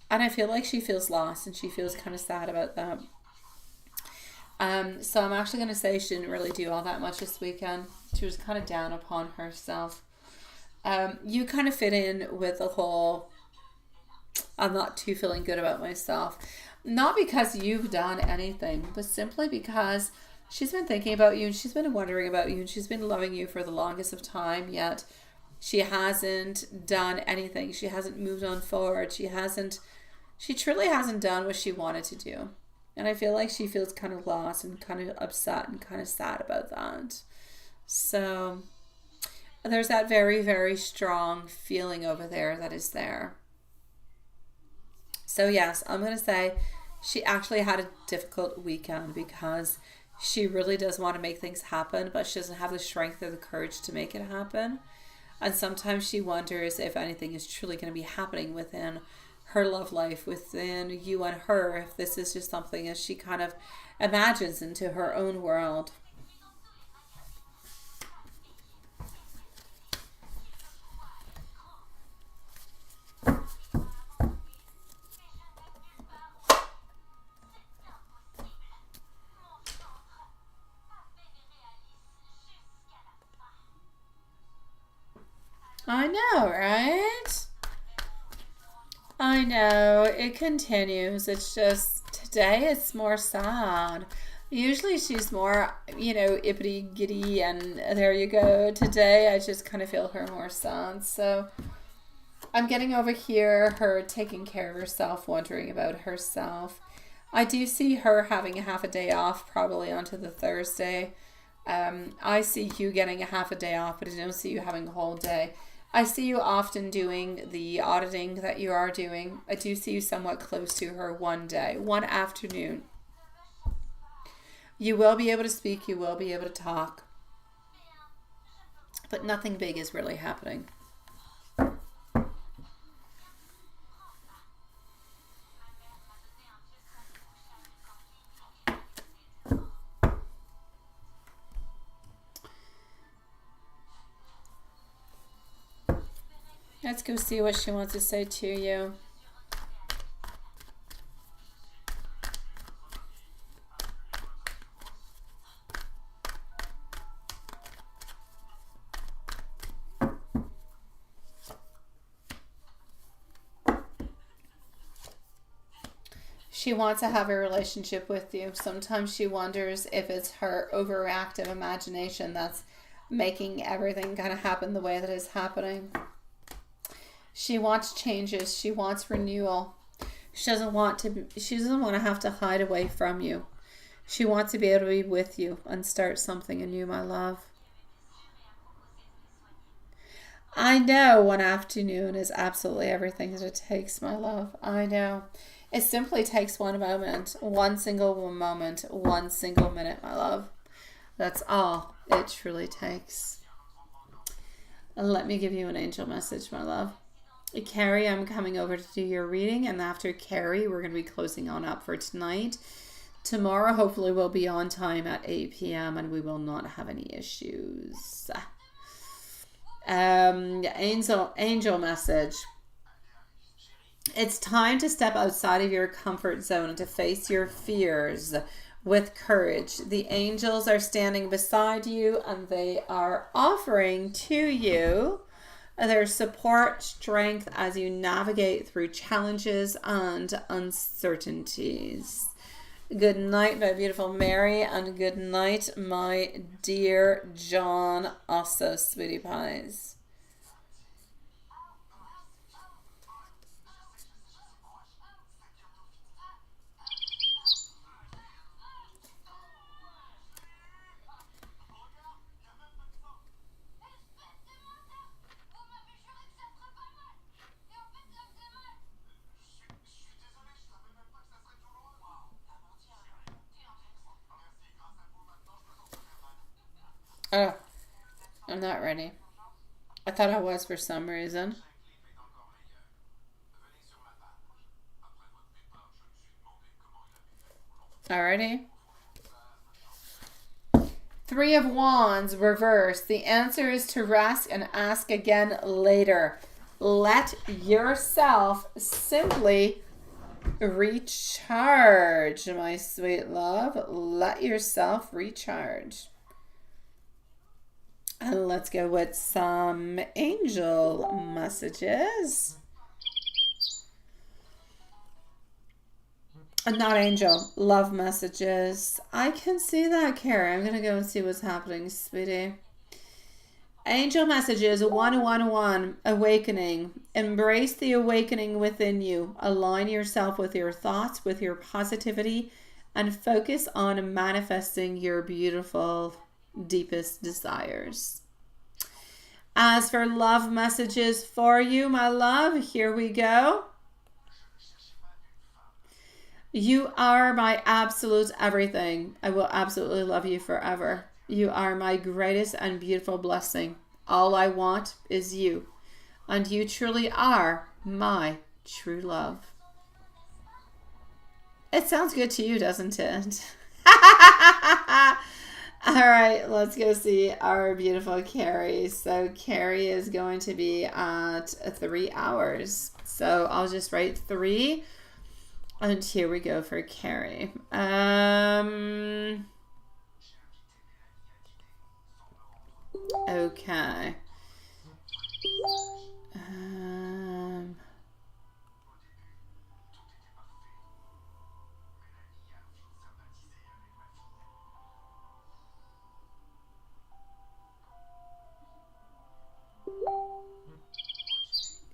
And I feel like she feels lost and she feels kind of sad about that. So I'm actually going to say she didn't really do all that much this weekend. She was kind of down upon herself. You kind of fit in with the whole, I'm not too feeling good about myself. Not because you've done anything, but simply because she's been thinking about you and she's been wondering about you and she's been loving you for the longest of time, yet she hasn't done anything. She hasn't moved on forward. She truly hasn't done what she wanted to do. And I feel like she feels kind of lost and kind of upset and kind of sad about that. So there's that very, very strong feeling over there that is there. So yes, I'm going to say she actually had a difficult weekend because she really does want to make things happen, but she doesn't have the strength or the courage to make it happen. And sometimes she wonders if anything is truly going to be happening within her love life, within you and her, if this is just something as she kind of imagines into her own world. I know, right? I know. It continues. It's just today it's more sad. Usually she's more, ippity giddy and there you go. Today I just kind of feel her more sad. So I'm getting over here her taking care of herself, wondering about herself. I do see her having a half a day off, probably onto the Thursday. I see you getting a half a day off, but I don't see you having a whole day. I see you often doing the auditing that you are doing. I do see you somewhat close to her one day, one afternoon. You will be able to speak, you will be able to talk, but nothing big is really happening. Let's go see what she wants to say to you. She wants to have a relationship with you. Sometimes she wonders if it's her overactive imagination that's making everything kind of happen the way that it's happening. She wants changes. She wants renewal. She doesn't want to have to hide away from you. She wants to be able to be with you and start something anew, my love. I know one afternoon is absolutely everything that it takes, my love. I know. It simply takes one moment, one single moment, one single minute, my love. That's all it truly takes. And let me give you an angel message, my love. Carrie, I'm coming over to do your reading, and after Carrie, we're going to be closing on up for tonight. Tomorrow, hopefully, we'll be on time at 8 p.m. and we will not have any issues. Angel message. It's time to step outside of your comfort zone and to face your fears with courage. The angels are standing beside you and they are offering to you their support, strength as you navigate through challenges and uncertainties. Good night, my beautiful Mary, and good night, my dear John, also, sweetie pies. Oh, I'm not ready. I thought I was for some reason. Alrighty. Three of Wands, reverse. The answer is to rest and ask again later. Let yourself simply recharge, my sweet love. Let yourself recharge. And let's go with some angel messages. Not angel. Love messages. I can see that, Carrie. I'm going to go and see what's happening, sweetie. Angel messages 111 awakening. Embrace the awakening within you. Align yourself with your thoughts, with your positivity, and focus on manifesting your beautiful, deepest desires. As for love messages for you, my love, here we go. You are my absolute everything. I will absolutely love you forever. You are my greatest and beautiful blessing. All I want is you. And you truly are my true love. It sounds good to you, doesn't it? All right, let's go see our beautiful Carrie. So Carrie is going to be at 3 hours. So I'll just write 3. And here we go for Carrie. Okay.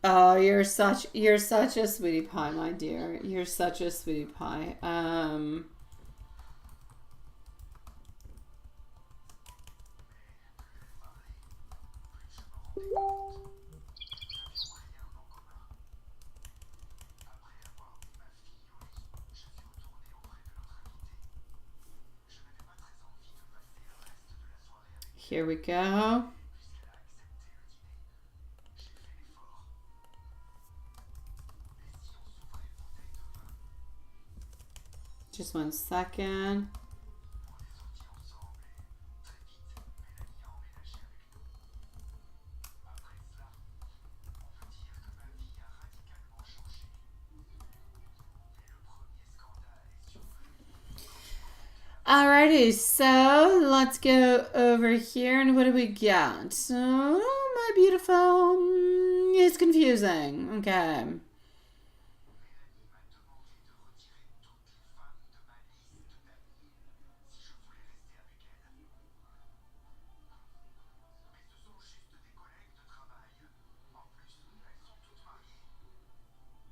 Oh, you're such a sweetie pie, my dear. You're such a sweetie pie. Here we go. Just 1 second. Alrighty, so let's go over here and what do we got? So, my beautiful, it's confusing. Okay.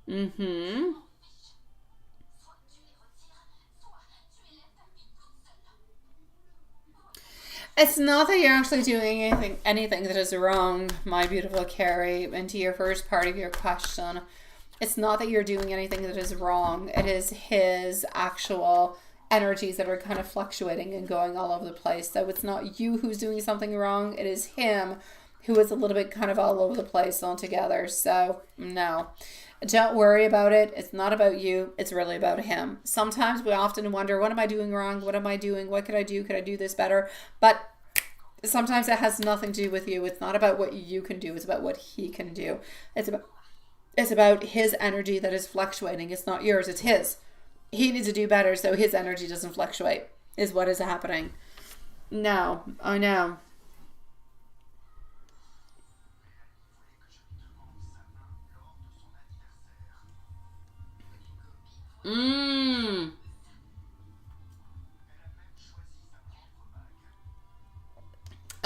Mm-hmm. It's not that you're actually doing anything that is wrong, my beautiful Carrie. And to your first part of your question, it's not that you're doing anything that is wrong. It is his actual energies that are kind of fluctuating and going all over the place. So it's not you who's doing something wrong. It is him who is a little bit kind of all over the place altogether. So no, don't worry about it. It's not about you. It's really about him. Sometimes we often wonder, what am I doing wrong? What am I doing? What could I do? Could I do this better? But sometimes it has nothing to do with you. It's not about what you can do. It's about what he can do. It's about his energy that is fluctuating. It's not yours. It's his. He needs to do better so his energy doesn't fluctuate, is what is happening. No, I know.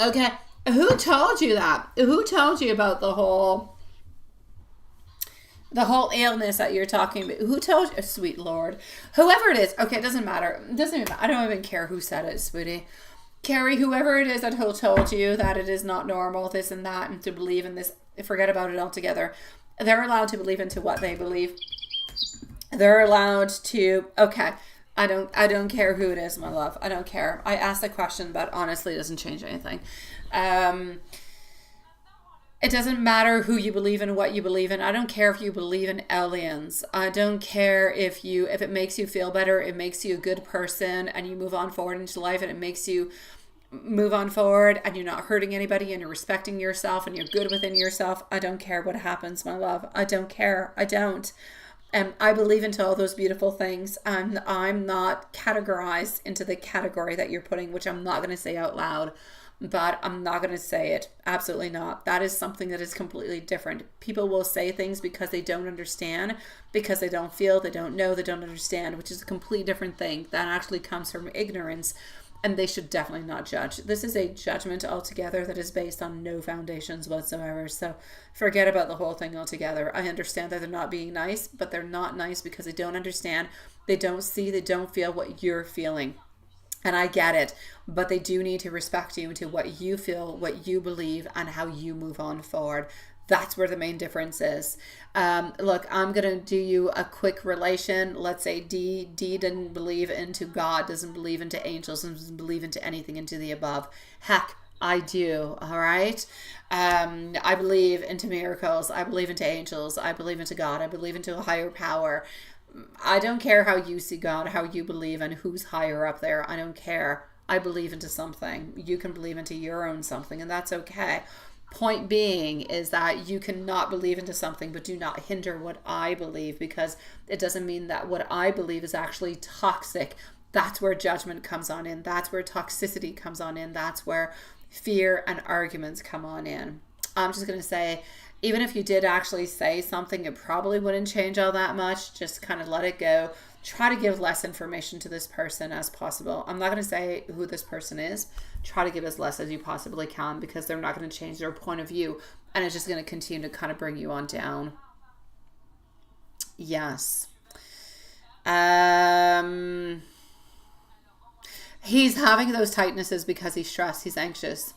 Okay. Who told you that? Who told you about the whole illness that you're talking about? Who told you? Oh, sweet Lord. Whoever it is. Okay, it doesn't matter. It doesn't even matter. I don't even care who said it, sweetie. Carrie, whoever it is that who told you that it is not normal, this and that, and to believe in this, forget about it altogether. They're allowed to believe into what they believe. They're allowed to, okay, I don't care who it is, my love. I don't care. I asked the question, but honestly, it doesn't change anything. It doesn't matter who you believe in, what you believe in. I don't care if you believe in aliens. I don't care if it makes you feel better, it makes you a good person, and you move on forward into life, and it makes you move on forward, and you're not hurting anybody, and you're respecting yourself, and you're good within yourself. I don't care what happens, my love. I don't care. I don't. And I believe into all those beautiful things, and I'm not categorized into the category that you're putting, which I'm not going to say out loud. but I'm not going to say it. Absolutely not. That is something that is completely different. People will say things because they don't understand, because they don't feel, they don't know, they don't understand, which is a completely different thing. That actually comes from ignorance, and they should definitely not judge. This is a judgment altogether that is based on no foundations whatsoever. So forget about the whole thing altogether. I understand that they're not being nice, but they're not nice because they don't understand, they don't see, they don't feel what you're feeling. And I get it, but they do need to respect you into what you feel, what you believe, and how you move on forward. That's where the main difference is. Look, I'm going to do you a quick relation. Let's say D didn't believe into God, doesn't believe into angels, doesn't believe into anything into the above. Heck, I do, all right? I believe into miracles. I believe into angels. I believe into God. I believe into a higher power. I don't care how you see God, how you believe, and who's higher up there. I don't care. I believe into something. You can believe into your own something, and that's okay. Point being is that you cannot believe into something, but do not hinder what I believe, because it doesn't mean that what I believe is actually toxic. That's where judgment comes on in. That's where toxicity comes on in. That's where fear and arguments come on in. I'm just going to say, even if you did actually say something, it probably wouldn't change all that much. Just kind of let it go. Try to give less information to this person as possible. I'm not going to say who this person is. Try to give as less as you possibly can, because they're not going to change their point of view, and it's just going to continue to kind of bring you on down. Yes. He's having those tightnesses because he's stressed. He's anxious.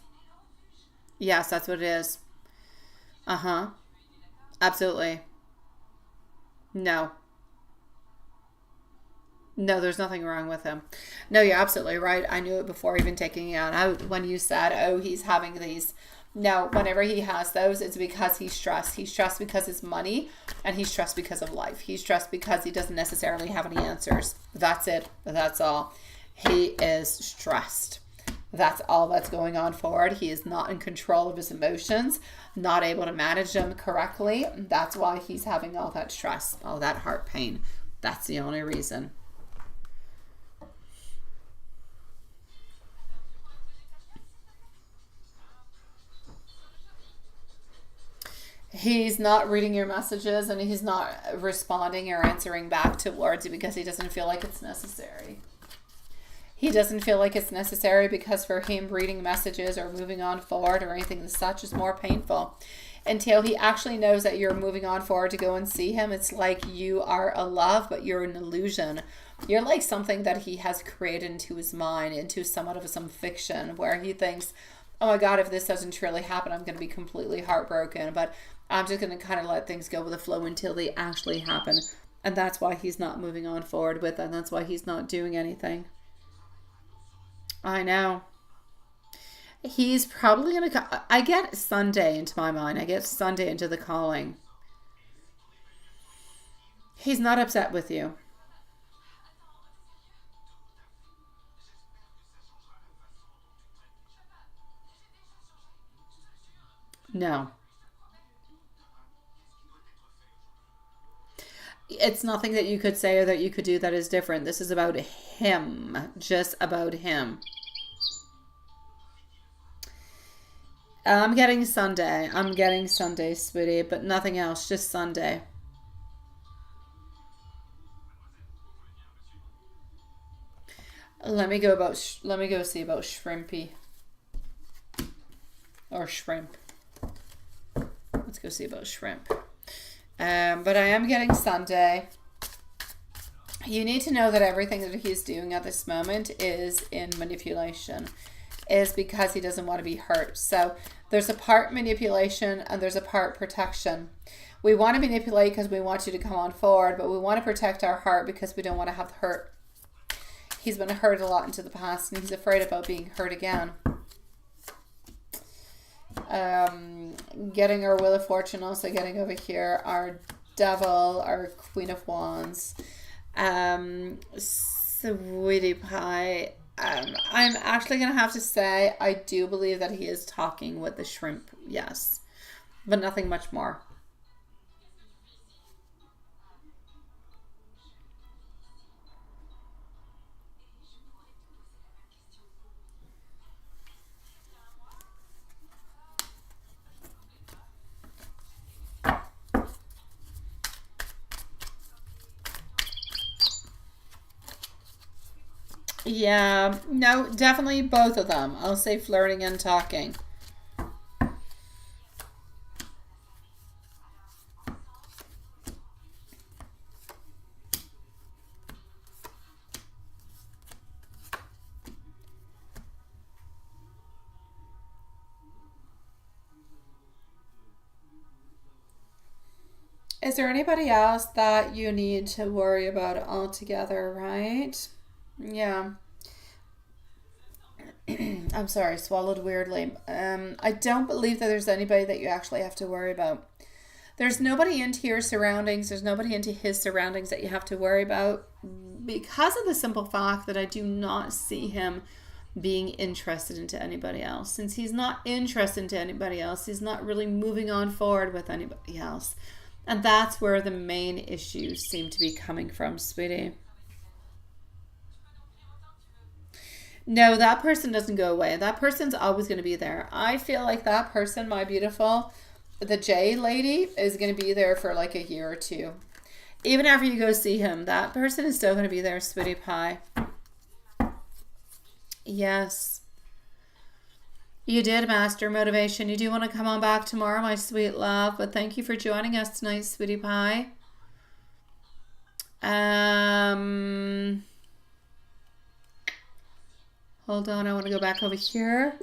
Yes, that's what it is. Uh-huh. Absolutely. No. No, there's nothing wrong with him. No, you're absolutely right. I knew it before even taking it out. When you said, oh, he's having these. No, whenever he has those, it's because he's stressed. He's stressed because it's money, and he's stressed because of life. He's stressed because he doesn't necessarily have any answers. That's it. That's all. He is stressed. That's all that's going on forward. He is not in control of his emotions, not able to manage them correctly. That's why he's having all that stress, all that heart pain. That's the only reason. He's not reading your messages, and he's not responding or answering back towards you because he doesn't feel like it's necessary. He doesn't feel like it's necessary because for him, reading messages or moving on forward or anything as such is more painful. Until he actually knows that you're moving on forward to go and see him, it's like you are a love, but you're an illusion. You're like something that he has created into his mind, into somewhat of some fiction, where he thinks, oh my God, if this doesn't truly happen, I'm going to be completely heartbroken. But I'm just going to kind of let things go with the flow until they actually happen. And that's why he's not moving on forward with it. And that's why he's not doing anything. I know. He's probably going to... I get Sunday into my mind. I get Sunday into the calling. He's not upset with you. No. It's nothing that you could say or that you could do that is different. This is about him. Just about him. I'm getting Sunday. I'm getting Sunday, sweetie, but nothing else. Just Sunday. Let me go see about Shrimpy. Or Shrimp. Let's go see about Shrimp. But I am getting Sunday. You need to know that everything that he's doing at this moment is in manipulation. Is because he doesn't want to be hurt. So there's a part manipulation and there's a part protection. We want to manipulate because we want you to come on forward, but we want to protect our heart because we don't want to have hurt. He's been hurt a lot into the past, and he's afraid about being hurt again. Getting our Wheel of Fortune, also getting over here our Devil, our Queen of Wands. Sweetie Pie. I'm actually going to have to say I do believe that he is talking with the shrimp, yes. But nothing much more. Yeah, no, definitely both of them. I'll say flirting and talking. Is there anybody else that you need to worry about altogether, right? Yeah. I'm sorry, swallowed weirdly. I don't believe that there's anybody that you actually have to worry about. There's nobody into your surroundings, there's nobody into his surroundings that you have to worry about because of the simple fact that I do not see him being interested into anybody else. Since he's not interested into anybody else, he's not really moving on forward with anybody else. And that's where the main issues seem to be coming from, sweetie. No, that person doesn't go away. That person's always going to be there. I feel like that person, my beautiful, the J lady, is going to be there for like a year or two. Even after you go see him, that person is still going to be there, sweetie pie. Yes. You did master motivation. You do want to come on back tomorrow, my sweet love. But thank you for joining us tonight, sweetie pie. Hold on, I want to go back over here.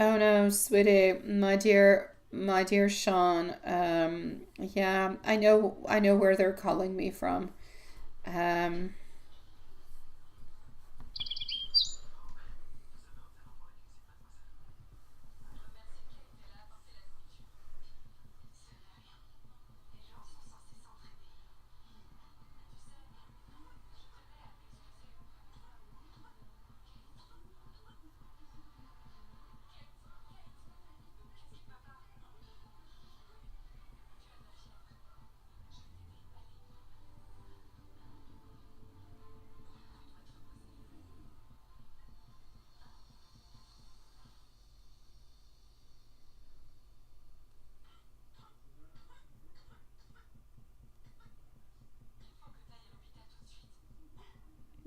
Oh no, sweetie, my dear Sean. Yeah, I know where they're calling me from. Um,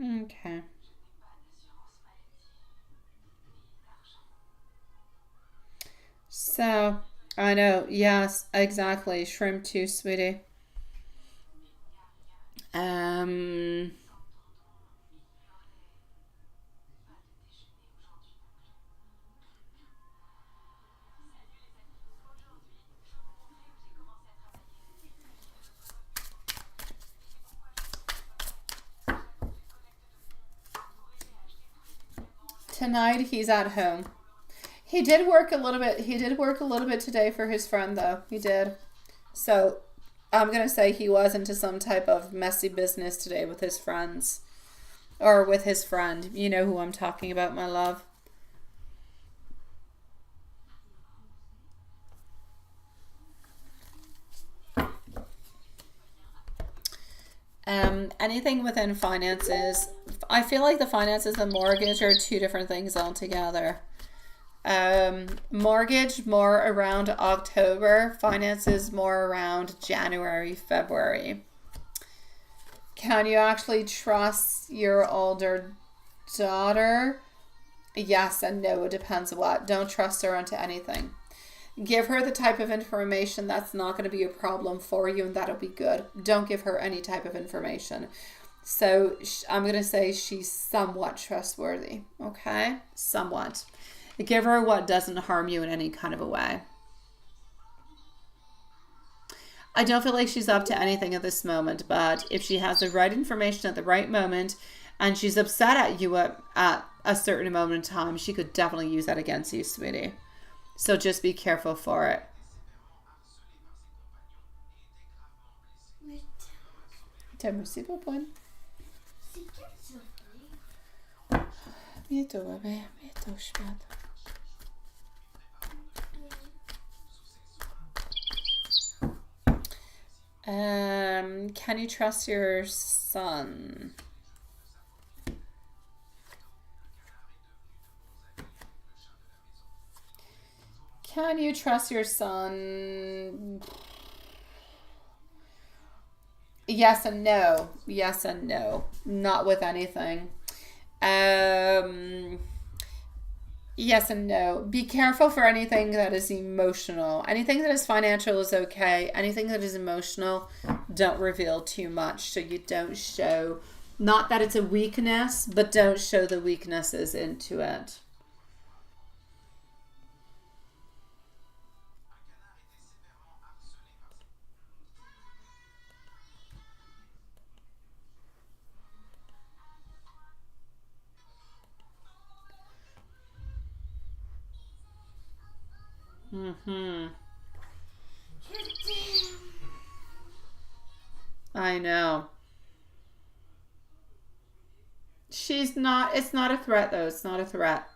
okay. So, I know, yes, exactly. Shrimp too, sweetie. Um, Tonight he's at home. He did work a little bit. He did work a little bit today for his friend, though. He did. So I'm going to say he was into some type of messy business today with his friends. Or with his friend. You know who I'm talking about, my love. Anything within finances. I feel like the finances and mortgage are two different things altogether. Mortgage more around October, finances more around January, February. Can you actually trust your older daughter? Yes and no, it depends what. Don't trust her onto anything. Give her the type of information that's not going to be a problem for you, and that'll be good. Don't give her any type of information. So I'm going to say she's somewhat trustworthy. Okay? Somewhat. Give her what doesn't harm you in any kind of a way. I don't feel like she's up to anything at this moment, but if she has the right information at the right moment and she's upset at you at a certain moment in time, she could definitely use that against you, sweetie. So just be careful for it. Merci, Popon. Bientôt, bébé. Bientôt, je suis can you trust your son? Can you trust your son? Yes and no. Yes and no. Not with anything. Yes and no. Be careful for anything that is emotional. Anything that is financial is okay. Anything that is emotional, don't reveal too much so you don't show, not that it's a weakness, but don't show the weaknesses into it. I know. She's not, it's not a threat though. It's not a threat.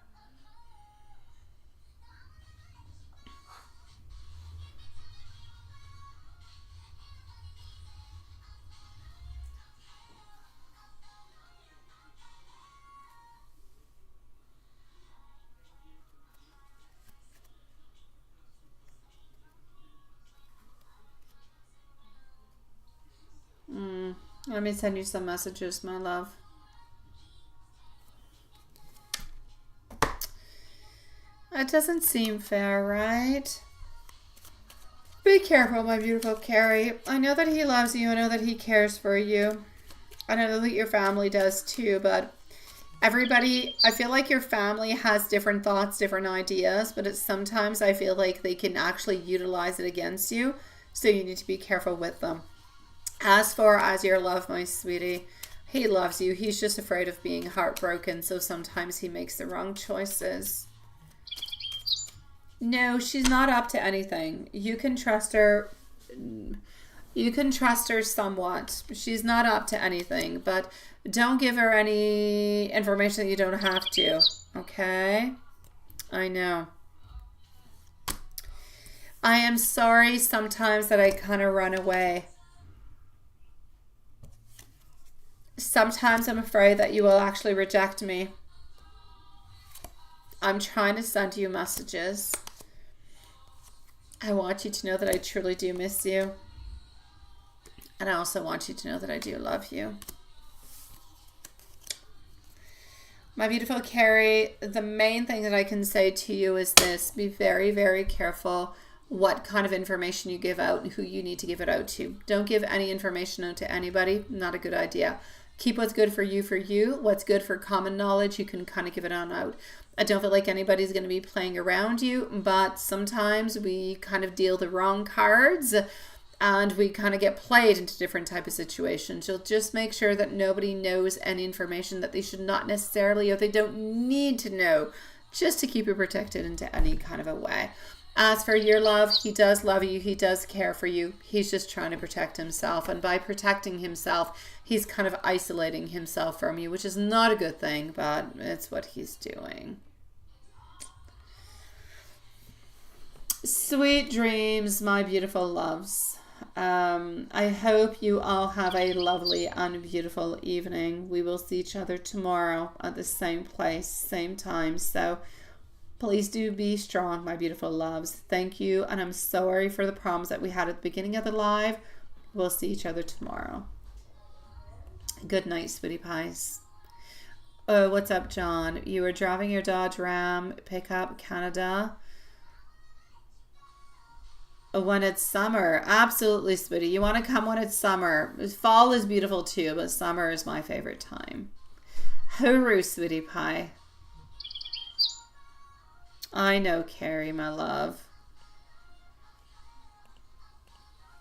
Let me send you some messages, my love. It doesn't seem fair, right? Be careful, my beautiful Carrie. I know that he loves you. I know that he cares for you. I know that your family does too, but everybody, I feel like your family has different thoughts, different ideas, but it's sometimes I feel like they can actually utilize it against you. So you need to be careful with them. As far as your love, my sweetie, he loves you. He's just afraid of being heartbroken. So sometimes he makes the wrong choices. No, she's not up to anything. You can trust her. You can trust her somewhat. She's not up to anything, but don't give her any information that you don't have to. Okay? I know. I am sorry sometimes that I kind of run away. Sometimes I'm afraid that you will actually reject me. I'm trying to send you messages. I want you to know that I truly do miss you. And I also want you to know that I do love you. My beautiful Carrie, the main thing that I can say to you is this. Be very, very careful what kind of information you give out and who you need to give it out to. Don't give any information out to anybody. Not a good idea. Keep what's good for you. What's good for common knowledge, you can kind of give it on out. I don't feel like anybody's going to be playing around you, but sometimes we kind of deal the wrong cards and we kind of get played into different type of situations. You'll just make sure that nobody knows any information that they should not necessarily, or they don't need to know, just to keep you protected into any kind of a way. As for your love, he does love you. He does care for you. He's just trying to protect himself. And by protecting himself, he's kind of isolating himself from you, which is not a good thing, but it's what he's doing. Sweet dreams, my beautiful loves. I hope you all have a lovely and beautiful evening. We will see each other tomorrow at the same place, same time. So please do be strong, my beautiful loves. Thank you. And I'm sorry for the problems that we had at the beginning of the live. We'll see each other tomorrow. Good night, sweetie pies. Oh, what's up, John? You were driving your Dodge Ram pickup, Canada. When it's summer. Absolutely, sweetie. You want to come when it's summer. Fall is beautiful too, but summer is my favorite time. Hooroo, sweetie pie. I know, Carrie, my love.